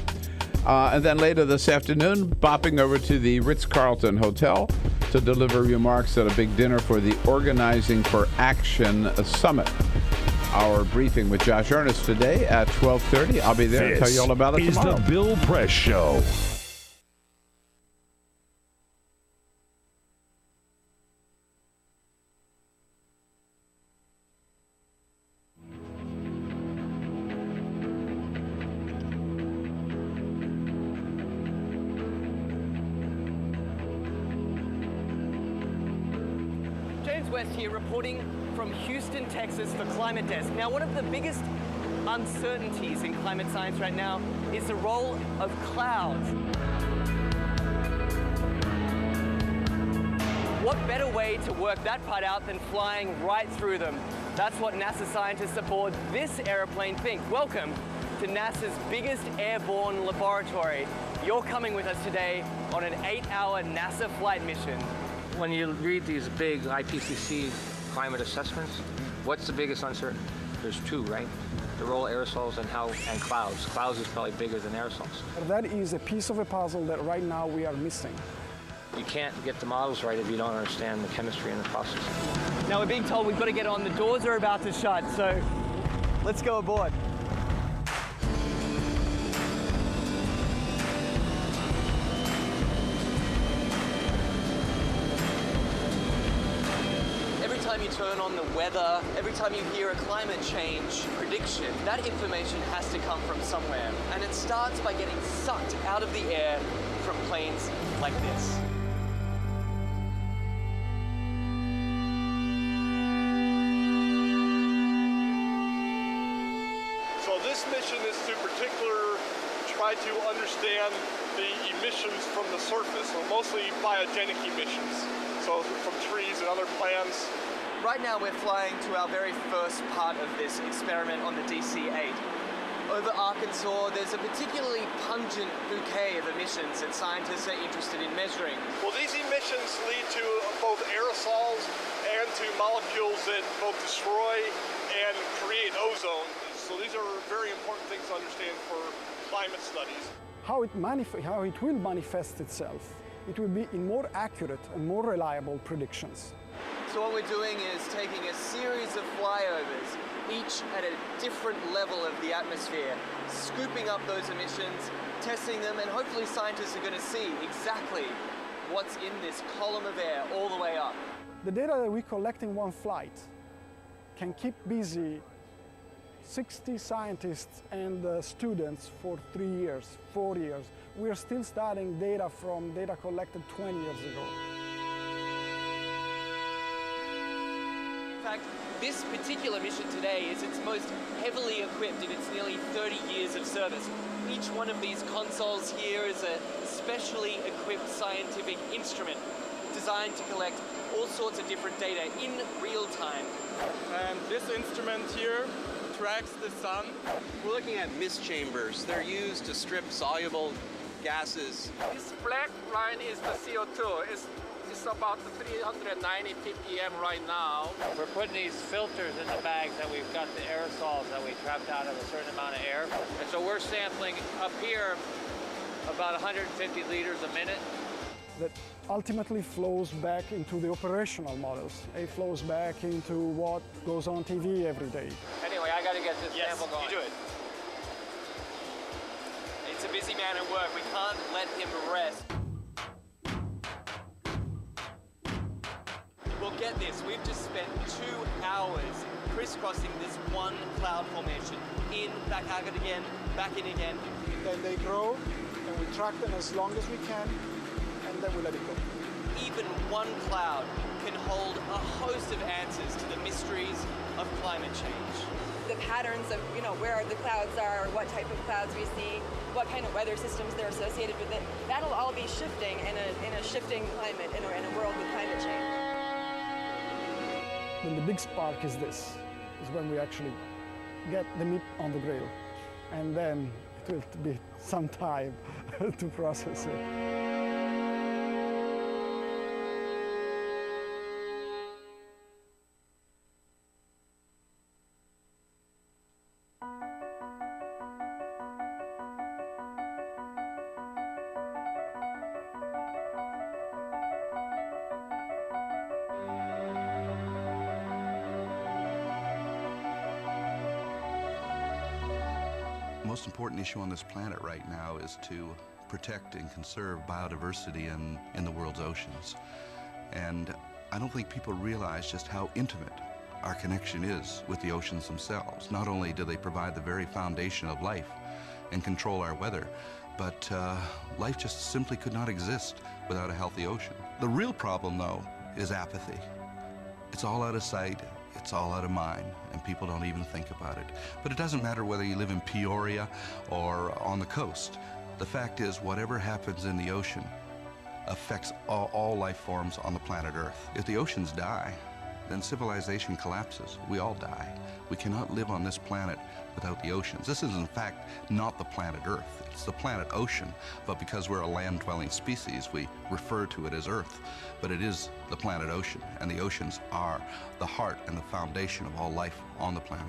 And then later this afternoon, bopping over to the Ritz-Carlton Hotel to deliver remarks at a big dinner for the Organizing for Action Summit. Our briefing with Josh Earnest today at 12:30. I'll be there to tell you all about it tomorrow. This is the Bill Press Show. Here reporting from Houston, Texas for Climate Desk. Now, one of the biggest uncertainties in climate science right now is the role of clouds. What better way to work that part out than flying right through them? That's what NASA scientists aboard this airplane think. Welcome to NASA's biggest airborne laboratory. You're coming with us today on an 8-hour NASA flight mission. When you read these big IPCC climate assessments, what's the biggest uncertainty? There's two, right? The role of aerosols and clouds. Clouds is probably bigger than aerosols. That is a piece of a puzzle that right now we are missing. You can't get the models right if you don't understand the chemistry and the process. Now we're being told we've got to get on. The doors are about to shut, so let's go aboard. Every time you turn on the weather, every time you hear a climate change prediction, that information has to come from somewhere. And it starts by getting sucked out of the air from planes like this. So this mission is to try to understand the emissions from the surface, so mostly biogenic emissions, so from trees and other plants. Right now we're flying to our very first part of this experiment on the DC-8. Over Arkansas, there's a particularly pungent bouquet of emissions that scientists are interested in measuring. Well, these emissions lead to both aerosols and to molecules that both destroy and create ozone. So these are very important things to understand for climate studies. How it will manifest itself, it will be in more accurate and more reliable predictions. So what we're doing is taking a series of flyovers, each at a different level of the atmosphere, scooping up those emissions, testing them, and hopefully scientists are going to see exactly what's in this column of air all the way up. The data that we collect in one flight can keep busy 60 scientists and students for 3 years, 4 years. We're still studying data from data collected 20 years ago. In fact, this particular mission today is its most heavily equipped in its nearly 30 years of service. Each one of these consoles here is a specially equipped scientific instrument designed to collect all sorts of different data in real time. And this instrument here tracks the sun. We're looking at mist chambers. They're used to strip soluble gases. This black line is the CO2. It's about 390 ppm right now. We're putting these filters in the bags that we've got the aerosols that we trapped out of a certain amount of air. And so we're sampling up here about 150 liters a minute. That ultimately flows back into the operational models. It flows back into what goes on TV every day. Anyway, I got to get this sample going. You do it. It's a busy man at work. We can't let him rest. Well, get this. We've just spent 2 hours crisscrossing this one cloud formation. In, back out again, back in again. Then they grow, and we track them as long as we can, and then we let it go. Even one cloud can hold a host of answers to the mysteries of climate change. The patterns of, where the clouds are, what type of clouds we see, what kind of weather systems they're associated with it, that'll all be shifting in a shifting climate, in a world with climate change. Then the big spark is when we actually get the meat on the grill. And then it will be some time to process it. The most important issue on this planet right now is to protect and conserve biodiversity in the world's oceans. And I don't think people realize just how intimate our connection is with the oceans themselves. Not only do they provide the very foundation of life and control our weather, but life just simply could not exist without a healthy ocean. The real problem, though, is apathy. It's all out of sight. It's all out of mind, and people don't even think about it. But it doesn't matter whether you live in Peoria or on the coast. The fact is, whatever happens in the ocean affects all life forms on the planet Earth. If the oceans die, then civilization collapses. We all die. We cannot live on this planet without the oceans. This is, in fact, not the planet Earth. It's the planet ocean, but because we're a land-dwelling species, we refer to it as Earth. But it is the planet ocean, and the oceans are the heart and the foundation of all life on the planet.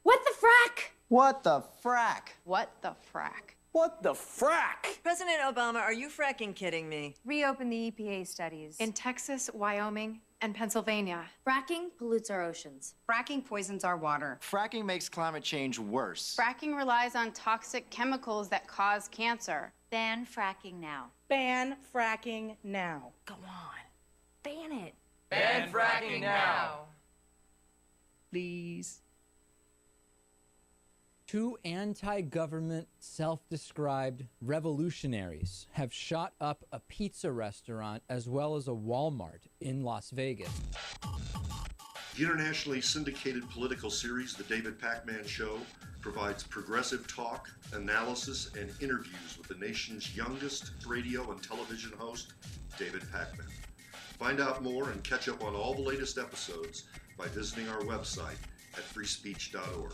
What the frack? What the frack? What the frack? What the frack? President Obama, are you fracking kidding me? Reopen the EPA studies. In Texas, Wyoming, and Pennsylvania. Fracking pollutes our oceans. Fracking poisons our water. Fracking makes climate change worse. Fracking relies on toxic chemicals that cause cancer. Ban fracking now. Ban fracking now. Go on. Ban it. Ban fracking now. Please. Two anti-government, self-described revolutionaries have shot up a pizza restaurant as well as a Walmart in Las Vegas. The internationally syndicated political series, The David Pakman Show, provides progressive talk, analysis, and interviews with the nation's youngest radio and television host, David Pakman. Find out more and catch up on all the latest episodes by visiting our website at freespeech.org.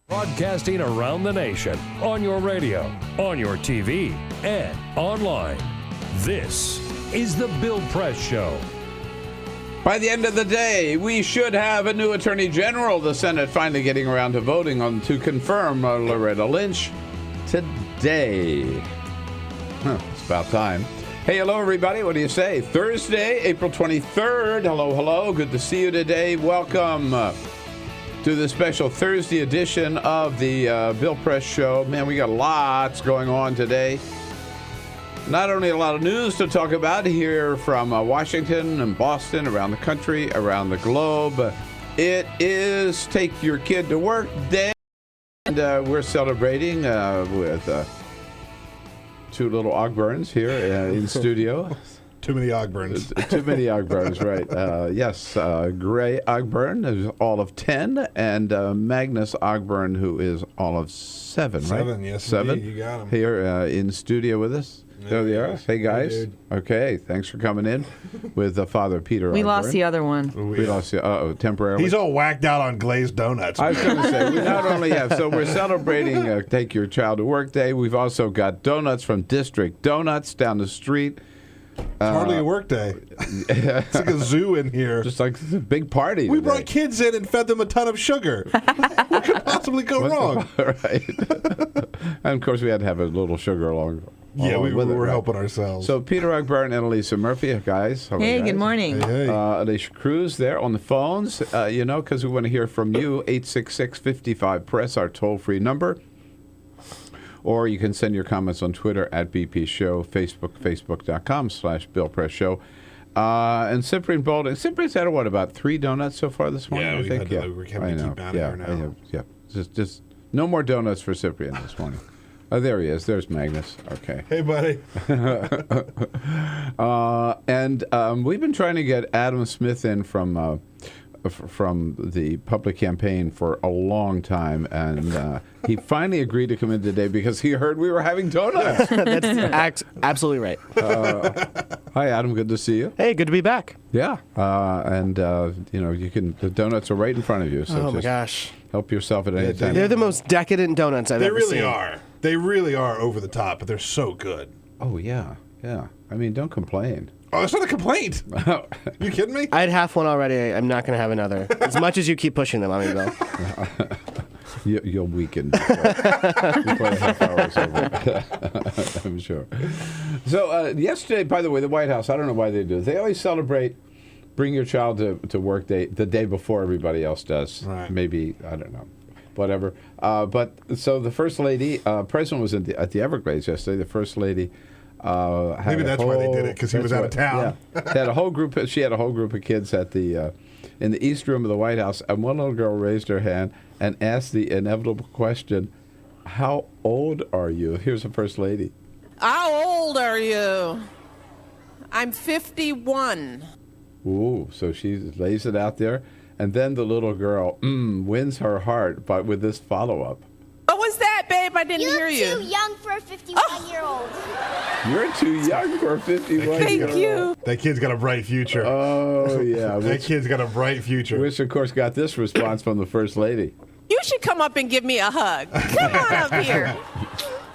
Broadcasting around the nation, on your radio, on your TV, and online. This is the Bill Press Show. By the end of the day, we should have a new Attorney General. The Senate finally getting around to voting on to confirm Loretta Lynch today. It's about time. Hey, hello, everybody. What do you say? Thursday, April 23rd. Hello, hello. Good to see you today. Welcome to the special Thursday edition of the Bill Press Show. Man, we got lots going on today. Not only a lot of news to talk about here from Washington and Boston, around the country, around the globe. It is Take Your Kid to Work Day. And we're celebrating with two little Ogburns here in studio. Too many Ogburns. Too many Ogburns, right. Yes, Gray Ogburn is all of 10, and Magnus Ogburn, who is all of 7, right? 7, yes, 7. indeed. You got him. Here in studio with us. There they are. Hey, guys. Hey, okay, thanks for coming in with Father Peter We Ogburn. lost the other one. We lost the, temporarily. He's all whacked out on glazed donuts. I was going to say, we not only have, so we're celebrating Take Your Child to Work Day. We've also got donuts from District Donuts down the street. It's hardly a work day. It's like a zoo in here. Just like a big party. We today. brought kids in and fed them a ton of sugar. What could possibly go wrong? Right. And of course, we had to have a little sugar along. Yeah, we with it, were right? helping ourselves. So Peter Ogburn and Elisa Murphy, guys. Hello, Hey, guys. good morning. Hey. Alicia Cruz there on the phones, because we want to hear from you. 866-55-PRESS, our toll-free number. Or you can send your comments on Twitter at BP Show, Facebook.com/Bill Press Show. And Cyprian Balding. Cyprian's had, about 3 donuts so far this morning, Yeah, I we think. had to keep out of here now. Yeah. Just no more donuts for Cyprian this morning. Oh, there he is. There's Magnus. Okay. Hey, buddy. And we've been trying to get Adam Smith in from the public campaign for a long time, and he finally agreed to come in today because he heard we were having donuts. That's absolutely right. Hi, Adam. Good to see you. Hey, good to be back. Yeah, the donuts are right in front of you. So Oh, my just gosh. help yourself at any time. They're the most decadent donuts I've They ever really seen. are. They really are over the top, but they're so good. Oh, yeah. I mean, don't complain. Oh, it's not a complaint. You kidding me? I had half one already. I'm not going to have another. As much as you keep pushing them on me, Bill. You'll weaken before the half hour is over. I'm sure. So yesterday, by the way, the White House, I don't know why they do it. They always celebrate Bring Your Child to Work Day the day before everybody else does. Right. Maybe, I don't know. Whatever. But so the First Lady, President was at the Everglades yesterday. The First Lady had Maybe that's why they did it, because he was out of town. Yeah. She had a whole group of kids at the in the East Room of the White House, and one little girl raised her hand and asked the inevitable question, "How old are you?" Here's the First Lady. How old are you? I'm 51. Ooh, so she lays it out there, and then the little girl wins her heart with this follow-up. What was that, babe? I didn't hear you. You're too young for a 51-year-old. You're too young for a 51-year-old. Thank you. That kid's got a bright future. Oh, yeah. That kid's got a bright future. Which, of course, got this response from the First Lady. You should come up and give me a hug. Come on up here.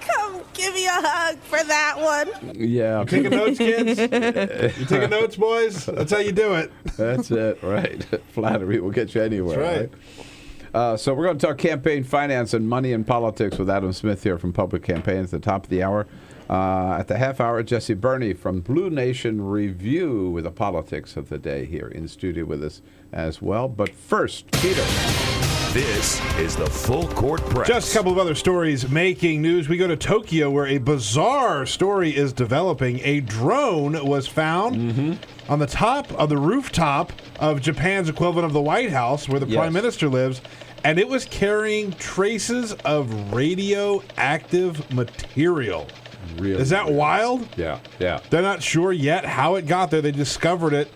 Come give me a hug for that one. Yeah. You taking notes, kids? You taking notes, boys? That's how you do it. That's it, right. Flattery will get you anywhere. That's right. So we're going to talk campaign finance and money and politics with Adam Smith here from Public Campaign at the top of the hour. At the half hour, Jesse Berney from Blue Nation Review with the politics of the day here in studio with us as well. But first, Peter. This is the Full Court Press. Just a couple of other stories making news. We go to Tokyo, where a bizarre story is developing. A drone was found on the top of the rooftop of Japan's equivalent of the White House, where the Prime Minister lives, and it was carrying traces of radioactive material. Really? Is that wild? Yeah. They're not sure yet how it got there. They discovered it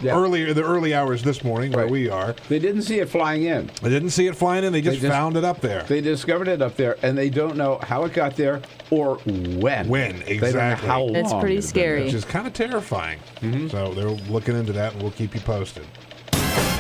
the early hours this morning where we are. They didn't see it flying in. They didn't see it flying in. They just found it up there. They discovered it up there, and they don't know how it got there or when. Exactly. They don't know how long. It's pretty scary. Which is kind of terrifying. So they're looking into that, and we'll keep you posted.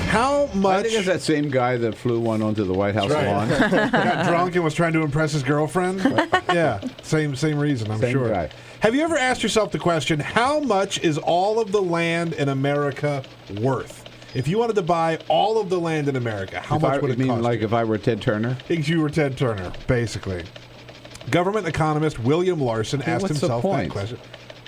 How much? I think it's that same guy that flew one onto the White House lawn. Got drunk and was trying to impress his girlfriend. Yeah, same reason, I'm sure. Guy. Have you ever asked yourself the question, how much is all of the land in America worth? If you wanted to buy all of the land in America, how much would it cost? Like if I were Ted Turner? If you were Ted Turner, basically. Government economist William Larson asked himself that question.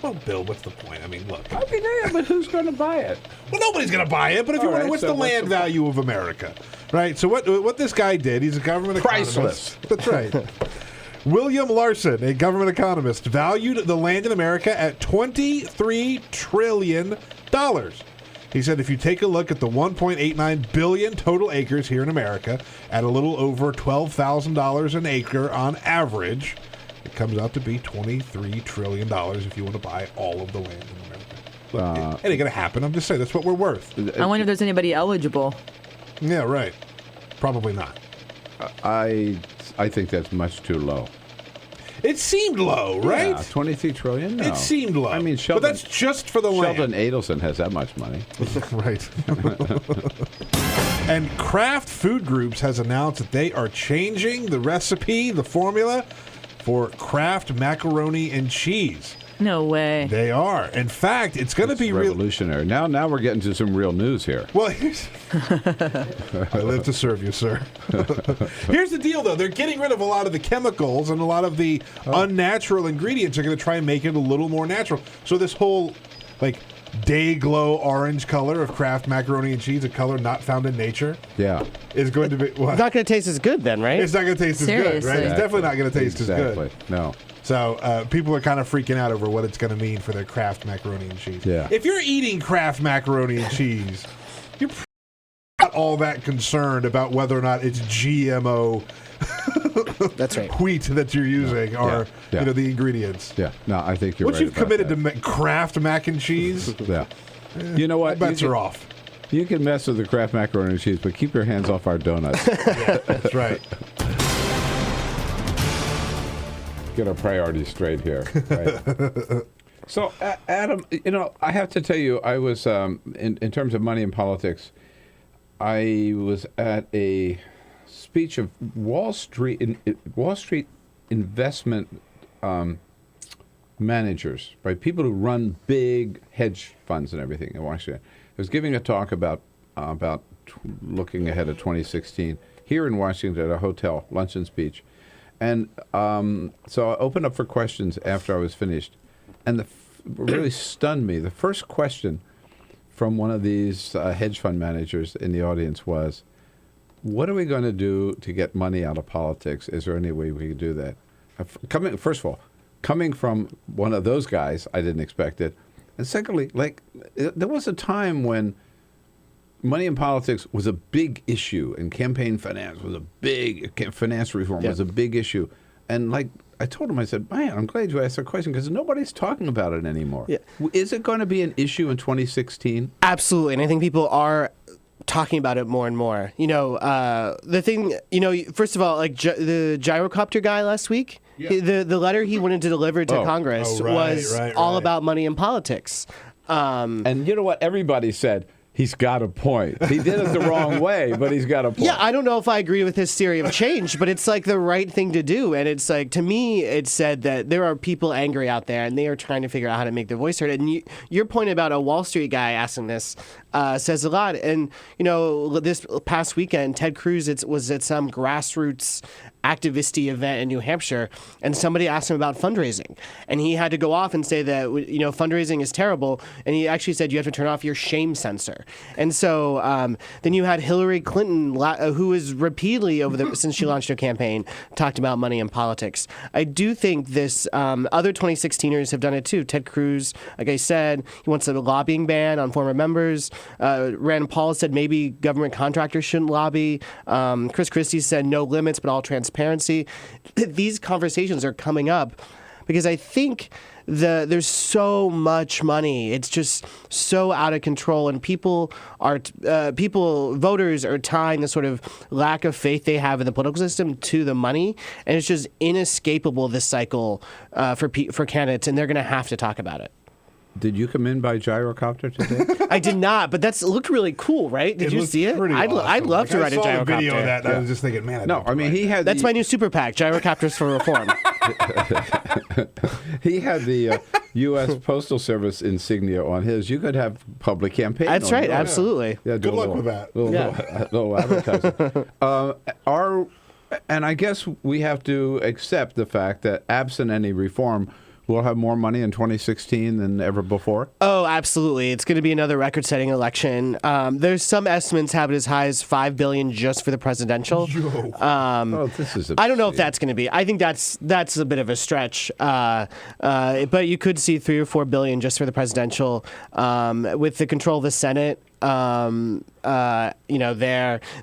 Well, Bill, what's the point? I mean, look. But who's going to buy it? Well, nobody's going to buy it. But if you want, what's the land value of America, right? So what this guy did? He's a government economist. That's right. William Larson, a government economist, valued the land in America at $23 trillion. He said if you take a look at the 1.89 billion total acres here in America at a little over $12,000 an acre on average, it comes out to be $23 trillion if you want to buy all of the land in America. Look, it ain't going to happen. I'm just saying that's what we're worth. I wonder if there's anybody eligible. Yeah, right. Probably not. I think that's much too low. It seemed low, right? Yeah, 23 trillion? No. It seemed low. I mean, but that's just for the land. Sheldon Adelson has that much money. Right. And Kraft Food Groups has announced that they are changing the recipe, the formula, for Kraft macaroni and cheese. No way. They are. In fact, it's going to be revolutionary. Now we're getting to some real news here. Well, I live to serve you, sir. Here's the deal, though. They're getting rid of a lot of the chemicals, and a lot of the unnatural ingredients are going to try and make it a little more natural. So this whole, day glow orange color of Kraft macaroni and cheese, a color not found in nature, is going to be... What? It's not going to taste as good then, right? It's not going to taste as good, right? Exactly. It's definitely not going to taste as good. No. So people are kind of freaking out over what it's going to mean for their Kraft macaroni and cheese. Yeah. If you're eating Kraft macaroni and cheese, you're not all that concerned about whether or not it's GMO That's right. wheat that you're using or the ingredients. Yeah. No, I think you're Once right. Once you've committed to Kraft mac and cheese, you know what? Bets are off. You can mess with the Kraft macaroni and cheese, but keep your hands off our donuts. That's right. Get our priorities straight here. Right? So, Adam, I have to tell you, I was, in terms of money and politics, I was at a speech of Wall Street investment managers, right? People who run big hedge funds and everything in Washington. I was giving a talk about looking ahead at 2016 here in Washington at a hotel, luncheon speech. And so I opened up for questions after I was finished. And really stunned me. The first question from one of these hedge fund managers in the audience was, what are we going to do to get money out of politics? Is there any way we can do that? First of all, coming from one of those guys, I didn't expect it. And secondly, there was a time when money in politics was a big issue, and campaign finance was a big, finance reform was a big issue. And I told him, I said, man, I'm glad you asked that question because nobody's talking about it anymore. Yeah. Is it going to be an issue in 2016? Absolutely. And I think people are talking about it more and more. The thing, first of all, the gyrocopter guy last week, the letter he wanted to deliver to Congress was all about money in politics. And you know what? Everybody said, he's got a point. He did it the wrong way, but he's got a point. Yeah, I don't know if I agree with his theory of change, but it's the right thing to do. And it's to me, it said that there are people angry out there and they are trying to figure out how to make their voice heard. And your point about a Wall Street guy asking this says a lot. And, this past weekend, Ted Cruz was at some grassroots activisty event in New Hampshire, and somebody asked him about fundraising, and he had to go off and say that fundraising is terrible, and he actually said you have to turn off your shame sensor. And so then you had Hillary Clinton, who has repeatedly since she launched her campaign talked about money in politics. I do think this other 2016ers have done it too. Ted Cruz, like I said, he wants a lobbying ban on former members. Rand Paul said maybe government contractors shouldn't lobby. Chris Christie said no limits but all transparency. These conversations are coming up. because I think there's so much money. It's just so out of control, and voters are tying the sort of lack of faith they have in the political system to the money, and it's just inescapable this cycle for candidates, and they're going to have to talk about it. Did you come in by gyrocopter today? I did not, but it looked really cool, right? Did you see it? I'd love to ride a gyrocopter. I saw the video of that, and I was just thinking, man. That's my new super PAC, Gyrocopters for Reform. He had the U.S. Postal Service insignia on his. You could have public campaign. That's right, absolutely. Yeah, Good luck with that. Little advertising. And I guess we have to accept the fact that absent any reform, we'll have more money in 2016 than ever before? Oh, absolutely. It's going to be another record-setting election. There's some estimates have it as high as $5 billion just for the presidential. This is I don't know if that's going to be. I think that's a bit of a stretch. But you could see $3 or $4 billion just for the presidential. With the control of the Senate, there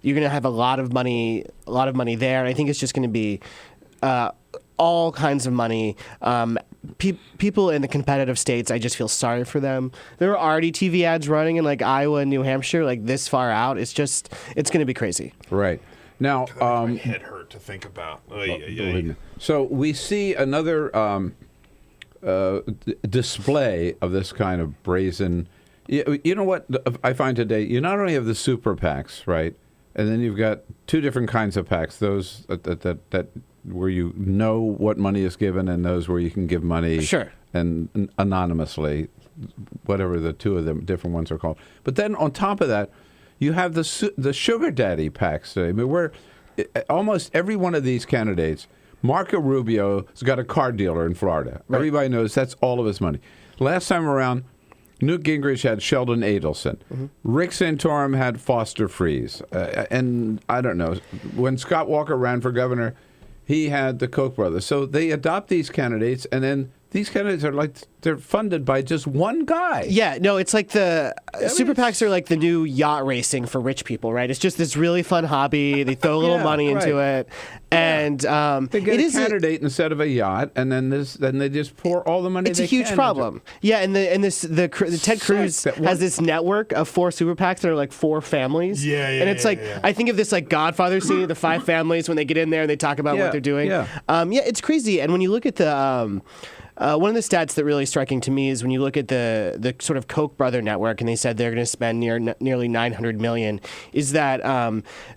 you're going to have a lot of money there. I think it's just going to be all kinds of money. People in the competitive states, I just feel sorry for them. There are already TV ads running in like Iowa and New Hampshire, like this far out. It's going to be crazy. Right. Now, my head hurt to think about. So we see another display of this kind of brazen. You know what I find today? You not only have the super PACs, right, and then you've got two different kinds of PACs. Those that where you know what money is given, and those where you can give money and anonymously, whatever the two of them different ones are called. But then on top of that, you have the sugar daddy PACs today. I mean, where almost every one of these candidates, Marco Rubio's got a car dealer in Florida. Right. Everybody knows that's all of his money. Last time around, Newt Gingrich had Sheldon Adelson. Mm-hmm. Rick Santorum had Foster Freeze. And I don't know, when Scott Walker ran for governor, he had the Koch brothers. So they adopt these candidates, and then these candidates are like, they're funded by just one guy. Yeah, no, it's like super PACs are like the new yacht racing for rich people, right? It's just this really fun hobby. They throw a little money into it. And they get a candidate instead of a yacht, and then they just pour all the money. It's a huge problem. Yeah, and the Ted Cruz has this network of 4 super PACs that are like 4 families. And it's I think of this like Godfather scene of the 5 families when they get in there and they talk about what they're doing. It's crazy. And when you look at the one of the stats that really striking to me is when you look at the sort of Koch brother network, and they said they're going to spend nearly $900 million, is that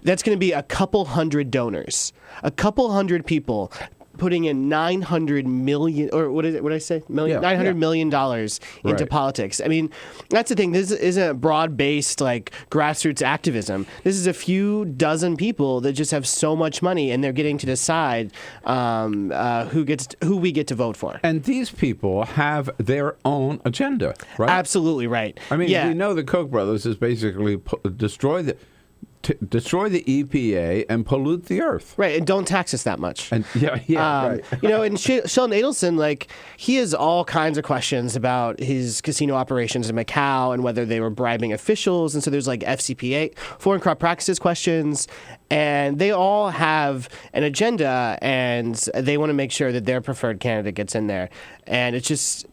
that's going to be a couple hundred donors, a couple hundred people putting in $900 million, or what did I say? $900 million into politics. I mean, that's the thing. This isn't broad-based like grassroots activism. This is a few dozen people that just have so much money, and they're getting to decide who we get to vote for. And these people have their own agenda, right? Absolutely right. I mean, we know the Koch brothers is basically destroy the EPA and pollute the earth. Right, and don't tax us that much. And right. And Sheldon Adelson, like, he has all kinds of questions about his casino operations in Macau and whether they were bribing officials. And so there's like FCPA, Foreign Corrupt Practices questions. And they all have an agenda, and they want to make sure that their preferred candidate gets in there. And it's just...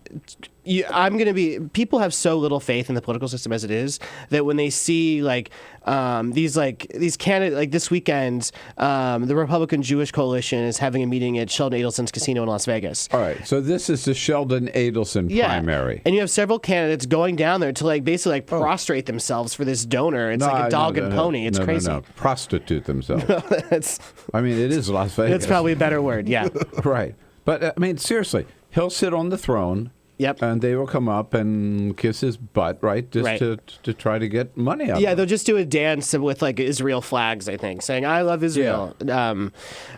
people have so little faith in the political system as it is that when they see these candidates, like this weekend, the Republican Jewish Coalition is having a meeting at Sheldon Adelson's casino in Las Vegas. All right, so this is the Sheldon Adelson primary, and you have several candidates going down there to like basically like prostrate themselves for this donor. It's like a dog and pony. It's crazy. No, prostitute themselves. I mean, it is Las Vegas. That's probably a better word. Yeah. Right, but I mean, seriously, he'll sit on the throne. Yep. And they will come up and kiss his butt, right? To try to get money out of him. Yeah, they'll just do a dance with like Israel flags, I think, saying, I love Israel. Yeah.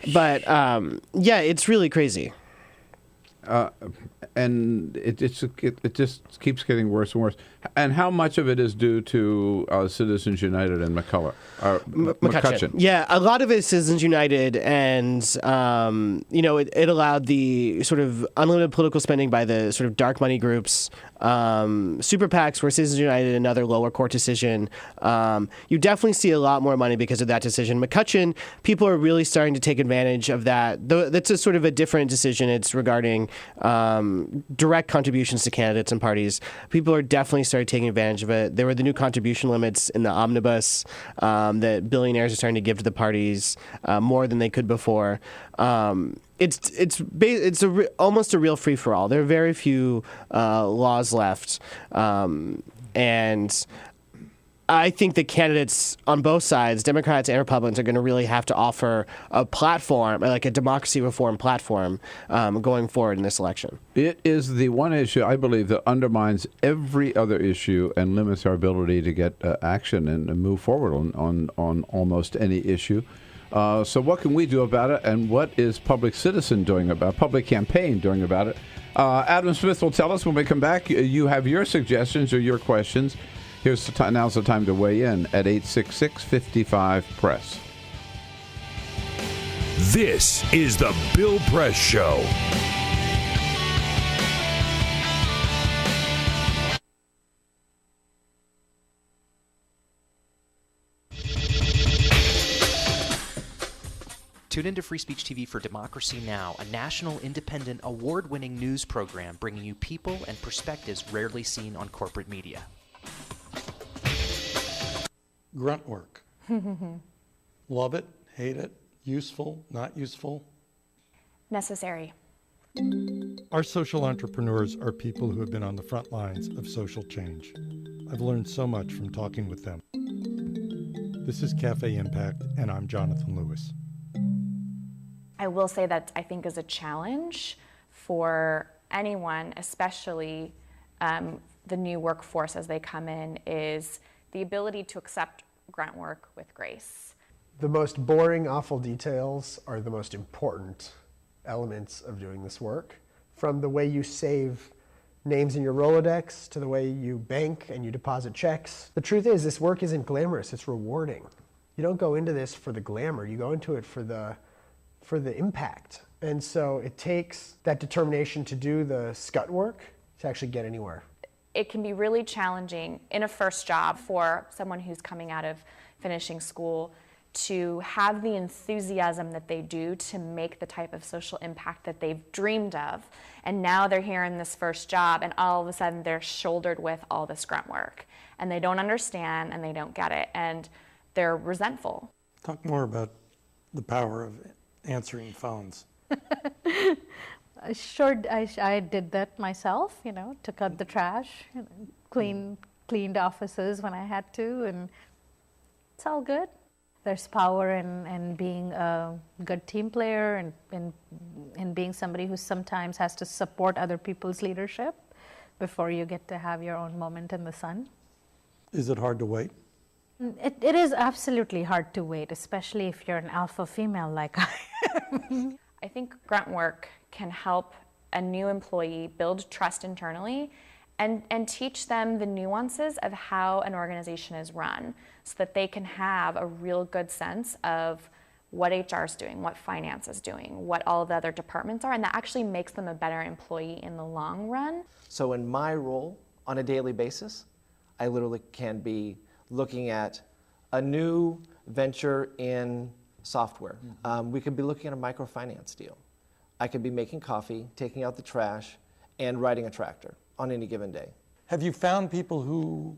It's really crazy. and it just keeps getting worse and worse. And how much of it is due to Citizens United and McCutcheon? Yeah, a lot of it is Citizens United, and it allowed the sort of unlimited political spending by the sort of dark money groups. Super PACs were Citizens United, another lower court decision. You definitely see a lot more money because of that decision. McCutcheon, people are really starting to take advantage of that. That's a sort of a different decision. It's regarding direct contributions to candidates and parties. People are definitely started taking advantage of it. There were the new contribution limits in the omnibus that billionaires are starting to give to the parties more than they could before. It's almost a real free for all. There are very few laws left, and I think the candidates on both sides, Democrats and Republicans, are going to really have to offer a platform, like a democracy reform platform, going forward in this election. It is the one issue, I believe, that undermines every other issue and limits our ability to get action and move forward on almost any issue. So what can we do about it, and what is Public Campaign doing about it? Adam Smith will tell us when we come back. You have your suggestions or your questions. Now's the time to weigh in at 866-55-PRESS. This is the Bill Press Show. Tune into Free Speech TV for Democracy Now!, a national, independent, award-winning news program bringing you people and perspectives rarely seen on corporate media. Grunt work. Love it, hate it, useful, not useful. Necessary. Our social entrepreneurs are people who have been on the front lines of social change. I've learned so much from talking with them. This is Cafe Impact, and I'm Jonathan Lewis. I will say that I think is a challenge for anyone, especially the new workforce as they come in, is the ability to accept grunt work with grace. The most boring, awful details are the most important elements of doing this work. From the way you save names in your Rolodex to the way you bank and you deposit checks. The truth is, this work isn't glamorous, it's rewarding. You don't go into this for the glamour, you go into it for the impact. And so it takes that determination to do the scut work to actually get anywhere. It can be really challenging in a first job for someone who's coming out of finishing school to have the enthusiasm that they do to make the type of social impact that they've dreamed of. And now they're here in this first job, and all of a sudden they're shouldered with all this grunt work. And they don't understand, and they don't get it, and they're resentful. Talk more about the power of answering phones. Sure, I did that myself, took out the trash, cleaned offices when I had to, and it's all good. There's power in being a good team player and in being somebody who sometimes has to support other people's leadership before you get to have your own moment in the sun. Is it hard to wait? It is absolutely hard to wait, especially if you're an alpha female like I am. I think grunt work can help a new employee build trust internally and teach them the nuances of how an organization is run so that they can have a real good sense of what HR is doing, what finance is doing, what all the other departments are, and that actually makes them a better employee in the long run. So in my role on a daily basis, I literally can be looking at a new venture in software. We could be looking at a microfinance deal. I could be making coffee, taking out the trash, and riding a tractor on any given day. Have you found people who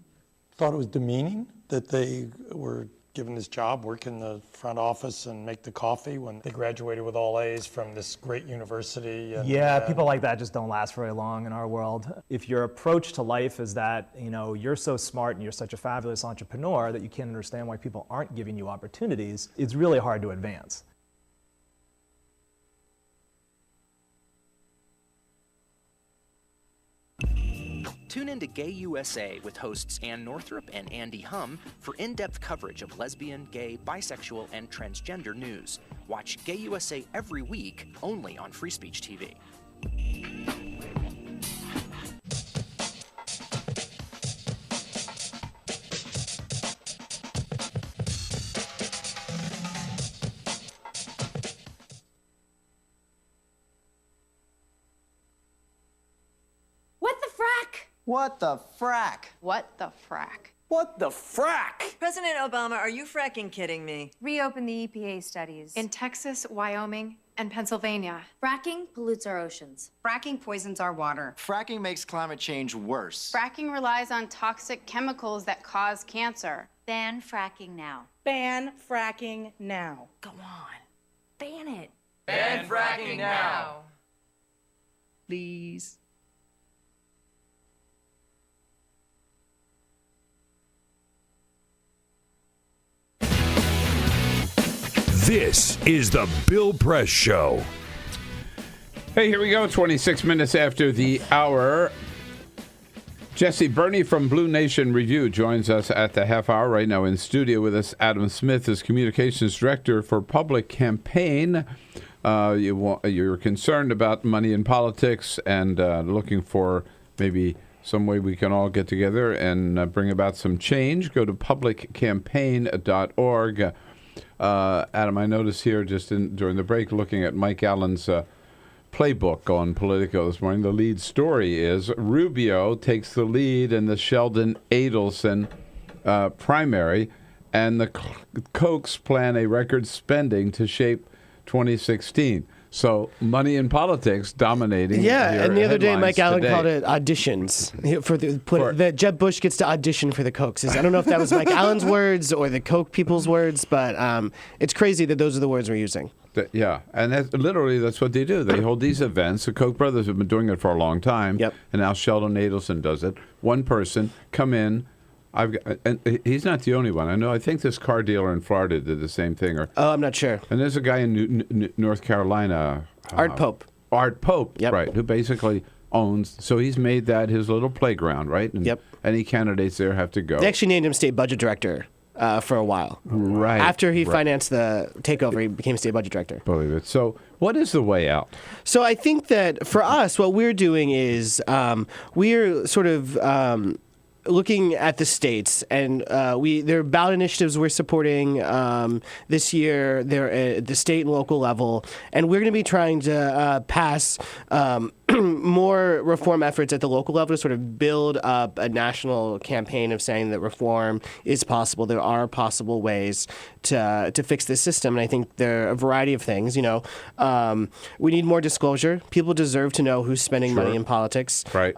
thought it was demeaning that they were given this job, work in the front office and make the coffee when they graduated with all A's from this great university? Yeah, people like that just don't last very long in our world. If your approach to life is that, you're so smart and you're such a fabulous entrepreneur that you can't understand why people aren't giving you opportunities, it's really hard to advance. Tune in to Gay USA with hosts Ann Northrup and Andy Hum for in-depth coverage of lesbian, gay, bisexual, and transgender news. Watch Gay USA every week, only on Free Speech TV. What the frack? What the frack? What the frack? President Obama, are you fracking kidding me? Reopen the EPA studies in Texas, Wyoming, and Pennsylvania. Fracking pollutes our oceans. Fracking poisons our water. Fracking makes climate change worse. Fracking relies on toxic chemicals that cause cancer. Ban fracking now. Ban fracking now. Go on. Ban it. Ban fracking now. Please. This is the Bill Press Show. Hey, here we go. 26 minutes after the hour. Jesse Berney from Blue Nation Review joins us at the half hour right now in studio with us. Adam Smith is Communications Director for Public Campaign. You're concerned about money in politics and looking for maybe some way we can all get together and bring about some change. Go to publiccampaign.org. Adam, I noticed here during the break looking at Mike Allen's playbook on Politico this morning. The lead story is Rubio takes the lead in the Sheldon Adelson primary, and the Kochs plan a record spending to shape 2016. So money in politics dominating. Yeah, and the other day Mike Allen today. called it auditions. That Jeb Bush gets to audition for the Kochs. I don't know if that was Mike Allen's words or the Koch people's words, but it's crazy that those are the words we're using. Yeah, and that's what they do. They hold these events. The Koch brothers have been doing it for a long time. Yep. And now Sheldon Adelson does it. One person come in. And he's not the only one. I think this car dealer in Florida did the same thing. I'm not sure. And there's a guy in North Carolina. Art Pope. Art Pope, yep. Right, who basically owns. So he's made that his little playground, right? And yep. Any candidates there have to go. They actually named him state budget director for a while. Right. After he financed the takeover, he became state budget director. Believe it. So what is the way out? So I think that for us, what we're doing is we're sort of looking at the states, and there are ballot initiatives we're supporting this year. They're at the state and local level, and we're going to be trying to pass more reform efforts at the local level to sort of build up a national campaign of saying that reform is possible. There are possible ways to fix this system, and I think there are a variety of things. We need more disclosure. People deserve to know who's spending money in politics. Right.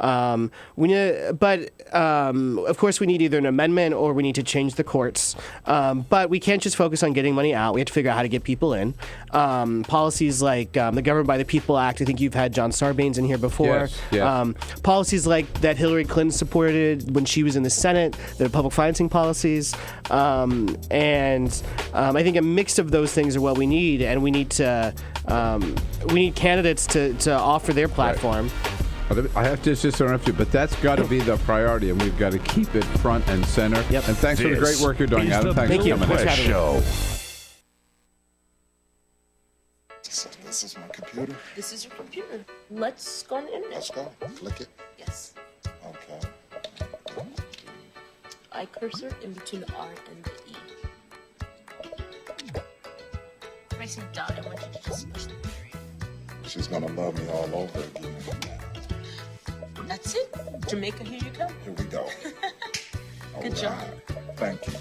Of course, we need either an amendment or we need to change the courts. But we can't just focus on getting money out. We have to figure out how to get people in. Policies like the Government by the People Act. I think you've had John Sarbanes in here before. Yes. Policies like that Hillary Clinton supported when she was in the Senate, the public financing policies. And I think a mix of those things are what we need, and we need candidates to offer their platform. Right. I have to just interrupt you, but that's got to be the priority, and we've got to keep it front and center. Yep. And thanks for the great work you're doing, Adam. Thank you. Press Show. This is my computer. This is your computer. Let's go on the internet. Let's go. Click it. Yes. Okay. I cursor in between the R and the E. If I say dot, I want you to just push the period. She's gonna love me all over again. That's it. Jamaica, here you go. Here we go. Good job. Thank you.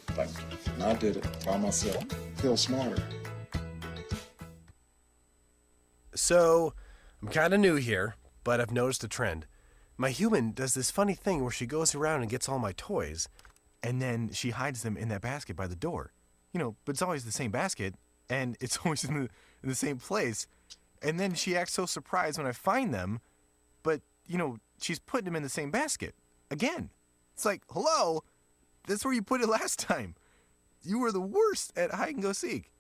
Thank you. And I did it by myself. Feel smarter. So, I'm kind of new here, but I've noticed a trend. My human does this funny thing where she goes around and gets all my toys, and then she hides them in that basket by the door. But it's always the same basket, and it's always in the same place. And then she acts so surprised when I find them, but, she's putting them in the same basket. Again. It's like, hello? That's where you put it last time. You were the worst at hide and go seek.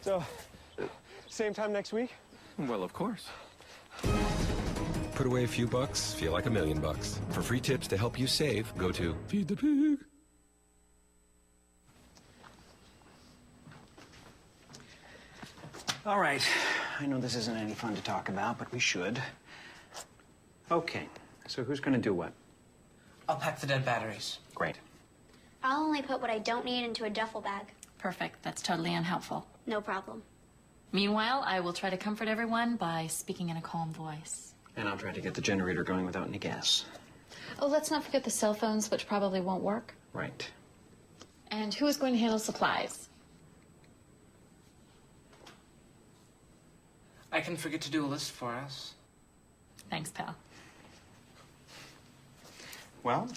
So, same time next week? Well, of course. Put away a few bucks, feel like $1 million. For free tips to help you save, go to Feed the Pig. All right. I know this isn't any fun to talk about, but we should. Okay. So who's going to do what? I'll pack the dead batteries. Great. I'll only put what I don't need into a duffel bag. Perfect. That's totally unhelpful. No problem. Meanwhile, I will try to comfort everyone by speaking in a calm voice. And I'll try to get the generator going without any gas. Oh, let's not forget the cell phones, which probably won't work. Right. And who is going to handle supplies? I can forget to do a list for us. Thanks, pal. Well,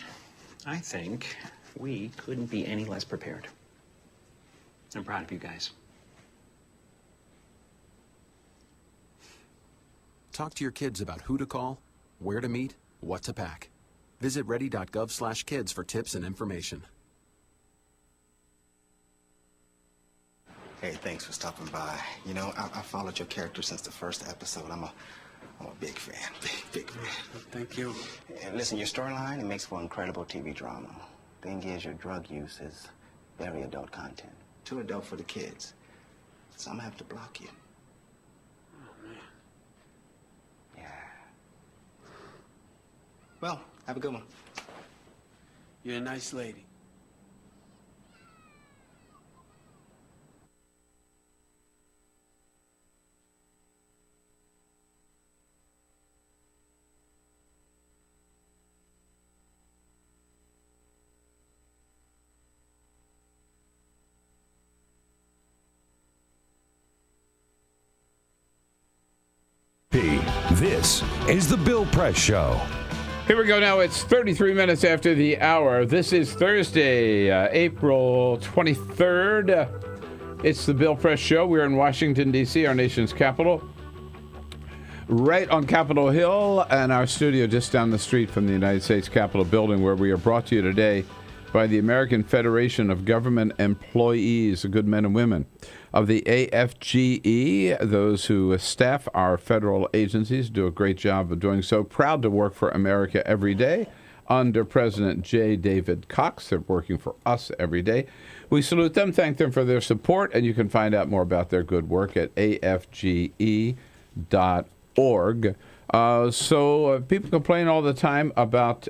I think we couldn't be any less prepared. I'm proud of you guys. Talk to your kids about who to call, where to meet, what to pack. Visit ready.gov/kids for tips and information. Hey, thanks for stopping by. You know, I followed your character since the first episode. I'm a big fan. Big fan. Thank you. And listen, your storyline, it makes for incredible TV drama. Thing is, your drug use is very adult content. Too adult for the kids. So I'm gonna have to block you. Oh, man. Yeah. Well, have a good one. You're a nice lady. This is the Bill Press Show. Here we go now. It's 33 minutes after the hour. This is Thursday, April 23rd. It's the Bill Press Show. We're in Washington, D.C., our nation's capital. Right on Capitol Hill, and our studio just down the street from the United States Capitol building, where we are brought to you today by the American Federation of Government Employees, the good men and women of the AFGE, those who staff our federal agencies, do a great job of doing so. Proud to work for America every day under President J. David Cox. They're working for us every day. We salute them, thank them for their support, and you can find out more about their good work at afge.org. So people complain all the time about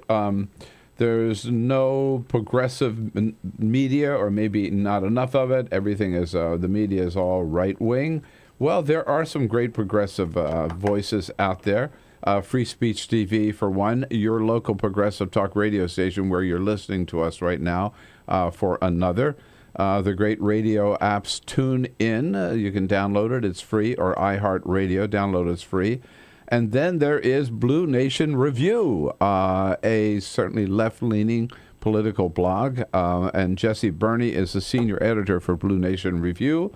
there's no progressive media, or maybe not enough of it. Everything is, the media is all right-wing. Well, there are some great progressive voices out there. Free Speech TV, for one, your local progressive talk radio station where you're listening to us right now, for another. The great radio apps Tune In. You can download it. It's free. Or iHeartRadio. Download it's free. And then there is Blue Nation Review, a certainly left-leaning political blog. And Jesse Berney is the senior editor for Blue Nation Review,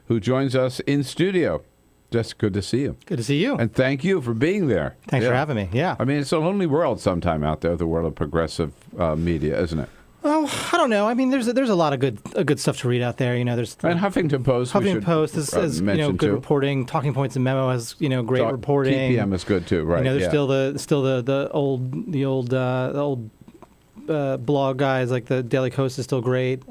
who joins us in studio. Jess, good to see you. Good to see you. And thank you for being there. Thanks for having me. Yeah. I mean, it's a lonely world sometime out there, the world of progressive media, isn't it? Well, I don't know. I mean, there's a lot of good stuff to read out there. You know, there's and Huffington Post. Huffington Post is good too. reporting. Talking Points and Memo has great reporting. TPM is good too, right? You know, there's still the old blog guys like the Daily Coast is still great.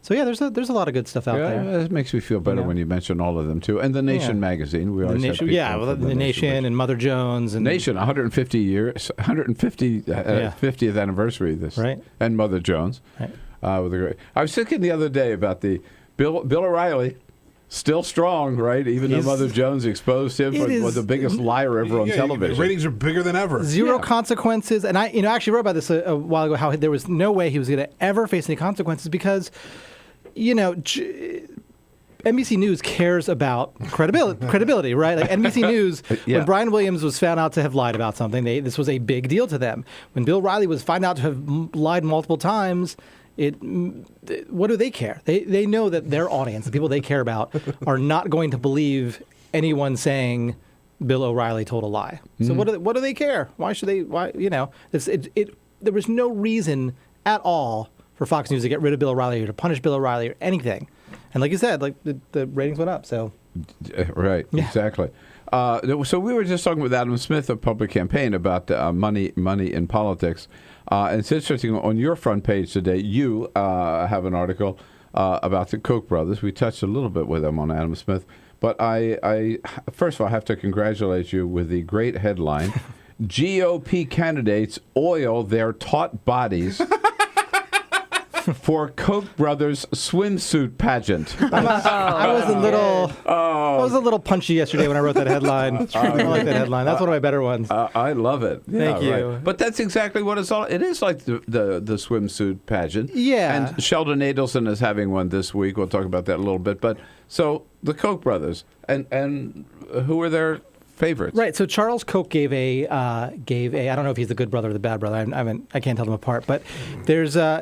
So yeah, there's a lot of good stuff out there. It makes me feel better when you mention all of them too. And the Nation magazine, we always have people from the Nation and Mother Jones and Nation, 150 years, 50th anniversary this, right? And Mother Jones, right? With a great. I was thinking the other day about the Bill O'Reilly Still strong, right? Even though Mother Jones exposed him was the biggest liar ever on television. Ratings are bigger than ever. Zero consequences. And I actually wrote about this a while ago, how there was no way he was going to ever face any consequences because, NBC News cares about credibility, right? Like NBC News, when Brian Williams was found out to have lied about something, this was a big deal to them. When Bill Riley was found out to have lied multiple times, what do they care? They know that their audience, the people they care about, are not going to believe anyone saying Bill O'Reilly told a lie. So what do they care? Why should they? Why there was no reason at all for Fox News to get rid of Bill O'Reilly or to punish Bill O'Reilly or anything. And like you said, like the ratings went up. So right, exactly. So we were just talking with Adam Smith of Public Campaign about money in politics. And it's interesting, on your front page today, you have an article about the Koch brothers. We touched a little bit with them on Adam Smith. But I first of all, have to congratulate you with the great headline, GOP candidates oil their taut bodies for Koch brothers swimsuit pageant. I was a little punchy yesterday when I wrote that headline. I like that headline. That's one of my better ones. I love it. Thank you. Right. But that's exactly what it's all. It is like the swimsuit pageant. Yeah. And Sheldon Adelson is having one this week. We'll talk about that a little bit. But so the Koch brothers, and who are their favorites? Right. So Charles Koch gave a I don't know if he's the good brother or the bad brother. I can't tell them apart. But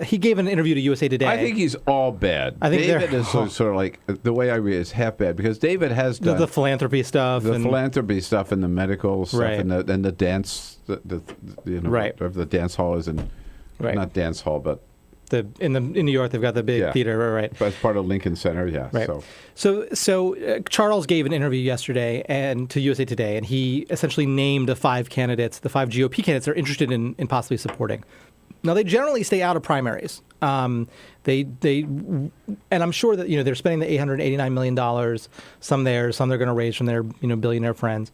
he gave an interview to USA Today. I think he's all bad. I think David is sort of like, the way I read it is half bad, because David has done the philanthropy stuff, and the medical stuff, right, and the dance, right, whatever the dance hall is, not dance hall, but. In New York, they've got the big theater, right? As part of Lincoln Center, yeah. Right. So Charles gave an interview yesterday to USA Today, and he essentially named the 5 candidates, the 5 GOP candidates they're interested in possibly supporting. Now, they generally stay out of primaries. And I'm sure that they're spending the $889 million. Some they're going to raise from their billionaire friends,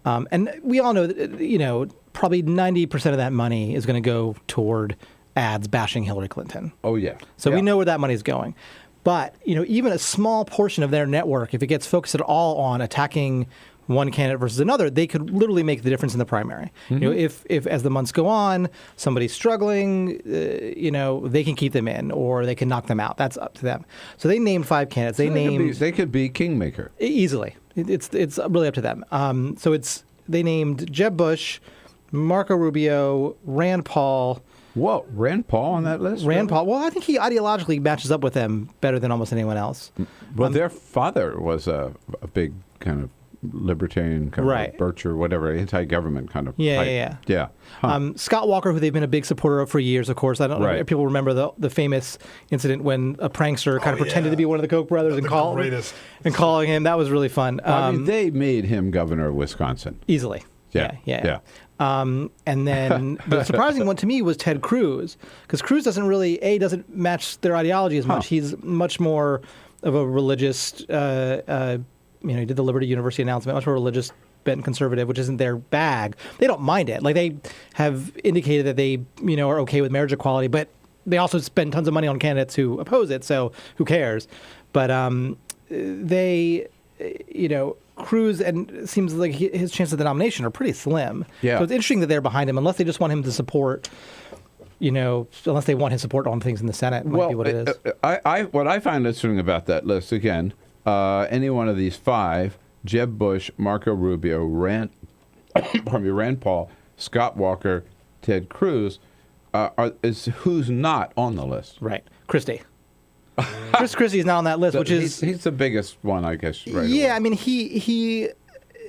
and we all know that probably 90% of that money is going to go toward ads bashing Hillary Clinton. Oh, yeah. So we know where that money is going. But, even a small portion of their network, if it gets focused at all on attacking one candidate versus another, they could literally make the difference in the primary. If as the months go on, somebody's struggling, they can keep them in or they can knock them out. That's up to them. So they named 5 candidates. They could be kingmaker. Easily. It's really up to them. They named Jeb Bush, Marco Rubio, Rand Paul. Whoa, Rand Paul on that list? Rand Paul. Well, I think he ideologically matches up with them better than almost anyone else. Well, their father was a big kind of libertarian, kind of Birch or whatever, anti-government kind of type. Yeah. Huh. Scott Walker, who they've been a big supporter of for years, of course. I don't know if people remember the famous incident when a prankster kind of pretended to be one of the Koch brothers and calling him. That was really fun. They made him governor of Wisconsin. Easily. Yeah. And then the surprising one to me was Ted Cruz, because Cruz doesn't match their ideology as much. He's much more of a religious, he did the Liberty University announcement, much more religious bent conservative, which isn't their bag. They don't mind it. Like, they have indicated that they, are okay with marriage equality, but they also spend tons of money on candidates who oppose it, so who cares? But Cruz, and it seems like his chances of the nomination are pretty slim. Yeah. So it's interesting that they're behind him, unless they just want him to support, unless they want his support on things in the Senate. Might be what it is. What I find interesting about that list, again, any one of these 5, Jeb Bush, Marco Rubio, Rand Paul, Scott Walker, Ted Cruz, is who's not on the list. Right. Christie. Chris Christie is not on that list, which is he's the biggest one, I guess. Right. Yeah, away. I mean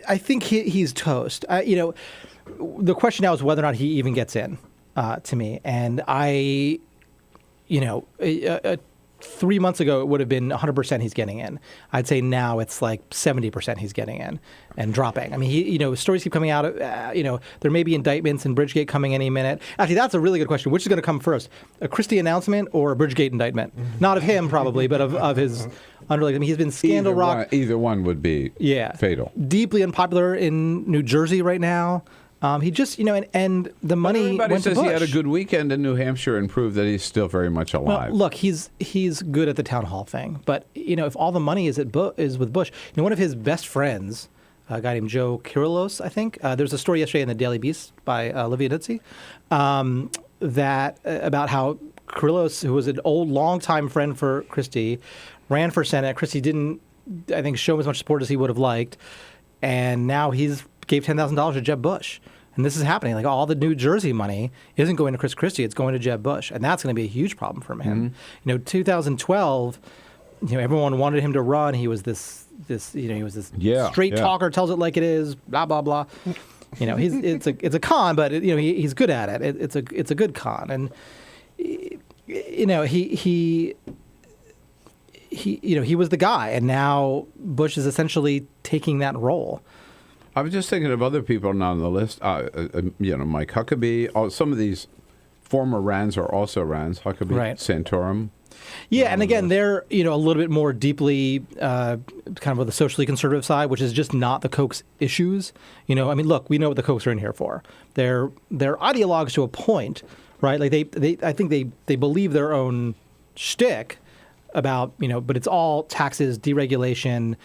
I think he's toast. The question now is whether or not he even gets in. To me, and 3 months ago it would have been 100% he's getting in. I'd say now it's like 70% he's getting in and dropping. I mean, stories keep coming out. There may be indictments in Bridgegate coming any minute. Actually, that's a really good question. Which is going to come first, a Christie announcement or a Bridgegate indictment? Not of him probably, but of his underlings. I mean, he's been scandal rock. Either one would be fatal. Deeply unpopular in New Jersey right now. He just, and the money Everybody went to says Bush. he had a good weekend in New Hampshire and proved that he's still very much alive. Well, look, he's good at the town hall thing, but if all the money is with Bush, one of his best friends, a guy named Joe Kyrillos, I think. There's a story yesterday in the Daily Beast by Olivia Nuzzi about how Kyrillos, who was an old, longtime friend for Christie, ran for Senate. Christie didn't, I think, show him as much support as he would have liked, and now he's gave $10,000 to Jeb Bush. And this is happening. Like, all the New Jersey money isn't going to Chris Christie; it's going to Jeb Bush, and that's going to be a huge problem for him. 2012, everyone wanted him to run. He was this straight talker, tells it like it is, blah blah blah. It's a con, but he's good at it. It's a good con, and he was the guy, and now Bush is essentially taking that role. I was just thinking of other people now on the list. Mike Huckabee. Some of these former Rands are also Rands. Huckabee, Right. Santorum. Yeah, and again, they're a little bit more deeply kind of with the socially conservative side, which is just not the Koch's issues. Look, we know what the Kochs are in here for. They're ideologues to a point, right? Like I think they believe their own shtick about but it's all taxes, deregulation.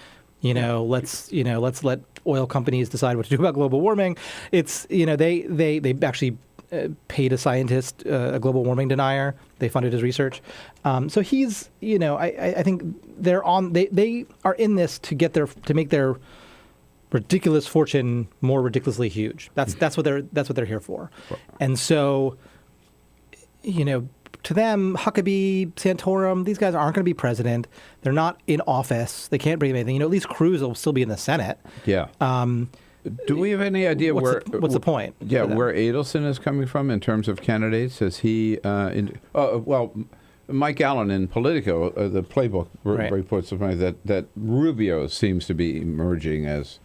Let's let oil companies decide what to do about global warming. It's they actually paid a scientist, a global warming denier. They funded his research. So he's I think they are in this to make their ridiculous fortune more ridiculously huge. That's what they're here for. Right. And so to them, Huckabee, Santorum, these guys aren't going to be president. They're not in office. They can't bring anything. At least Cruz will still be in the Senate. Yeah. Do we have any idea what's the point? Yeah, where Adelson is coming from in terms of candidates? Is he? Mike Allen in Politico, the playbook reports something that Rubio seems to be emerging as.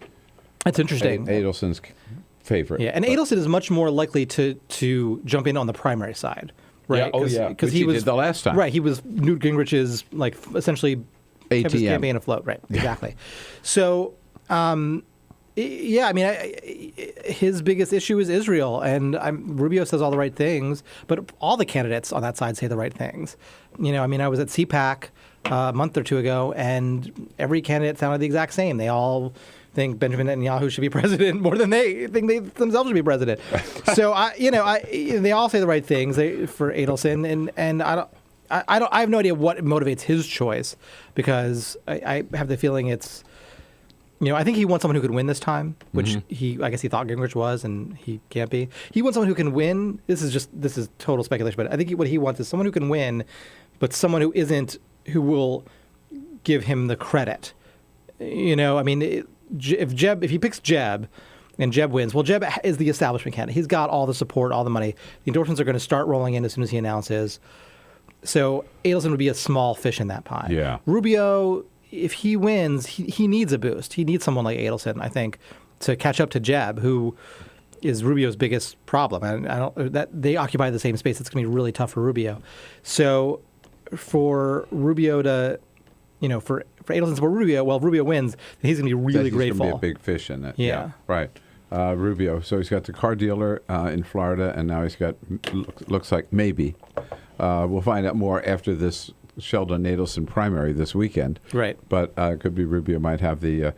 That's interesting. Adelson's favorite. Yeah, and Adelson is much more likely to jump in on the primary side. Right. Yeah. Because he was did the last time. Right. He was Newt Gingrich's essentially kept his campaign afloat. Right. Exactly. So, his biggest issue is Israel, and Rubio says all the right things, but all the candidates on that side say the right things. I was at CPAC a month or two ago, and every candidate sounded the exact same. They all think Benjamin Netanyahu should be president more than they think they themselves should be president. So they all say the right things for Adelson, and I have no idea what motivates his choice, because I have the feeling it's I think he wants someone who could win this time, which I guess he thought Gingrich was, and he can't be. He wants someone who can win. This is total speculation, but I think what he wants is someone who can win, but someone who will give him the credit. If he picks Jeb and Jeb wins, well, Jeb is the establishment candidate. He's got all the support, all the money. The endorsements are going to start rolling in as soon as he announces. So Adelson would be a small fish in that pie. Yeah. Rubio, if he wins, he needs a boost. He needs someone like Adelson, I think, to catch up to Jeb, who is Rubio's biggest problem. And they occupy the same space. It's going to be really tough for Rubio. So for Rubio to, for Adelson to support Rubio, well, if Rubio wins, then he's going to be really grateful. He's going to be a big fish in it. Yeah. Right. Rubio. So he's got the car dealer in Florida, and now he's got, looks like maybe. We'll find out more after this Sheldon Adelson primary this weekend. Right. But it could be Rubio might have the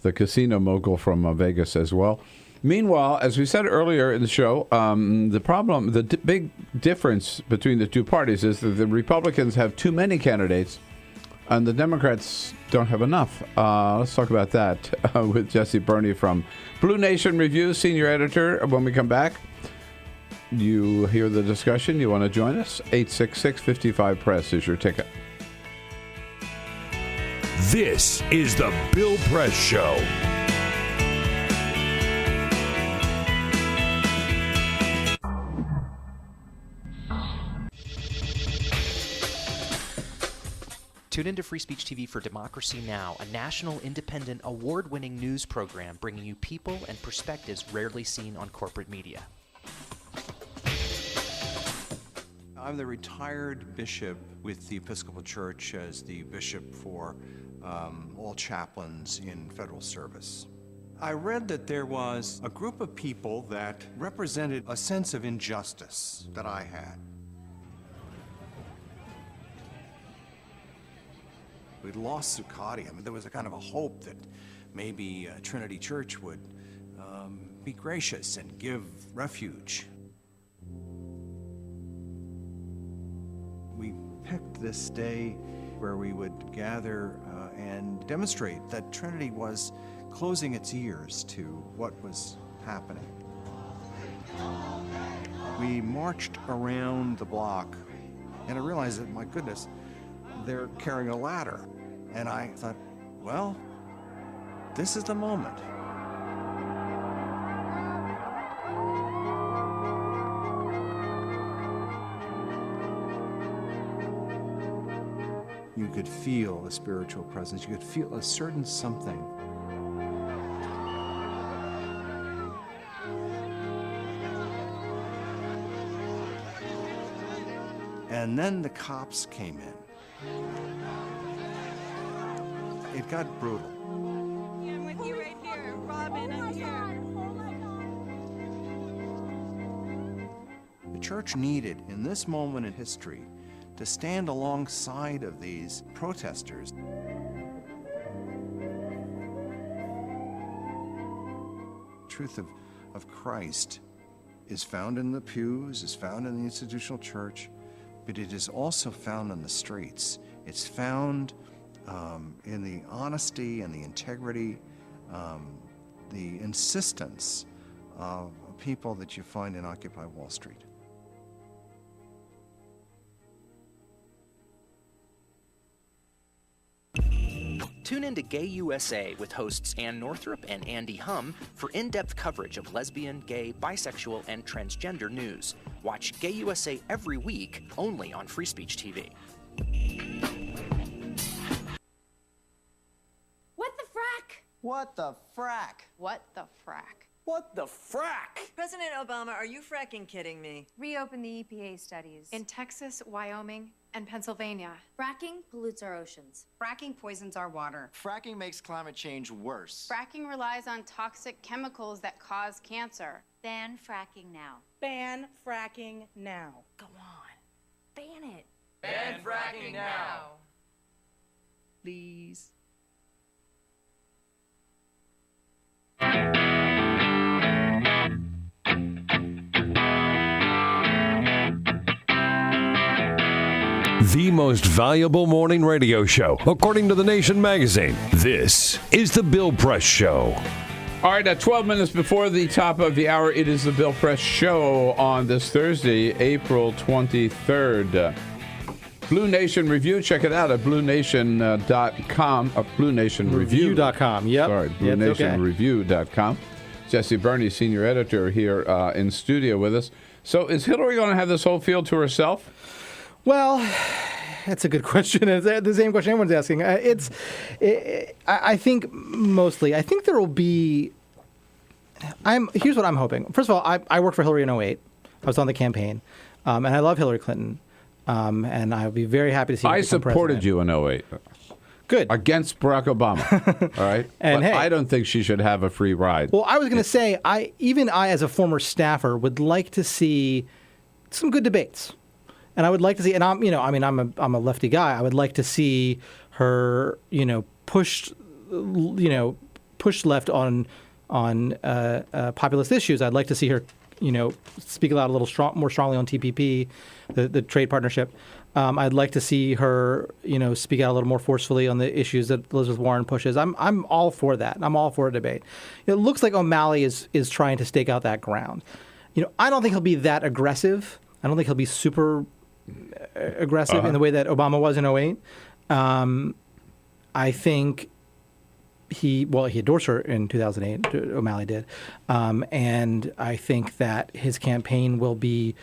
casino mogul from Vegas as well. Meanwhile, as we said earlier in the show, the big difference between the two parties is that the Republicans have too many candidates and the Democrats don't have enough. Let's talk about that with Jesse Berney from Blue Nation Review, senior editor. When we come back, you hear the discussion. You want to join us? 866-55-PRESS is your ticket. This is the Bill Press Show. Tune into Free Speech TV for Democracy Now!, a national, independent, award-winning news program bringing you people and perspectives rarely seen on corporate media. I'm the retired bishop with the Episcopal Church as the bishop for all chaplains in federal service. I read that there was a group of people that represented a sense of injustice that I had. We'd lost Zuccotti. I mean, there was a kind of a hope that maybe Trinity Church would be gracious and give refuge. We picked this day where we would gather and demonstrate that Trinity was closing its ears to what was happening. We marched around the block, and I realized that, my goodness, they're carrying a ladder. And I thought, well, this is the moment. You could feel a spiritual presence. You could feel a certain something. And then the cops came in. It got brutal. I'm with you right here. Robin, I'm here. The church needed, in this moment in history, to stand alongside of these protesters. The truth of Christ is found in the pews, is found in the institutional church, but it is also found on the streets. It's found in the honesty and the integrity, the insistence of people that you find in Occupy Wall Street. Tune in to Gay USA with hosts Ann Northrup and Andy Hum for in-depth coverage of lesbian, gay, bisexual, and transgender news. Watch Gay USA every week, only on Free Speech TV. What the frack? What the frack? What the frack? What the frack? President Obama, are you fracking kidding me? Reopen the EPA studies. In Texas, Wyoming, and Pennsylvania. Fracking pollutes our oceans. Fracking poisons our water. Fracking makes climate change worse. Fracking relies on toxic chemicals that cause cancer. Ban fracking now. Ban fracking now. Go on. Ban it. Ban fracking now. Please. The most valuable morning radio show, according to The Nation magazine. This is The Bill Press Show. All right, at 12 minutes before the top of the hour, it is the Bill Press Show on this Thursday, April 23rd. Blue Nation Review, check it out at BlueNation.com. BlueNationReview.com, yep. Sorry, BlueNationReview.com. Jesse Berney, senior editor here in studio with us. So is Hillary going to have this whole field to herself? Well, that's a good question. It's the same question everyone's asking. I think mostly. I think there will be. Here's what I'm hoping. First of all, I worked for Hillary in 2008. I was on the campaign, and I love Hillary Clinton. And I would be very happy to see her become supported president. you in 2008. Good. Against Barack Obama. All right? And but hey, I don't think she should have a free ride. Well, I was going to say, I as a former staffer, would like to see some good debates. And I would like to see, and I'm a lefty guy. I would like to see her, pushed left on populist issues. I'd like to see her, speak out a little more strongly on TPP, the trade partnership. I'd like to see her, speak out a little more forcefully on the issues that Elizabeth Warren pushes. I'm all for that. I'm all for a debate. It looks like O'Malley is trying to stake out that ground. I don't think he'll be that aggressive. I don't think he'll be super aggressive in the way that Obama was in 2008. I think he endorsed her in 2008, O'Malley did. And I think that his campaign will be,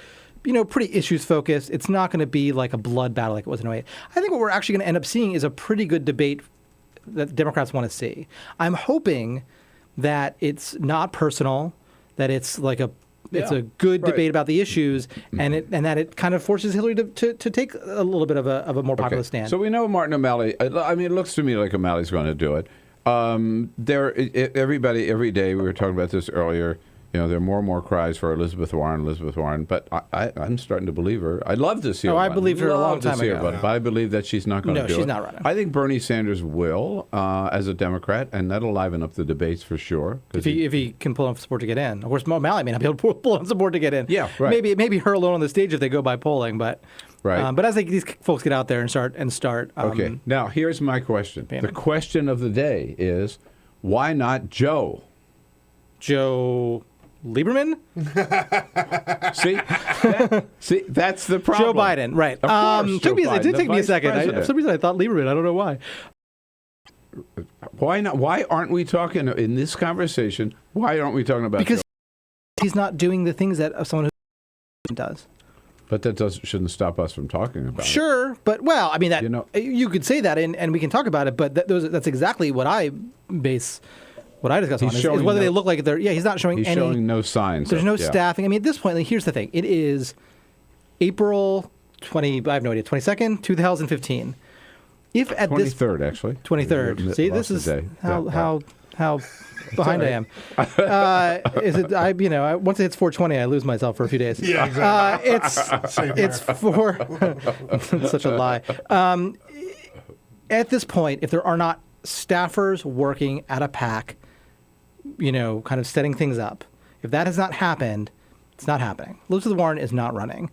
pretty issues focused. It's not going to be like a blood battle like it was in 2008. I think what we're actually going to end up seeing is a pretty good debate that Democrats want to see. I'm hoping that it's not personal, that it's like it's a good debate about the issues, and that it kind of forces Hillary to take a little bit of a more populist stand. So we know Martin O'Malley. I mean, it looks to me like O'Malley's going to do it. Everybody, every day, we were talking about this earlier, there are more and more cries for Elizabeth Warren, but I'm starting to believe her. I'd love to see her. I believed her a long time ago. But I believe that she's not going to do it. No, she's not running. I think Bernie Sanders will, as a Democrat, and that'll liven up the debates for sure. If he can pull enough support to get in. Of course, O'Malley may not be able to pull enough support to get in. Yeah, right. Maybe her alone on the stage if they go by polling, but... Right. But as these folks get out there and start. Okay. Now, here's my question. The question of the day is, why not Joe? Joe Lieberman? See, that's the problem. Joe Biden, right. Of course, it did take me a second. For some reason, I thought Lieberman. I don't know why. Why not? Why aren't we talking in this conversation? Why aren't we talking about because Joe? He's not doing the things that someone who does. But that shouldn't stop us from talking about it. Sure, but I mean that you could say that and we can talk about it. But that's exactly what I discuss on is whether they look like they're. Yeah, he's not showing He's any. showing no signs. There's no staffing. I mean, at this point, here's the thing. It is April 20. I have no idea. 22nd, 2015. If at 23rd, actually. 23rd. See, this is how behind I am. Is it? Once it hits 420, I lose myself for a few days. Yeah, exactly. It's for such a lie. At this point, if there are not staffers working at a PAC, kind of setting things up, if that has not happened, it's not happening. Elizabeth Warren is not running.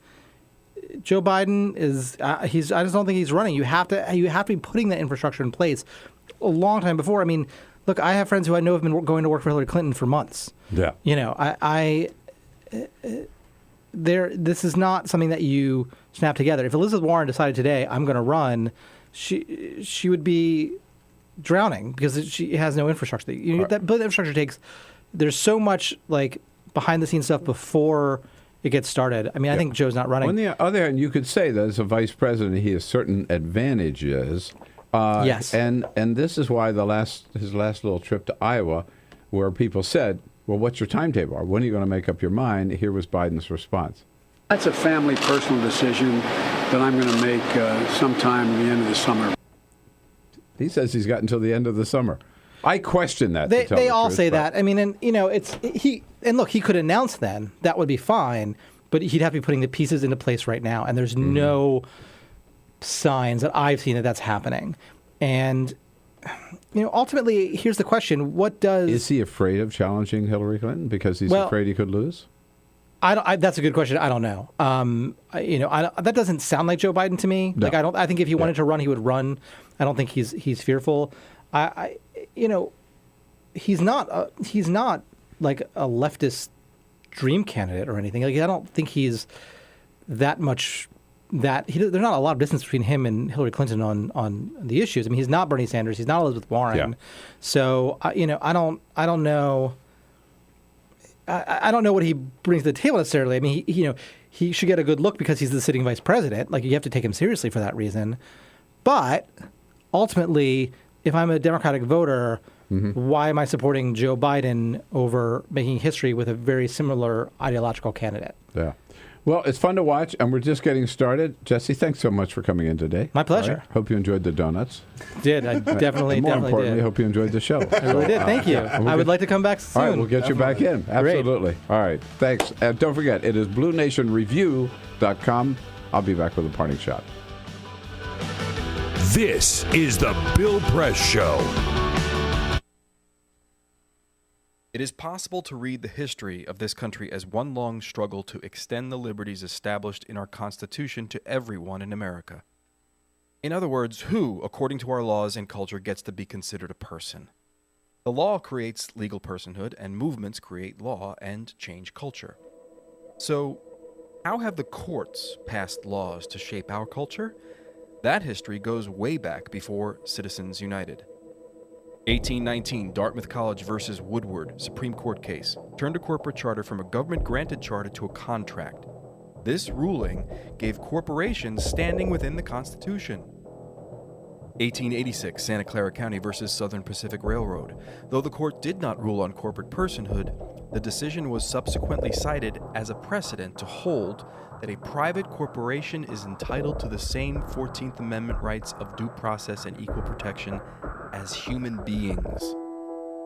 Joe Biden is. I just don't think he's running. You have to be putting that infrastructure in place a long time before. I mean. Look, I have friends who I know have been going to work for Hillary Clinton for months. Yeah. This is not something that you snap together. If Elizabeth Warren decided today, I'm going to run, she would be drowning because she has no infrastructure. That building infrastructure there's so much behind the scenes stuff before it gets started. I mean, I think Joe's not running. On the other hand, you could say that as a vice president, he has certain advantages. Yes. And this is why his last little trip to Iowa, where people said, well, what's your timetable? When are you going to make up your mind? Here was Biden's response. That's a family, personal decision that I'm going to make sometime at the end of the summer. He says he's got until the end of the summer. I question that. They all say that. I mean, and look, he could announce then. That would be fine. But he'd have to be putting the pieces into place right now. And there's no signs that I've seen that that's happening. And ultimately, here's the question: is he afraid of challenging Hillary Clinton because he's afraid he could lose? That's a good question. I don't know. That doesn't sound like Joe Biden to me. No. I think if he wanted to run, he would run. I don't think he's fearful. He's not like a leftist dream candidate or anything. I don't think he's that much. There's not a lot of distance between him and Hillary Clinton on the issues. I mean, he's not Bernie Sanders. He's not Elizabeth Warren. Yeah. So I don't know. I don't know what he brings to the table necessarily. I mean, he should get a good look because he's the sitting vice president. You have to take him seriously for that reason. But ultimately, if I'm a Democratic voter, why am I supporting Joe Biden over making history with a very similar ideological candidate? Yeah. Well, it's fun to watch, and we're just getting started. Jesse, thanks so much for coming in today. My pleasure. Right. Hope you enjoyed the donuts. Did. I definitely more definitely importantly, did. hope you enjoyed the show. I really did. Thank you. I would like to come back soon. All right, we'll get you back in. Absolutely. Great. All right, thanks. And don't forget, it is BlueNationReview.com. I'll be back with a parting shot. This is the Bill Press Show. It is possible to read the history of this country as one long struggle to extend the liberties established in our Constitution to everyone in America. In other words, who, according to our laws and culture, gets to be considered a person? The law creates legal personhood, and movements create law and change culture. So, how have the courts passed laws to shape our culture? That history goes way back before Citizens United. 1819, Dartmouth College versus Woodward, Supreme Court case, turned a corporate charter from a government-granted charter to a contract. This ruling gave corporations standing within the Constitution. 1886, Santa Clara County versus Southern Pacific Railroad. Though the court did not rule on corporate personhood, The decision was subsequently cited as a precedent to hold that a private corporation is entitled to the same 14th Amendment rights of due process and equal protection as human beings.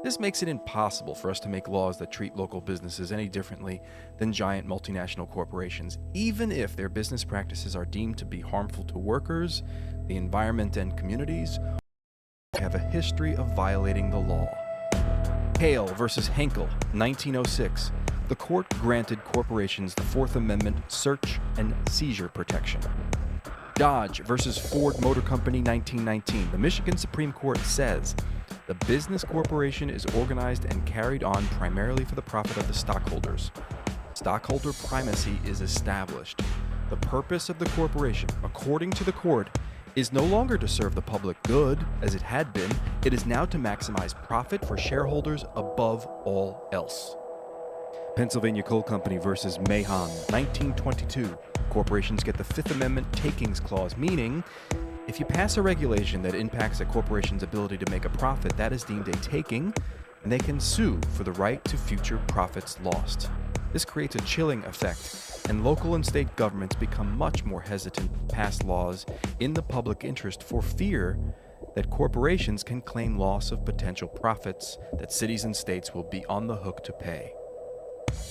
This makes it impossible for us to make laws that treat local businesses any differently than giant multinational corporations, even if their business practices are deemed to be harmful to workers, the environment, and communities, or have a history of violating the law. Hale versus Henkel, 1906. The court granted corporations the Fourth Amendment search and seizure protection. Dodge versus Ford Motor Company, 1919. The Michigan Supreme Court says the business corporation is organized and carried on primarily for the profit of the stockholders. Stockholder primacy is established. The purpose of the corporation, according to the court, is no longer to serve the public good, as it had been. It is now to maximize profit for shareholders above all else. Pennsylvania Coal Company versus Mahon, 1922. Corporations get the Fifth Amendment takings clause, meaning if you pass a regulation that impacts a corporation's ability to make a profit, that is deemed a taking, and they can sue for the right to future profits lost. This creates a chilling effect, and local and state governments become much more hesitant to pass laws in the public interest for fear that corporations can claim loss of potential profits that cities and states will be on the hook to pay.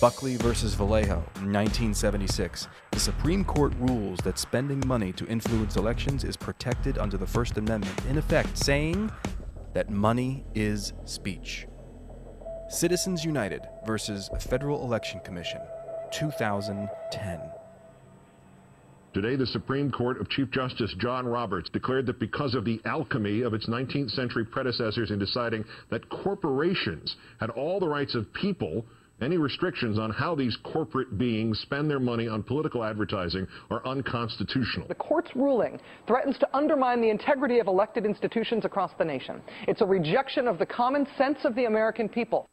Buckley versus Vallejo, 1976. The Supreme Court rules that spending money to influence elections is protected under the First Amendment, in effect saying that money is speech. Citizens United versus Federal Election Commission, 2010. Today, the Supreme Court of Chief Justice John Roberts declared that because of the alchemy of its 19th century predecessors in deciding that corporations had all the rights of people, any restrictions on how these corporate beings spend their money on political advertising are unconstitutional. The court's ruling threatens to undermine the integrity of elected institutions across the nation. It's a rejection of the common sense of the American people.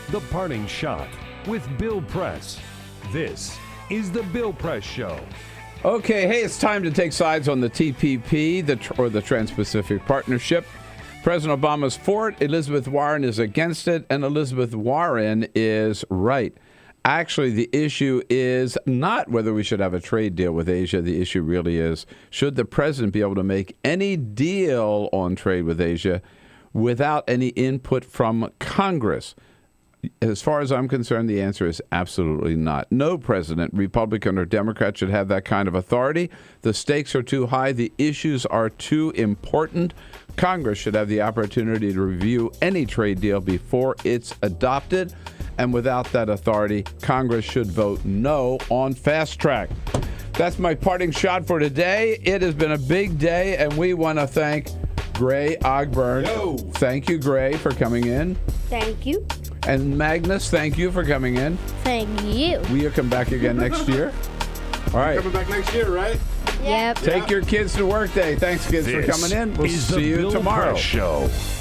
The Parting Shot with Bill Press. This is the Bill Press Show. Okay, hey, it's time to take sides on the TPP, or the Trans-Pacific Partnership. President Obama's for it, Elizabeth Warren is against it, and Elizabeth Warren is right. Actually, the issue is not whether we should have a trade deal with Asia. The issue really is, should the president be able to make any deal on trade with Asia without any input from Congress? As far as I'm concerned, the answer is absolutely not. No president, Republican or Democrat, should have that kind of authority. The stakes are too high. The issues are too important. Congress should have the opportunity to review any trade deal before it's adopted. And without that authority, Congress should vote no on fast track. That's my parting shot for today. It has been a big day, and we want to thank Gray Ogburn. Yo. Thank you, Gray, for coming in. Thank you. And Magnus, thank you for coming in. Thank you. Will you come back again next year? All right. Coming back next year, right? Yep. Take your kids to work day. Thanks, kids, for coming in. We'll see you tomorrow. Bill Press Show.